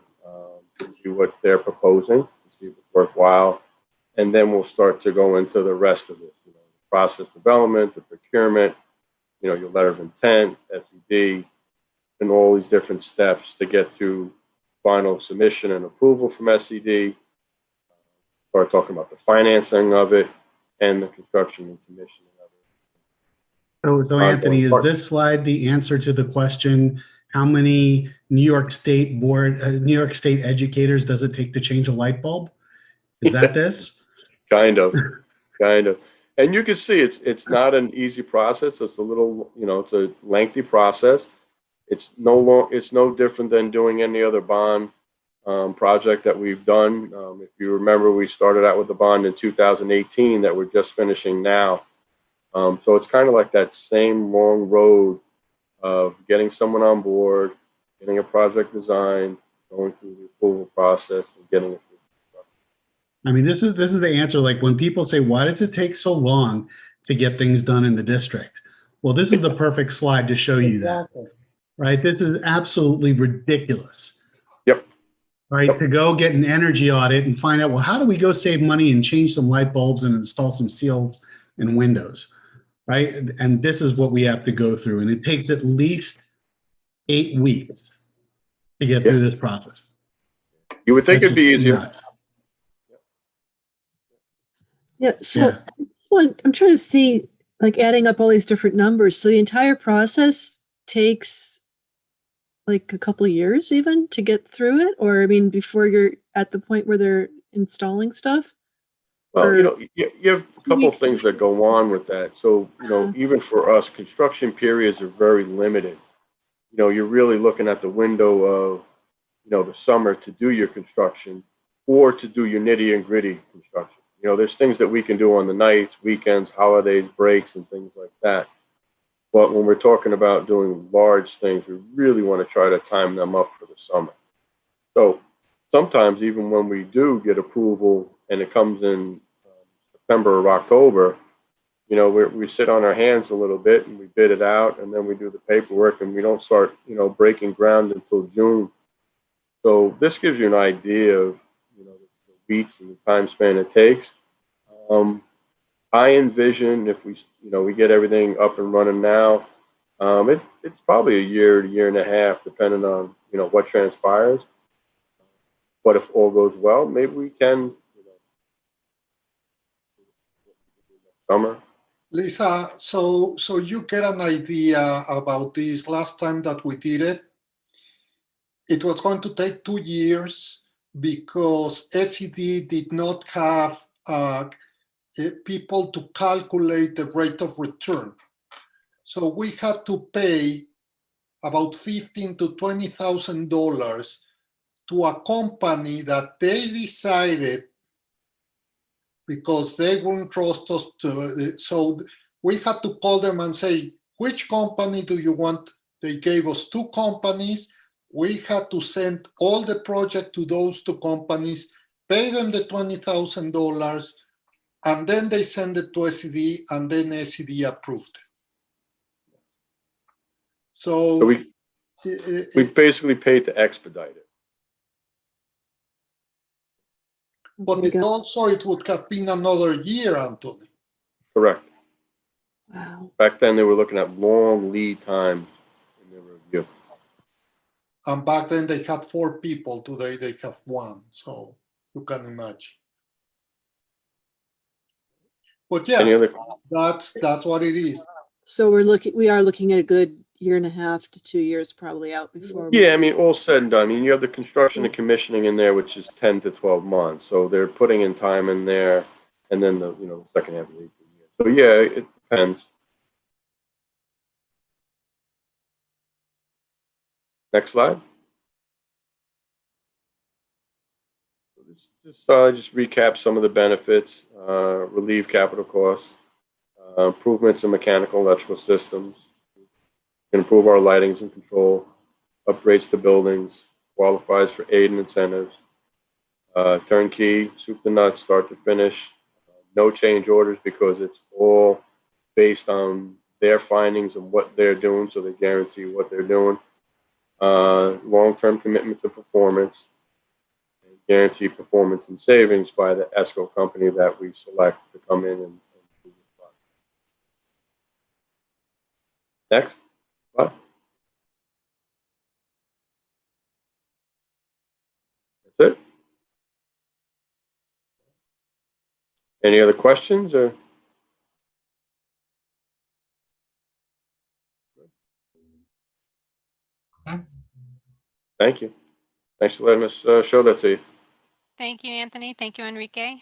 to see what they're proposing, to see if it's worthwhile. And then we'll start to go into the rest of it, the process development, the procurement, your letter of intent, SED, and all these different steps to get to final submission and approval from SED. Start talking about the financing of it and the construction and commissioning of it. So Anthony, is this slide the answer to the question, how many New York State educators does it take to change a light bulb? Is that this? Kind of. And you can see it's not an easy process. It's a little, it's a lengthy process. It's no different than doing any other bond project that we've done. If you remember, we started out with the bond in 2018 that we're just finishing now. So it's kind of like that same long road of getting someone on board, getting a project design, going through the approval process, and getting it through. I mean, this is the answer. Like when people say, why does it take so long to get things done in the district? Well, this is the perfect slide to show you that, right? This is absolutely ridiculous. Yep. Right? To go get an energy audit and find out, well, how do we go save money and change some light bulbs and install some seals and windows, right? And this is what we have to go through. And it takes at least 8 weeks to get through this process. You would think That's it'd be just easier. nuts. Yeah, so I'm trying to see, like adding up all these different numbers. So the entire process takes like a couple of years even to get through it? Or I mean, before you're at the point where they're installing stuff? Well, you know, you have a couple of things that go on with that. So, you know, even for us, construction periods are very limited. You know, you're really looking at the window of, you know, the summer to do your construction or to do your nitty and gritty construction. You know, there's things that we can do on the nights, weekends, holidays, breaks, and things like that. But when we're talking about doing large things, we really want to try to time them up for the summer. So sometimes even when we do get approval and it comes in September or October, you know, we sit on our hands a little bit and we bid it out and then we do the paperwork and we don't start, you know, breaking ground until June. So this gives you an idea of, you know, the weeks and the time span it takes. I envision if we, you know, we get everything up and running now, it's probably a year to year and a half, depending on, you know, what transpires. But if all goes well, maybe we can, you know, summer. Lisa, so you get an idea about this last time that we did it. It was going to take 2 years because SED did not have people to calculate the rate of return. So we had to pay about $15,000 to $20,000 to a company that they decided, because they wouldn't trust us to, so we had to call them and say, which company do you want? They gave us 2 companies. We had to send all the project to those 2 companies, pay them the $20,000, and then they send it to SED, and then SED approved it. So we basically paid to expedite it. But it also, it would have been another year, Anthony. Correct. Wow. Back then they were looking at long lead time in their review. And back then they had 4 people. Today they have 1. So you can imagine. But yeah, that's what it is. So we are looking at a good 1.5 to 2 years probably out before. Yeah, I mean, all said and done. I mean, you have the construction and commissioning in there, which is 10 to 12 months. So they're putting in time in there, and then the, you know, second half of the 18 years. So yeah, it depends. Next slide. Just recap some of the benefits, relieve capital costs, improvements in mechanical electrical systems, improve our lightings and control, upgrades to buildings, qualifies for aid and incentives, turnkey, soup to nuts, start to finish, no change orders because it's all based on their findings and what they're doing, so they guarantee what they're doing. Long-term commitment to performance, and guarantee performance and savings by the ESCO company that we select to come in and do the project. Next. What? That's it. Any other questions or? Thank you. Thanks for letting us show that to you. Thank you, Anthony. Thank you, Enrique.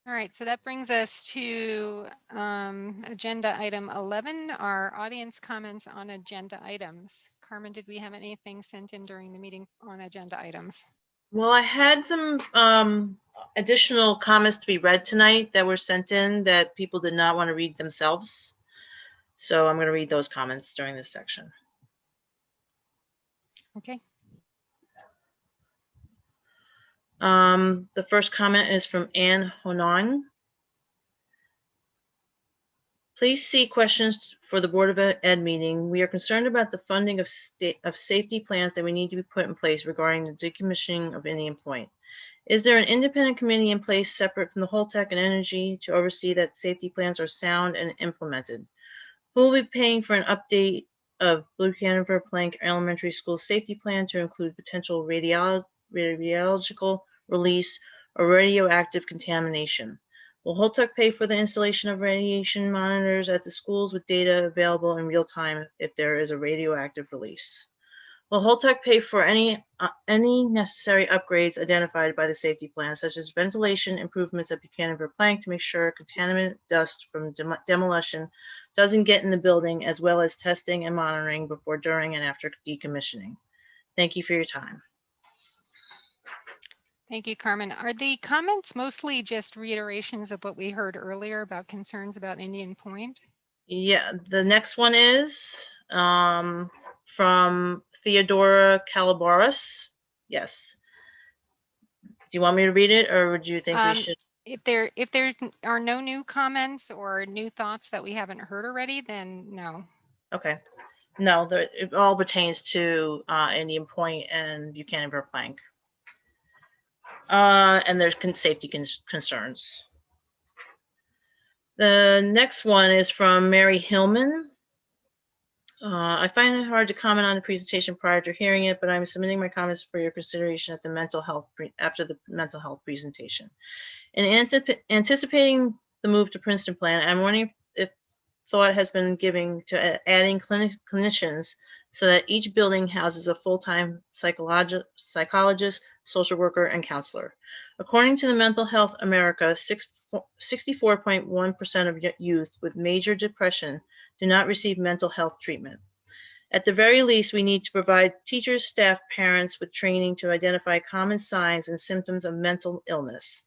All right, so that brings us to agenda item 11, our audience comments on agenda items. Carmen, did we have anything sent in during the meeting on agenda items? Well, I had some additional comments to be read tonight that were sent in that people did not want to read themselves. So I'm going to read those comments during this section. Okay. The first comment is from Anne Honan. Please see questions for the Board of Ed meeting. We are concerned about the funding of safety plans that we need to be put in place regarding the decommissioning of Indian Point. Is there an independent committee in place separate from the Holtec and Energy to oversee that safety plans are sound and implemented? Who will be paying for an update of Buchanan Plank Elementary School safety plan to include potential radiological release or radioactive contamination? Will Holtec pay for the installation of radiation monitors at the schools with data available in real time if there is a radioactive release? Will Holtec pay for any necessary upgrades identified by the safety plan, such as ventilation improvements at Buchanan Plank to make sure contaminant dust from demolition doesn't get in the building, as well as testing and monitoring before, during, and after decommissioning? Thank you for your time. Thank you, Carmen. Are the comments mostly just reiterations of what we heard earlier about concerns about Indian Point? Yeah, the next one is from Theodora Calabaris. Yes. Do you want me to read it, or would you think we should? If there are no new comments or new thoughts that we haven't heard already, then no. Okay. No, it all pertains to Indian Point and Buchanan Plank. And there's safety concerns. The next one is from Mary Hillman. I find it hard to comment on the presentation prior to hearing it, but I'm submitting my comments for your consideration at the after the mental health presentation. In anticipating the move to Princeton plan, I'm wondering if thought has been given to adding clinicians so that each building houses a full-time psychologist, social worker, and counselor. According to the Mental Health America, 64.1% of youth with major depression do not receive mental health treatment. At the very least, we need to provide teachers, staff, parents with training to identify common signs and symptoms of mental illness.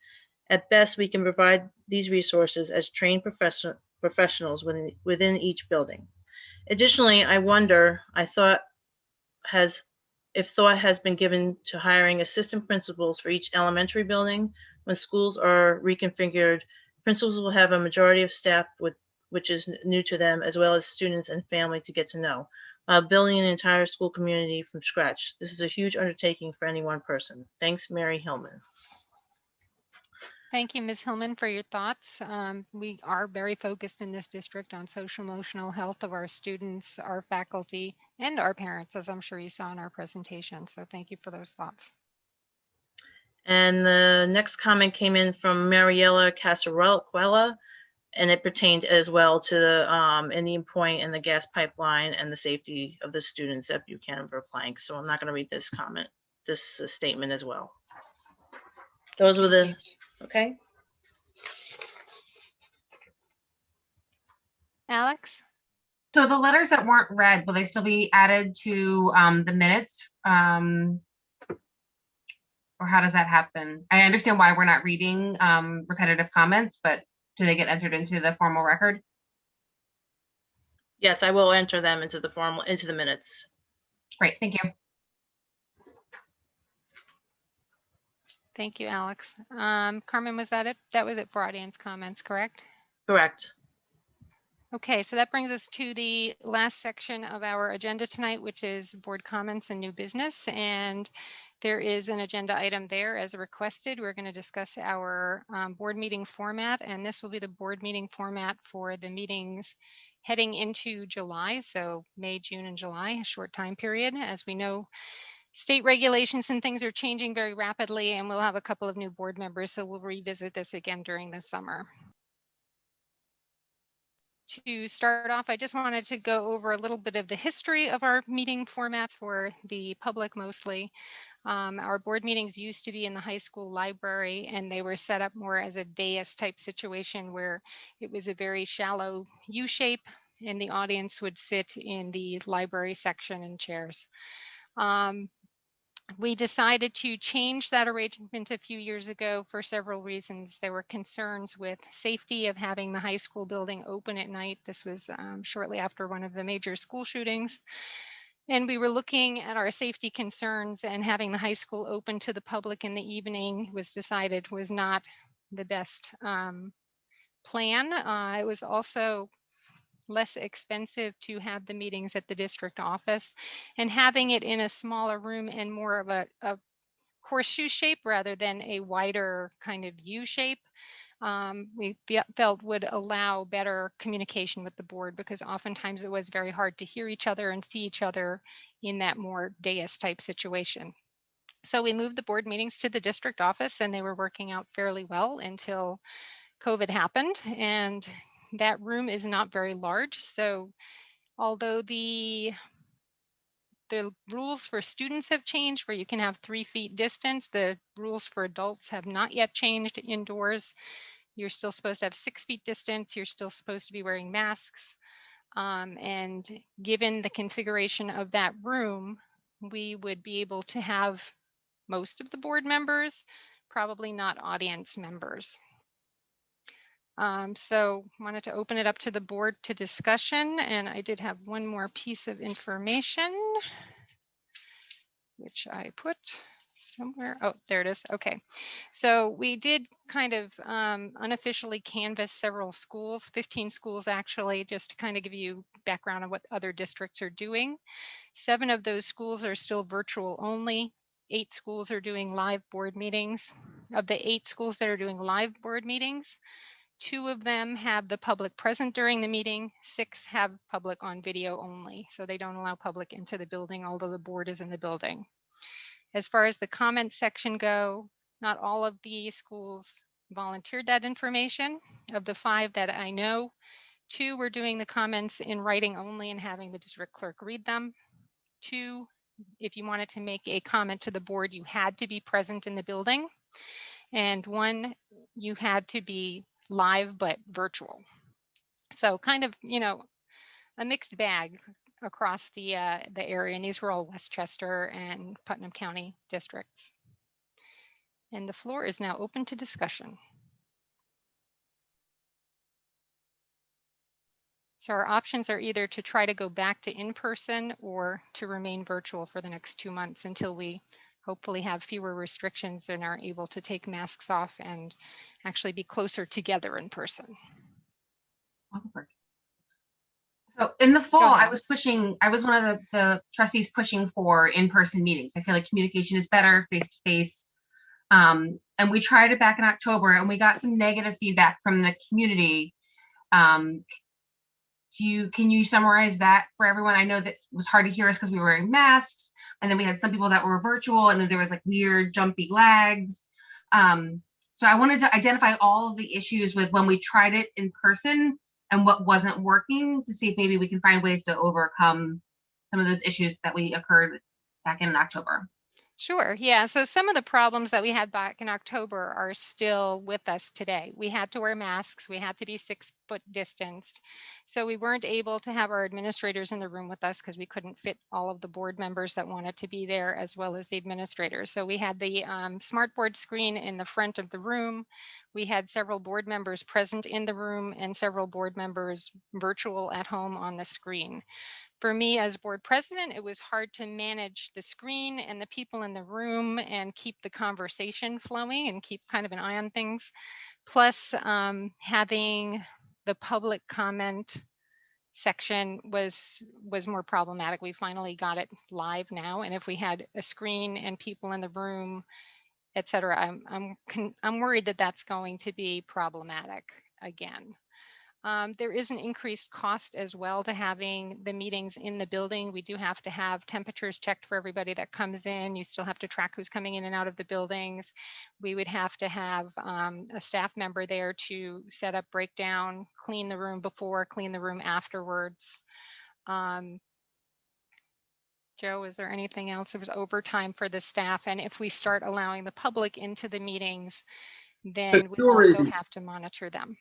At best, we can provide these resources as trained professionals within each building. Additionally, I wonder, if thought has been given to hiring assistant principals for each elementary building. When schools are reconfigured, principals will have a majority of staff which is new to them, as well as students and family to get to know, building an entire school community from scratch. This is a huge undertaking for any one person. Thanks, Mary Hillman. Thank you, Ms. Hillman, for your thoughts. We are very focused in this district on social emotional health of our students, our faculty, and our parents, as I'm sure you saw in our presentation. So thank you for those thoughts. And the next comment came in from Mariella Casaruela, and it pertained as well to the Indian Point and the gas pipeline and the safety of the students at Buchanan Plank. So I'm not going to read this comment, this statement as well. Those were the, okay. Alex? So the letters that weren't read, will they still be added to the minutes? Or how does that happen? I understand why we're not reading repetitive comments, but do they get entered into the formal record? Yes, I will enter them into the minutes. Great, thank you. Thank you, Alex. Carmen, was that it? That was it for audience comments, correct? Correct. Okay, so that brings us to the last section of our agenda tonight, which is board comments and new business. And there is an agenda item there as requested. We're going to discuss our board meeting format, and this will be the board meeting format for the meetings heading into July. So May, June, and July, a short time period. As we know, state regulations and things are changing very rapidly, and we'll have a couple of new board members, so we'll revisit this again during the summer. To start off, I just wanted to go over a little bit of the history of our meeting formats for the public mostly. Our board meetings used to be in the high school library, and they were set up more as a dais type situation where it was a very shallow U shape and the audience would sit in the library section in chairs. We decided to change that arrangement a few years ago for several reasons. There were concerns with safety of having the high school building open at night. This was shortly after one of the major school shootings. And we were looking at our safety concerns, and having the high school open to the public in the evening was decided was not the best plan. It was also less expensive to have the meetings at the district office, and having it in a smaller room and more of a horseshoe shape rather than a wider kind of U shape, we felt would allow better communication with the board, because oftentimes it was very hard to hear each other and see each other in that more dais type situation. So we moved the board meetings to the district office, and they were working out fairly well until COVID happened, and that room is not very large. So although the rules for students have changed, where you can have 3 feet distance, the rules for adults have not yet changed indoors. You're still supposed to have 6 feet distance. You're still supposed to be wearing masks. And given the configuration of that room, we would be able to have most of the board members, probably not audience members. So wanted to open it up to the board to discussion, and I did have one more piece of information, which I put somewhere. Oh, there it is. Okay. So we did kind of unofficially canvass several schools, 15 schools actually, just to kind of give you background on what other districts are doing. 7 of those schools are still virtual only. 8 schools are doing live board meetings. Of the 8 schools that are doing live board meetings, 2 of them have the public present during the meeting. 6 have public on video only. So they don't allow public into the building, although the board is in the building. As far as the comments section go, not all of the schools volunteered that information. Of the 5 that I know, 2 were doing the comments in writing only and having the district clerk read them. 2, if you wanted to make a comment to the board, you had to be present in the building. And 1, you had to be live but virtual. So kind of, you know, a mixed bag across the area, and these were all Westchester and Putnam County districts. And the floor is now open to discussion. So our options are either to try to go back to in-person or to remain virtual for the next 2 months until we hopefully have fewer restrictions and are able to take masks off and actually be closer together in person. So in the fall, I was one of the trustees pushing for in-person meetings. I feel like communication is better face-to-face. And we tried it back in October, and we got some negative feedback from the community. Can you summarize that for everyone? I know that it was hard to hear us because we were wearing masks, and then we had some people that were virtual, and there was like weird jumpy lags. So I wanted to identify all of the issues with when we tried it in person and what wasn't working, to see if maybe we can find ways to overcome some of those issues that occurred back in October. Sure. Yeah. So some of the problems that we had back in October are still with us today. We had to wear masks. We had to be 6 foot distanced. So we weren't able to have our administrators in the room with us because we couldn't fit all of the board members that wanted to be there, as well as the administrators. So we had the smart board screen in the front of the room. We had several board members present in the room and several board members virtual at home on the screen. For me as board president, it was hard to manage the screen and the people in the room and keep the conversation flowing and keep kind of an eye on things. Plus, having the public comment section was more problematic. We finally got it live now, and if we had a screen and people in the room, et cetera, I'm worried that that's going to be problematic again. There is an increased cost as well to having the meetings in the building. We do have to have temperatures checked for everybody that comes in. You still have to track who's coming in and out of the buildings. We would have to have a staff member there to set up, break down, clean the room before, clean the room afterwards. Joe, is there anything else? There was overtime for the staff. And if we start allowing the public into the meetings, then we also have to monitor them.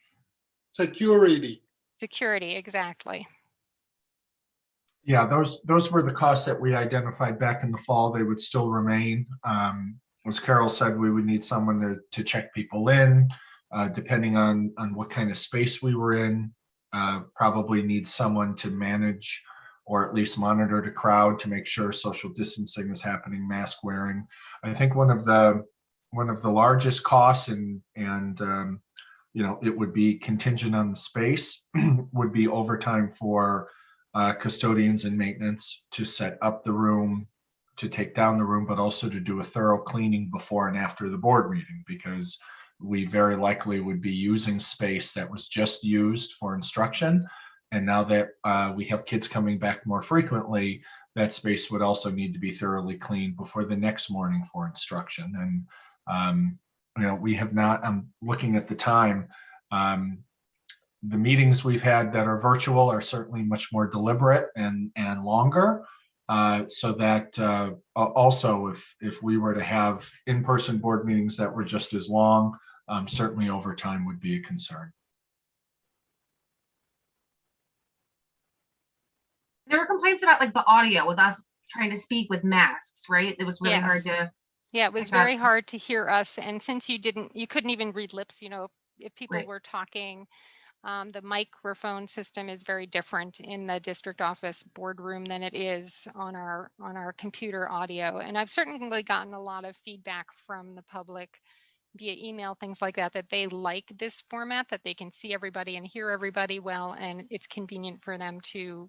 Security, exactly. Yeah, those were the costs that we identified back in the fall. They would still remain. As Carol said, we would need someone to check people in, depending on what kind of space we were in. Probably need someone to manage or at least monitor the crowd to make sure social distancing is happening, mask wearing. I think one of the largest costs, and it would be contingent on the space, would be overtime for custodians and maintenance to set up the room, to take down the room, but also to do a thorough cleaning before and after the board meeting, because we very likely would be using space that was just used for instruction. And now that we have kids coming back more frequently, that space would also need to be thoroughly cleaned before the next morning for instruction. And, we have not, I'm looking at the time, the meetings we've had that are virtual are certainly much more deliberate and longer. So that also, if we were to have in-person board meetings that were just as long, certainly overtime would be a concern. There were complaints about like the audio with us trying to speak with masks, right? It was really hard Yes. to. Yeah, it was very hard to hear us. And since you couldn't even read lips, if people Right. were talking, the microphone system is very different in the district office boardroom than it is on our computer audio. And I've certainly gotten a lot of feedback from the public via email, things like that, that they like this format, that they can see everybody and hear everybody well, and it's convenient for them to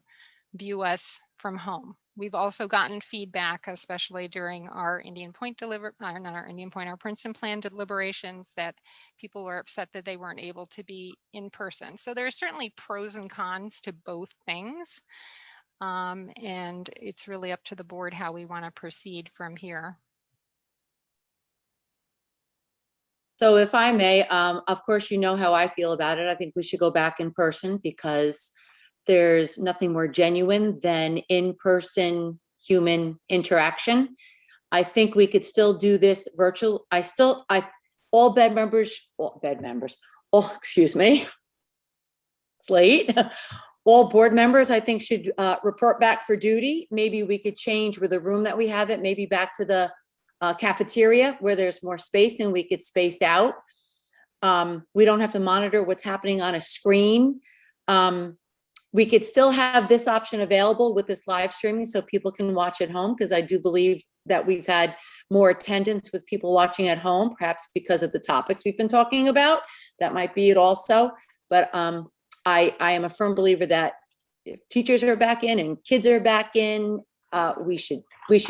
view us from home. We've also gotten feedback, especially during our our Princeton plan deliberations, that people were upset that they weren't able to be in person. So there are certainly pros and cons to both things. And it's really up to the board how we want to proceed from here. So if I may, of course, you know how I feel about it. I think we should go back in person because there's nothing more genuine than in-person human interaction. I think we could still do this virtual. All excuse me, it's late. All board members, I think, should report back for duty. Maybe we could change with the room that we have it, maybe back to the cafeteria where there's more space and we could space out. We don't have to monitor what's happening on a screen. We could still have this option available with this live streaming so people can watch at home, because I do believe that we've had more attendance with people watching at home, perhaps because of the topics we've been talking about. That might be it also. But I am a firm believer that if teachers are back in and kids are back in, we should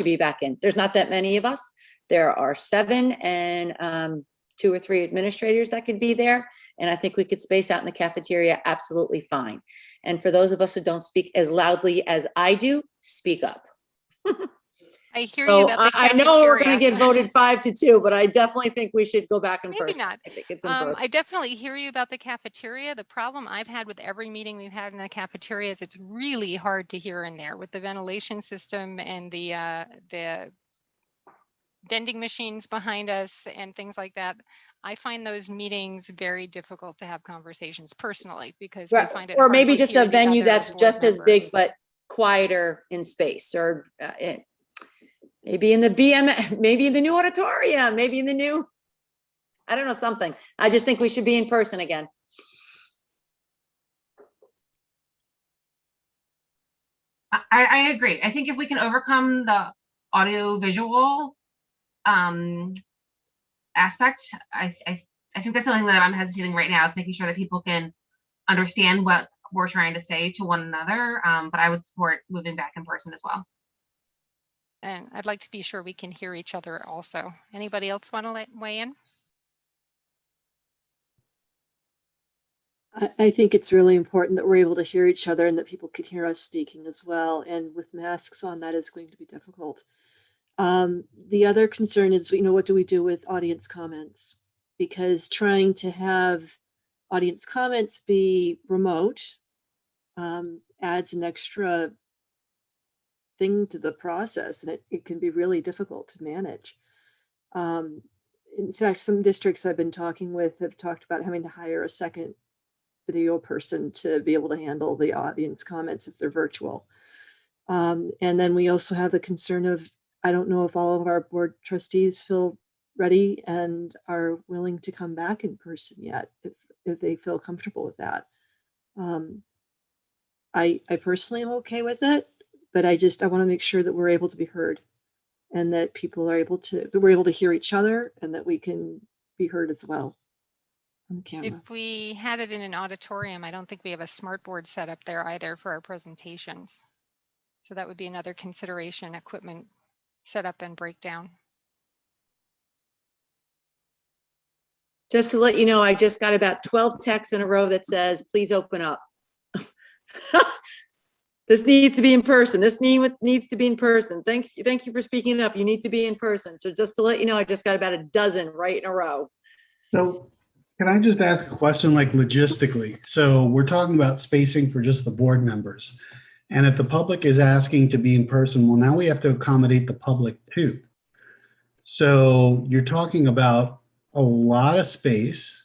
be back in. There's not that many of us. There are 7 and 2 or 3 administrators that could be there. And I think we could space out in the cafeteria absolutely fine. And for those of us who don't speak as loudly as I do, speak up. I hear you about the I cafeteria. know we're going to get voted 5-2, but I definitely think we should go back in Maybe person. not. I think it's important. I definitely hear you about the cafeteria. The problem I've had with every meeting we've had in the cafeteria is it's really hard to hear in there with the ventilation system and the vending machines behind us and things like that. I find those meetings very difficult to have conversations personally because I find it Or hard maybe to just hear a the venue other that's board just as big members. but quieter in space, or maybe in the maybe in the new auditorium, maybe in the new, I don't know, something. I just think we should be in person again. I agree. I think if we can overcome the audio visual aspect, I think that's something that I'm hesitating right now, is making sure that people can understand what we're trying to say to one another. But I would support moving back in person as well. And I'd like to be sure we can hear each other also. Anybody else want to weigh in? I think it's really important that we're able to hear each other and that people can hear us speaking as well. And with masks on, that is going to be difficult. The other concern is, what do we do with audience comments? Because trying to have audience comments be remote adds an extra thing to the process, and it can be really difficult to manage. In fact, some districts I've been talking with have talked about having to hire a second video person to be able to handle the audience comments if they're virtual. And then we also have the concern of, I don't know if all of our board trustees feel ready and are willing to come back in person yet, if they feel comfortable with that. I personally am okay with it. but I want to make sure that we're able to be heard and that that we're able to hear each other and that we can be heard as well on camera. If we had it in an auditorium, I don't think we have a smart board set up there either for our presentations. So that would be another consideration, equipment setup and breakdown. Just to let you know, I just got about 12 texts in a row that says, please open up. This needs to be in person. This needs to be in person. Thank you for speaking up. You need to be in person. So just to let you know, I just got about a dozen right in a row. So can I just ask a question, like logistically? So we're talking about spacing for just the board members. And if the public is asking to be in person, well, now we have to accommodate the public too. So you're talking about a lot of space.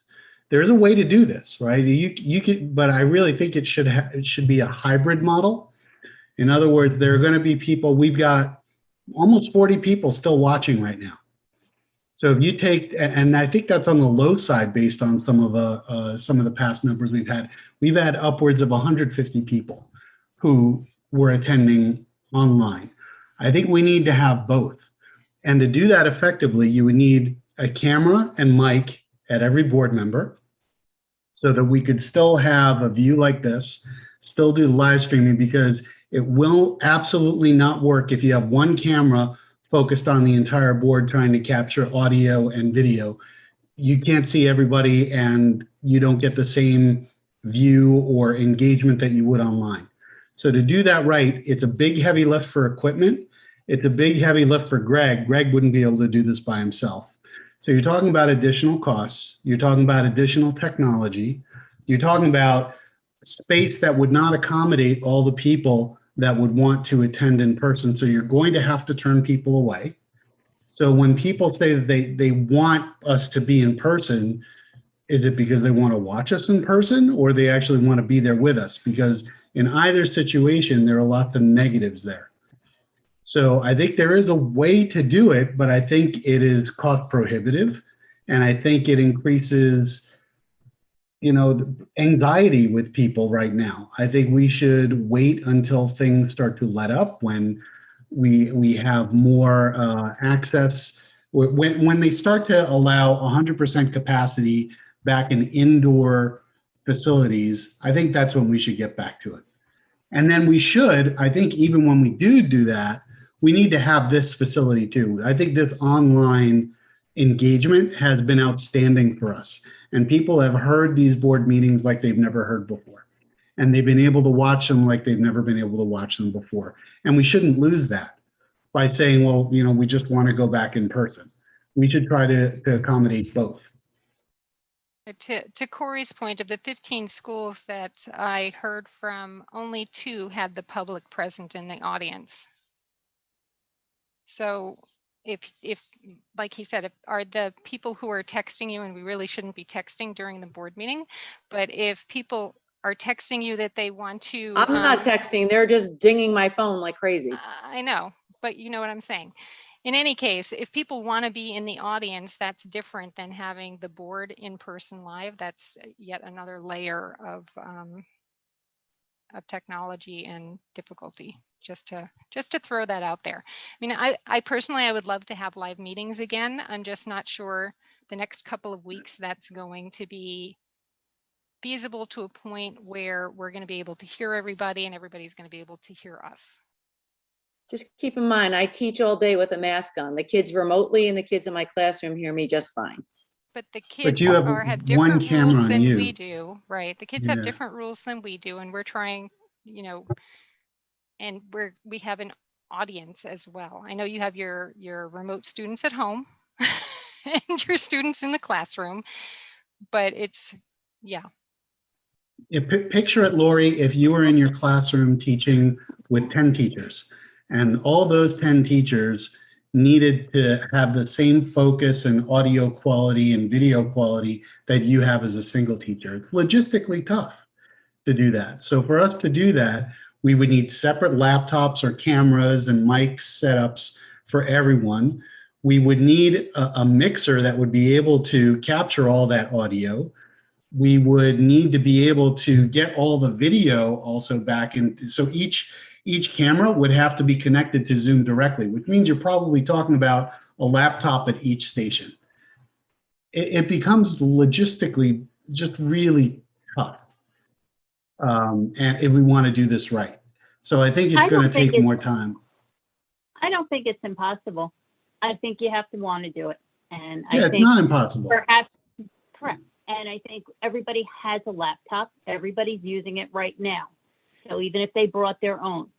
There's a way to do this, right? You could, but I really think it should be a hybrid model. In other words, there are going to be people. We've got almost 40 people still watching right now. So if you take, and I think that's on the low side based on some of the past numbers we've had. We've had upwards of 150 people who were attending online. I think we need to have both. And to do that effectively, you would need a camera and mic at every board member so that we could still have a view like this, still do live streaming, because it will absolutely not work if you have one camera focused on the entire board trying to capture audio and video. You can't see everybody and you don't get the same view or engagement that you would online. So to do that right, it's a big heavy lift for equipment. It's a big heavy lift for Greg. Greg wouldn't be able to do this by himself. So you're talking about additional costs. You're talking about additional technology. You're talking about space that would not accommodate all the people that would want to attend in person. So you're going to have to turn people away. So when people say that they want us to be in person, is it because they want to watch us in person or they actually want to be there with us? Because in either situation, there are lots of negatives there. So I think there is a way to do it, but I think it is cost prohibitive. And I think it increases, anxiety with people right now. I think we should wait until things start to let up, when we have more access, when they start to allow 100% capacity back in indoor facilities. I think that's when we should get back to it. And then we should, I think even when we do that, we need to have this facility too. I think this online engagement has been outstanding for us. And people have heard these board meetings like they've never heard before. And they've been able to watch them like they've never been able to watch them before. And we shouldn't lose that by saying, well, we just want to go back in person. We should try to accommodate both. To Corey's point, of the 15 schools that I heard from, only 2 had the public present in the audience. So if like he said, are the people who are texting you, and we really shouldn't be texting during the board meeting, but if people are texting you that they want to— I'm not texting, they're just dinging my phone like crazy. I know, but you know what I'm saying. In any case, if people want to be in the audience, that's different than having the board in person live. That's yet another layer of technology and difficulty. Just to throw that out there. I mean, I personally, I would love to have live meetings again. I'm just not sure the next couple of weeks that's going to be feasible to a point where we're going to be able to hear everybody and everybody's going to be able to hear us. Just keep in mind, I teach all day with a mask on. The kids remotely and the kids in my classroom hear me just fine. But the kids you have have one different camera rules on than you. we do, right? The kids Yeah. have different rules than we do, and we're trying, and we have an audience as well. I know you have your remote students at home and your students in the classroom, but it's, yeah. Picture it, Lori, if you were in your classroom teaching with 10 teachers, and all those 10 teachers needed to have the same focus and audio quality and video quality that you have as a single teacher. It's logistically tough to do that. So for us to do that, we would need separate laptops or cameras and mic setups for everyone. We would need a mixer that would be able to capture all that audio. We would need to be able to get all the video also back in. So each each camera would have to be connected to Zoom directly, which means you're probably talking about a laptop at each station. It becomes logistically just really tough. And if we want to do this right. So I think it's I going don't to think take more time. I don't think it's impossible. I think you have to want to do it. And I Yeah, it's think not impossible. Perhaps, correct. And I think everybody has a laptop. Everybody's using it right now. So even if they brought their own,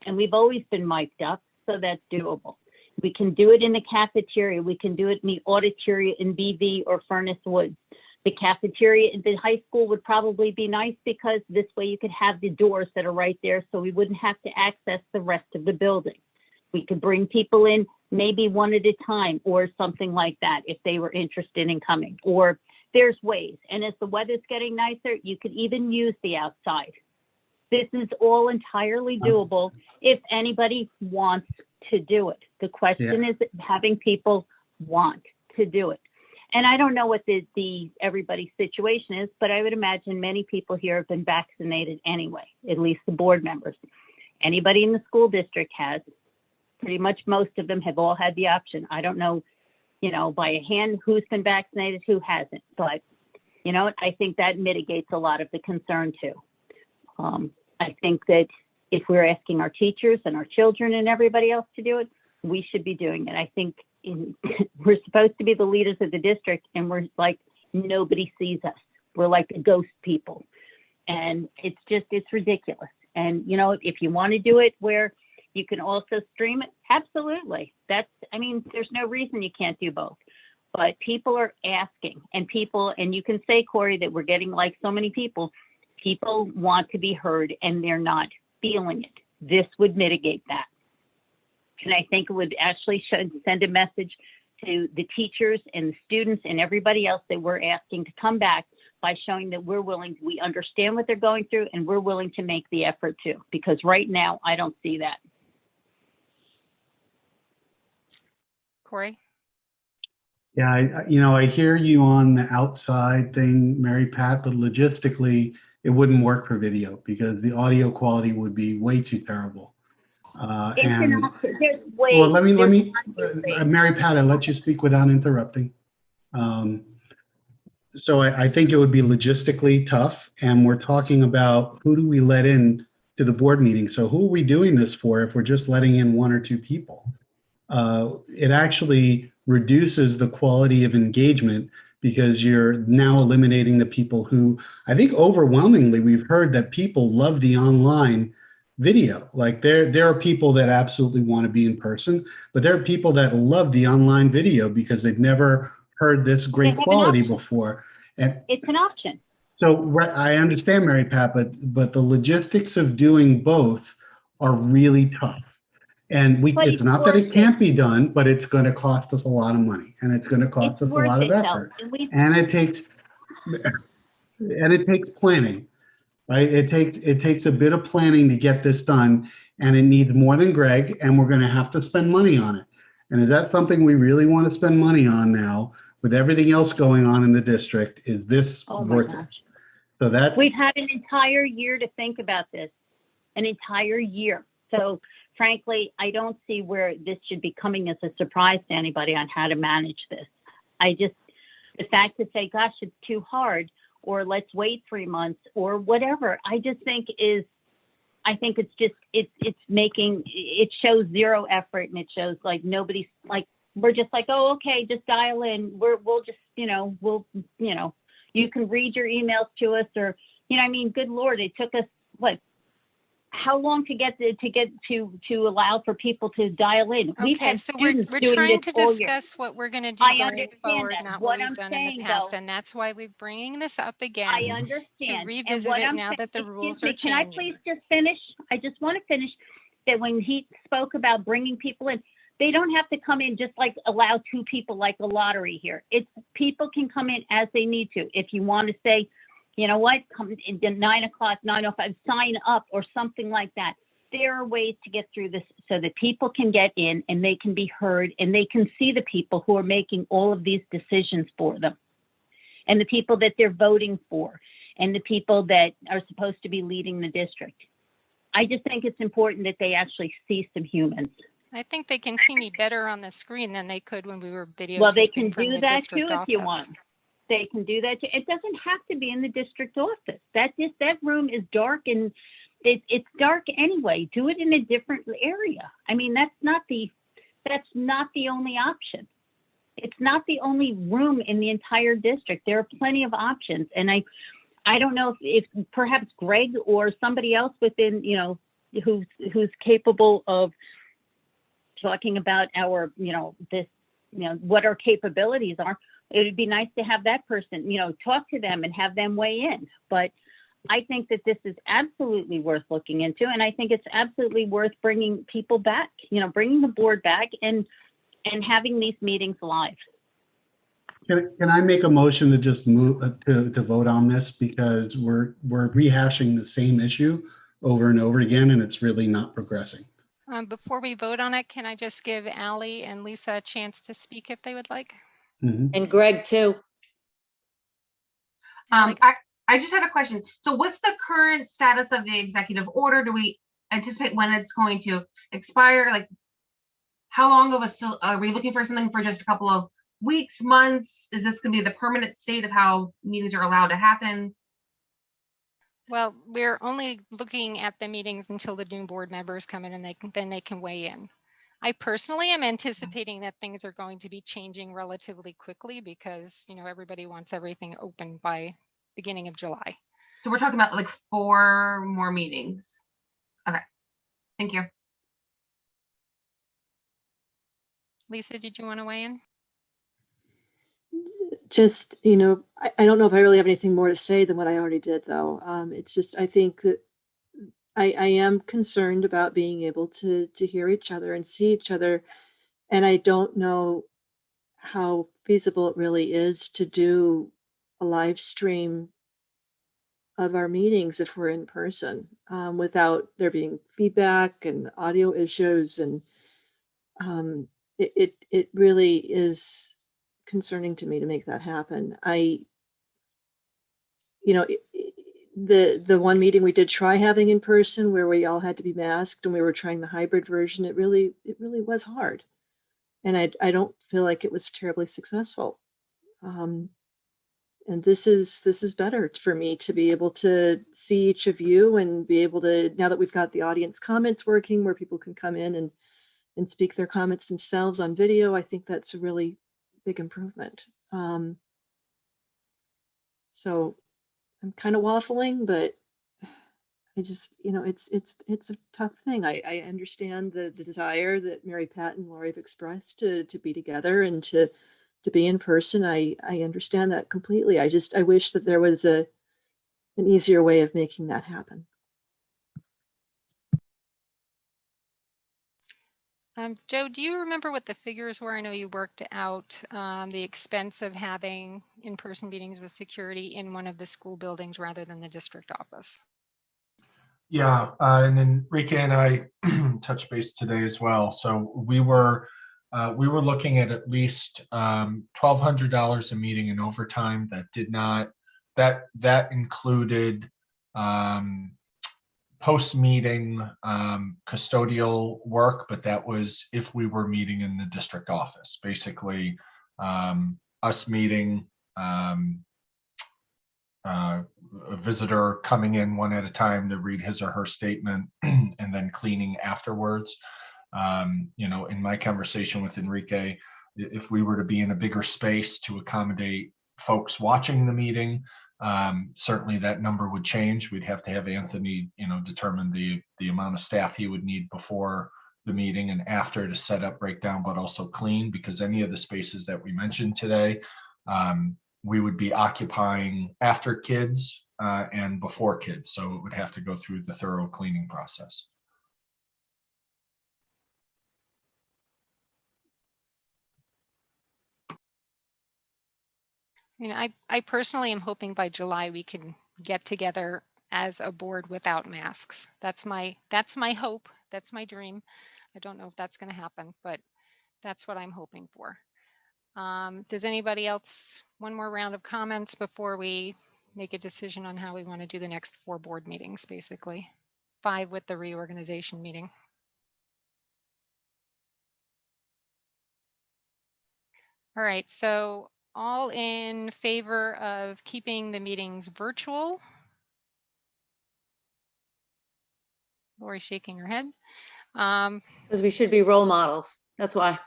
and we've always been mic'd up, so that's doable. We can do it in the cafeteria. We can do it in the auditorium in BV or Furnace Woods. The cafeteria in the high school would probably be nice because this way you could have the doors that are right there so we wouldn't have to access the rest of the building. We could bring people in maybe one at a time or something like that if they were interested in coming. Or there's ways. And as the weather's getting nicer, you could even use the outside. This is all entirely doable if anybody wants to do it. The question is having people want to do it. And I don't know what the everybody's situation is, but I would imagine many people here have been vaccinated anyway, at least the board members. Anybody in the school district has. Pretty much most of them have all had the option. I don't know, by a hand who's been vaccinated, who hasn't. But, I think that mitigates a lot of the concern too. I think that if we're asking our teachers and our children and everybody else to do it, we should be doing it. I think we're supposed to be the leaders of the district, and we're like, nobody sees us. We're like the ghost people. And it's ridiculous. And, if you want to do it where you can also stream it, absolutely. There's no reason you can't do both. But people are asking, and you can say, Corey, that we're getting like so many people want to be heard and they're not feeling it. This would mitigate that. And I think it would actually send a message to the teachers and the students and everybody else that we're asking to come back by showing that we understand what they're going through and we're willing to make the effort too. Because right now, I don't see that. Corey? Yeah, I hear you on the outside thing, Mary Pat, but logistically, it wouldn't work for video because the audio quality would be way too terrible. Well, let me, Mary Pat, I let you speak without interrupting. So I think it would be logistically tough, and we're talking about who do we let in to the board meeting. So who are we doing this for if we're just letting in one or two people? It actually reduces the quality of engagement because you're now eliminating the people who, I think overwhelmingly, we've heard that people love the online video. Like there are people that absolutely want to be in person, but there are people that love the online video because they've never heard this great quality before. And it's an option. So I understand, Mary Pat, but the logistics of doing both are really tough. And it's not that it can't be done, but it's going to cost us a lot of money, and it's going to cost us a lot of effort. And it takes planning, right? It takes a bit of planning to get this done, and it needs more than Greg, and we're going to have to spend money on it. And is that something we really want to spend money on now with everything else going on in the district? Is this worth it? So we've had an entire year to think about this, an entire year. So frankly, I don't see where this should be coming as a surprise to anybody on how to manage this. The fact to say, gosh, it's too hard, or let's wait 3 months or whatever, I think it shows zero effort, and it shows like nobody's like, we're just like, oh, okay, just dial in. We'll just, you can read your emails to us, or, good Lord, it took us how long to get to allow for people to dial in? Okay, so we're trying to discuss what we're going to do going forward, not what we've done in the past, and that's why we're bringing this up again. I understand. To revisit it now that the rules are changing. Can I please just finish? I just want to finish that when he spoke about bringing people in, they don't have to come in just like allow 2 people like a lottery here. People can come in as they need to. If you want to say, you know what, come in 9 o'clock, 9:05, sign up or something like that. There are ways to get through this so that people can get in and they can be heard and they can see the people who are making all of these decisions for them, and the people that they're voting for, and the people that are supposed to be leading the district. I just think it's important that they actually see some humans. I think they can see me better on the screen than they could when we were videotaping Well, they can from do the that district too if you office. want. They can do that too. It doesn't have to be in the district office. That room is dark, and it's dark anyway. Do it in a different area. I mean, that's not the only option. It's not the only room in the entire district. There are plenty of options, and I don't know if perhaps Greg or somebody else within, who's capable of talking about our, what our capabilities are. It would be nice to have that person, talk to them and have them weigh in. But I think that this is absolutely worth looking into. And I think it's absolutely worth bringing people back, bringing the board back and having these meetings live. Can I make a motion to just move to vote on this, because we're rehashing the same issue over and over again, and it's really not progressing. Before we vote on it, can I just give Allie and Lisa a chance to speak if they would like? Mm-hmm. And Greg too. I just had a question. So what's the current status of the executive order? Do we anticipate when it's going to expire? Like, how long of are we looking for something for just a couple of weeks, months? Is this going to be the permanent state of how meetings are allowed to happen? Well, we're only looking at the meetings until the new board members come in, and then they can weigh in. I personally am anticipating that things are going to be changing relatively quickly because, everybody wants everything open by beginning of July. So we're talking about like 4 more meetings. Okay, thank you. Lisa, did you want to weigh in? Just, I don't know if I really have anything more to say than what I already did, though. It's just, I think that I am concerned about being able to hear each other and see each other. And I don't know how feasible it really is to do a live stream of our meetings if we're in person, without there being feedback and audio issues. And it really is concerning to me to make that happen. The one meeting we did try having in person where we all had to be masked and we were trying the hybrid version, it really was hard. And I don't feel like it was terribly successful. And this is better for me to be able to see each of you and be able to, now that we've got the audience comments working where people can come in and speak their comments themselves on video, I think that's a really big improvement. So I'm kind of waffling, but I just, it's a tough thing. I understand the desire that Mary Pat and Lori have expressed to be together and to be in person. I understand that completely. I wish that there was an easier way of making that happen. Joe, do you remember what the figures were? I know you worked out the expense of having in-person meetings with security in one of the school buildings rather than the district office. Yeah, and then Rika and I touched base today as well. So we were looking at least $1,200 a meeting in overtime. That did not that included post-meeting custodial work, but that was if we were meeting in the district office. Basically, us meeting, a visitor coming in one at a time to read his or her statement, and then cleaning afterwards. In my conversation with Enrique, if we were to be in a bigger space to accommodate folks watching the meeting, certainly that number would change. We'd have to have Anthony, determine the amount of staff he would need before the meeting and after to set up, break down, but also clean, because any of the spaces that we mentioned today, we would be occupying after kids and before kids. So it would have to go through the thorough cleaning process. I personally am hoping by July we can get together as a board without masks. That's my hope. That's my dream. I don't know if that's going to happen, but that's what I'm hoping for. Does anybody else, one more round of comments before we make a decision on how we want to do the next 4 board meetings, basically? 5 with the reorganization meeting. All right, so all in favor of keeping the meetings virtual? Lori shaking her head. Because we should be role models. That's why.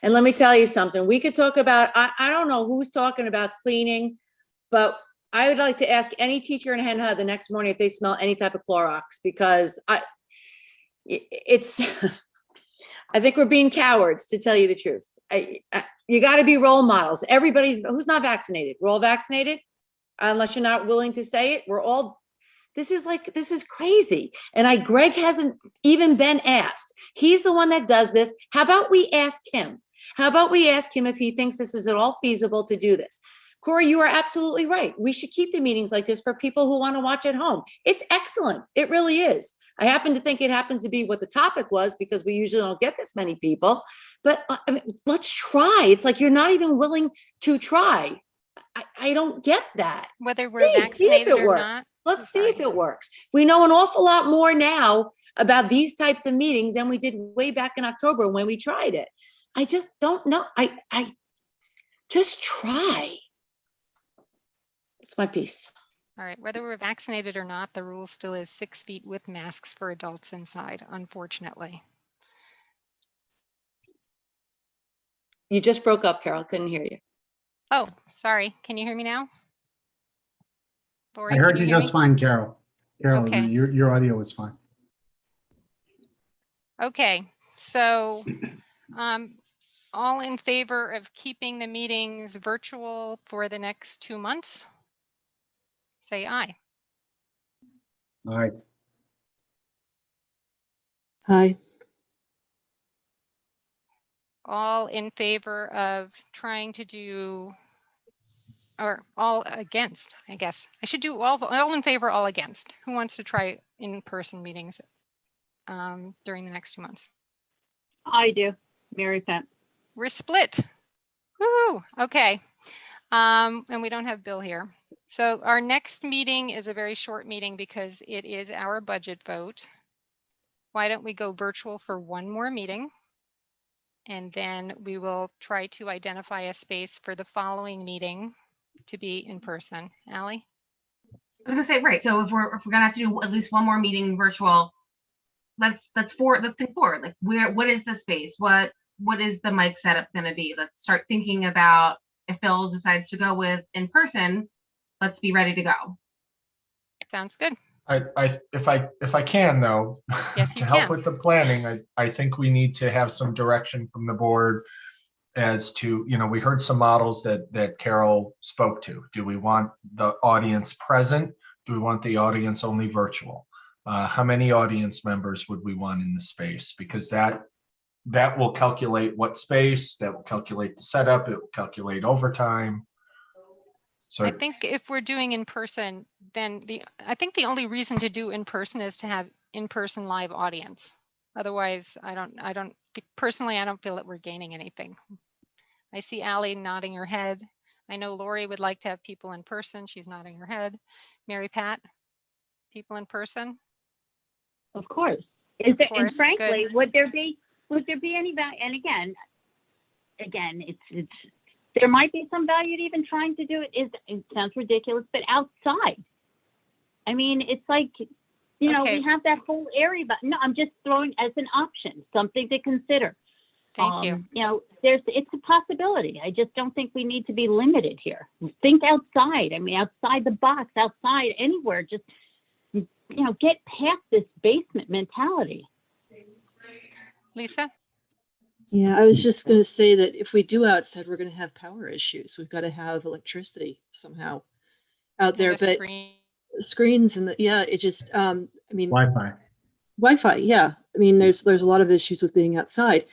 And let me tell you something. We could talk about, I don't know who's talking about cleaning, but I would like to ask any teacher in Hen Hud the next morning if they smell any type of Clorox, because I think we're being cowards, to tell you the truth. You got to be role models. Everybody's, who's not vaccinated? We're all vaccinated, unless you're not willing to say it. We're all, this is crazy. And Greg hasn't even been asked. He's the one that does this. How about we ask him? How about we ask him if he thinks this is at all feasible to do this? Corey, you are absolutely right. We should keep the meetings like this for people who want to watch at home. It's excellent. It really is. I happen to think it happens to be what the topic was, because we usually don't get this many people. But I mean, let's try. It's like you're not even willing to try. I don't get that. Whether we're See vaccinated if it or works. not. Let's see if it works. We know an awful lot more now about these types of meetings than we did way back in October when we tried it. I just don't know. I just try. It's my piece. All right, whether we're vaccinated or not, the rule still is 6 feet with masks for adults inside, unfortunately. You just broke up, Carol. Couldn't hear you. Oh, sorry. Can you hear me now? Lori, I heard can you hear just me? fine, Carol. Carol, Okay. your audio was fine. Okay, so all in favor of keeping the meetings virtual for the next 2 months? Say aye. Aye. Hi. All in favor of trying to do, or all against, I guess. I should do all in favor, all against. Who wants to try in-person meetings during the next 2 months? I do. Mary Pat. We're split. Woohoo! Okay. And we don't have Bill here. So our next meeting is a very short meeting because it is our budget vote. Why don't we go virtual for one more meeting? And then we will try to identify a space for the following meeting to be in person. Allie? I was gonna say, right, so if we're gonna have to do at least one more meeting virtual, let's think forward. Like, what is the space? What is the mic setup gonna be? Let's start thinking about, if Bill decides to go with in person, let's be ready to go. Sounds good. If I can though, Yes, to you help can. with the planning, I think we need to have some direction from the board as to, we heard some models that Carol spoke to. Do we want the audience present? Do we want the audience only virtual? How many audience members would we want in the space? Because that will calculate what space, that will calculate the setup, it will calculate overtime. So I think if we're doing in person, then I think the only reason to do in person is to have in-person live audience. Otherwise, I don't personally, I don't feel that we're gaining anything. I see Allie nodding her head. I know Lori would like to have people in person. She's nodding her head. Mary Pat, people in person? Of course. And course, frankly, good. would there be any value? And again, it's there might be some value to even trying to do it. It sounds ridiculous, but outside. I mean, it's like, Okay. we have that whole area, but no, I'm just throwing as an option, something to consider. Thank you. It's a possibility. I just don't think we need to be limited here. Think outside. I mean, outside the box, outside anywhere. Just, get past this basement mentality. Lisa? Yeah, I was just going to say that if we do outside, we're going to have power issues. We've got to have electricity somehow out there, but screens and it just, Wi-Fi. Yeah. I mean, there's a lot of issues with being outside,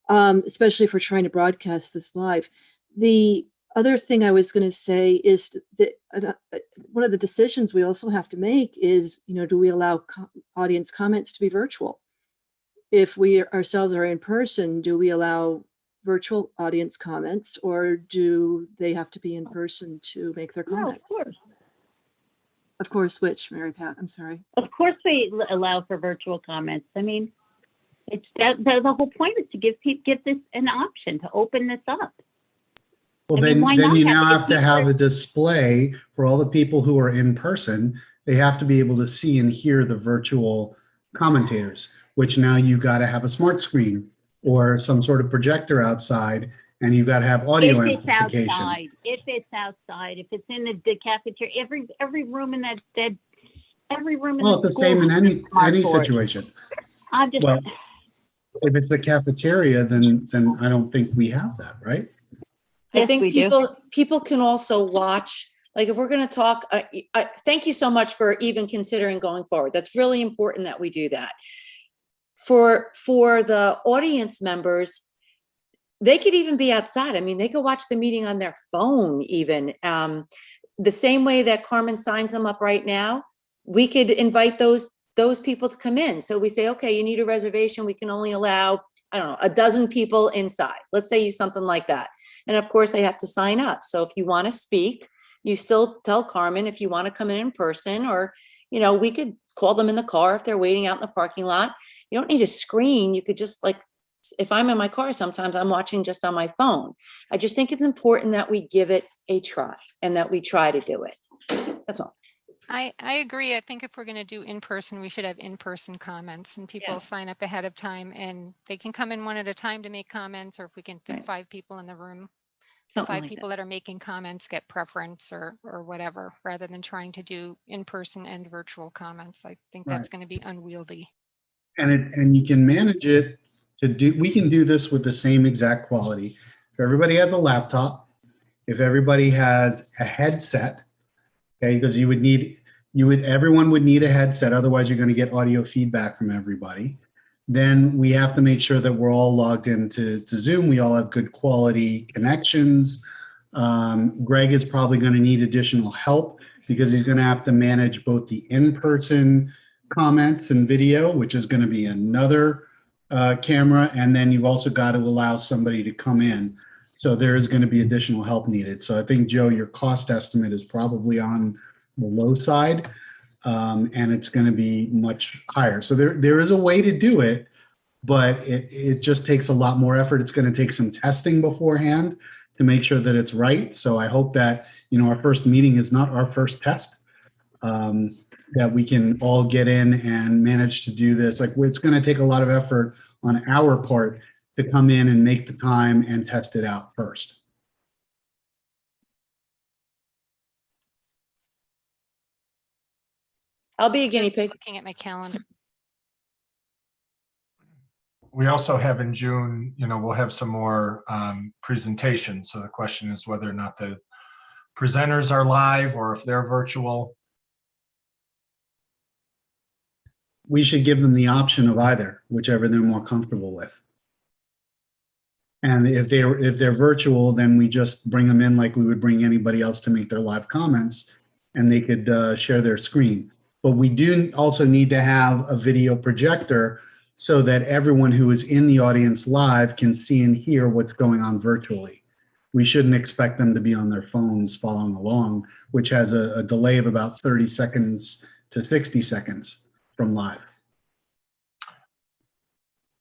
especially if we're trying to broadcast this live. The other thing I was going to say is that one of the decisions we also have to make is, do we allow audience comments to be virtual? If we ourselves are in person, do we allow virtual audience comments, or do they have to be in person to make their comments? No, of course. Of course, which, Mary Pat, I'm sorry. Of course, we allow for virtual comments. I mean, it's the whole point is to give this an option to open this up. Well, I mean, why then not you have now it? have to have a display for all the people who are in person. They have to be able to see and hear the virtual commentators, which now you got to have a smart screen or some sort of projector outside, and you got to have audio If it's amplification. outside, if it's in the cafeteria, every room in that every room in Well, the it's the same in school any has a smart board. situation. I'm just, Well, if it's the cafeteria, then I don't think we have that, right? I Yes, think we do. people can also watch, like if we're going to talk, thank you so much for even considering going forward. That's really important that we do that. For the audience members, they could even be outside. I mean, they could watch the meeting on their phone even. The same way that Carmen signs them up right now, we could invite those people to come in. So we say, okay, you need a reservation. We can only allow, I don't know, 12 people inside. Let's say something like that. And of course they have to sign up. So if you want to speak, you still tell Carmen if you want to come in person, or, you know, we could call them in the car if they're waiting out in the parking lot. You don't need a screen. You could just, like, if I'm in my car, sometimes I'm watching just on my phone. I just think it's important that we give it a try and that we try to do it. That's all. I agree. I think if we're going to do in-person, we should have in-person comments, and people sign up ahead of time and they can come in one at a time to make comments, or if we can fit 5 people in the room, Something 5 like people that are making comments get preference or whatever, rather than trying to do in-person and virtual comments. I think that's going to be unwieldy. And you can manage it we can do this with the same exact quality. If everybody has a laptop, if everybody has a headset, okay, because everyone would need a headset, otherwise you're going to get audio feedback from everybody. Then we have to make sure that we're all logged into Zoom. We all have good quality connections. Greg is probably going to need additional help because he's going to have to manage both the in-person comments and video, which is going to be another camera, and then you've also got to allow somebody to come in. So there is going to be additional help needed. So I think, Joe, your cost estimate is probably on the low side, and it's going to be much higher. So there is a way to do it, but it just takes a lot more effort. It's going to take some testing beforehand to make sure that it's right. So I hope that, our first meeting is not our first test, that we can all get in and manage to do this. Like, it's going to take a lot of effort on our part to come in and make the time and test it out first. I'll be a guinea pig. Looking at my calendar. We also have in June, we'll have some more presentations. So the question is whether or not the presenters are live or if they're virtual. We should give them the option of either, whichever they're more comfortable with. And if they're virtual, then we just bring them in like we would bring anybody else to make their live comments, and they could share their screen. But we do also need to have a video projector so that everyone who is in the audience live can see and hear what's going on virtually. We shouldn't expect them to be on their phones following along, which has a delay of about 30 seconds to 60 seconds from live.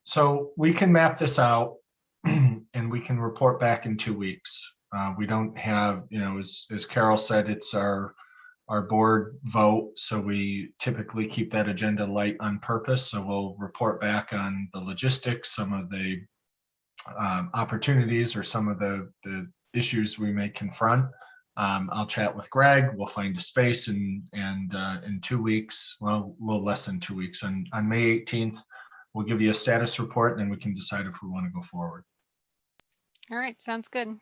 So we can map this out and we can report back in 2 weeks. We don't have, as Carol said, it's our board vote. So we typically keep that agenda light on purpose. So we'll report back on the logistics, some of the opportunities or some of the issues we may confront. I'll chat with Greg. We'll find a space and in 2 weeks, well, a little less than 2 weeks. And on May 18th, we'll give you a status report, and then we can decide if we want to go forward. All right, sounds good.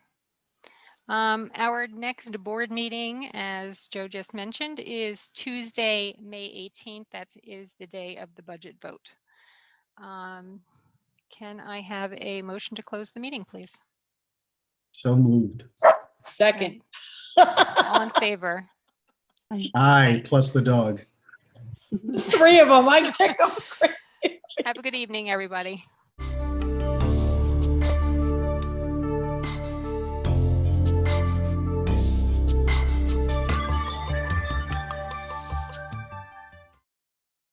Our next board meeting, as Joe just mentioned, is Tuesday, May 18th. That is the day of the budget vote. Can I have a motion to close the meeting, please? So moved. Second. All in favor? Aye, plus the dog. 3 of them. I can't go crazy. Have a good evening, everybody.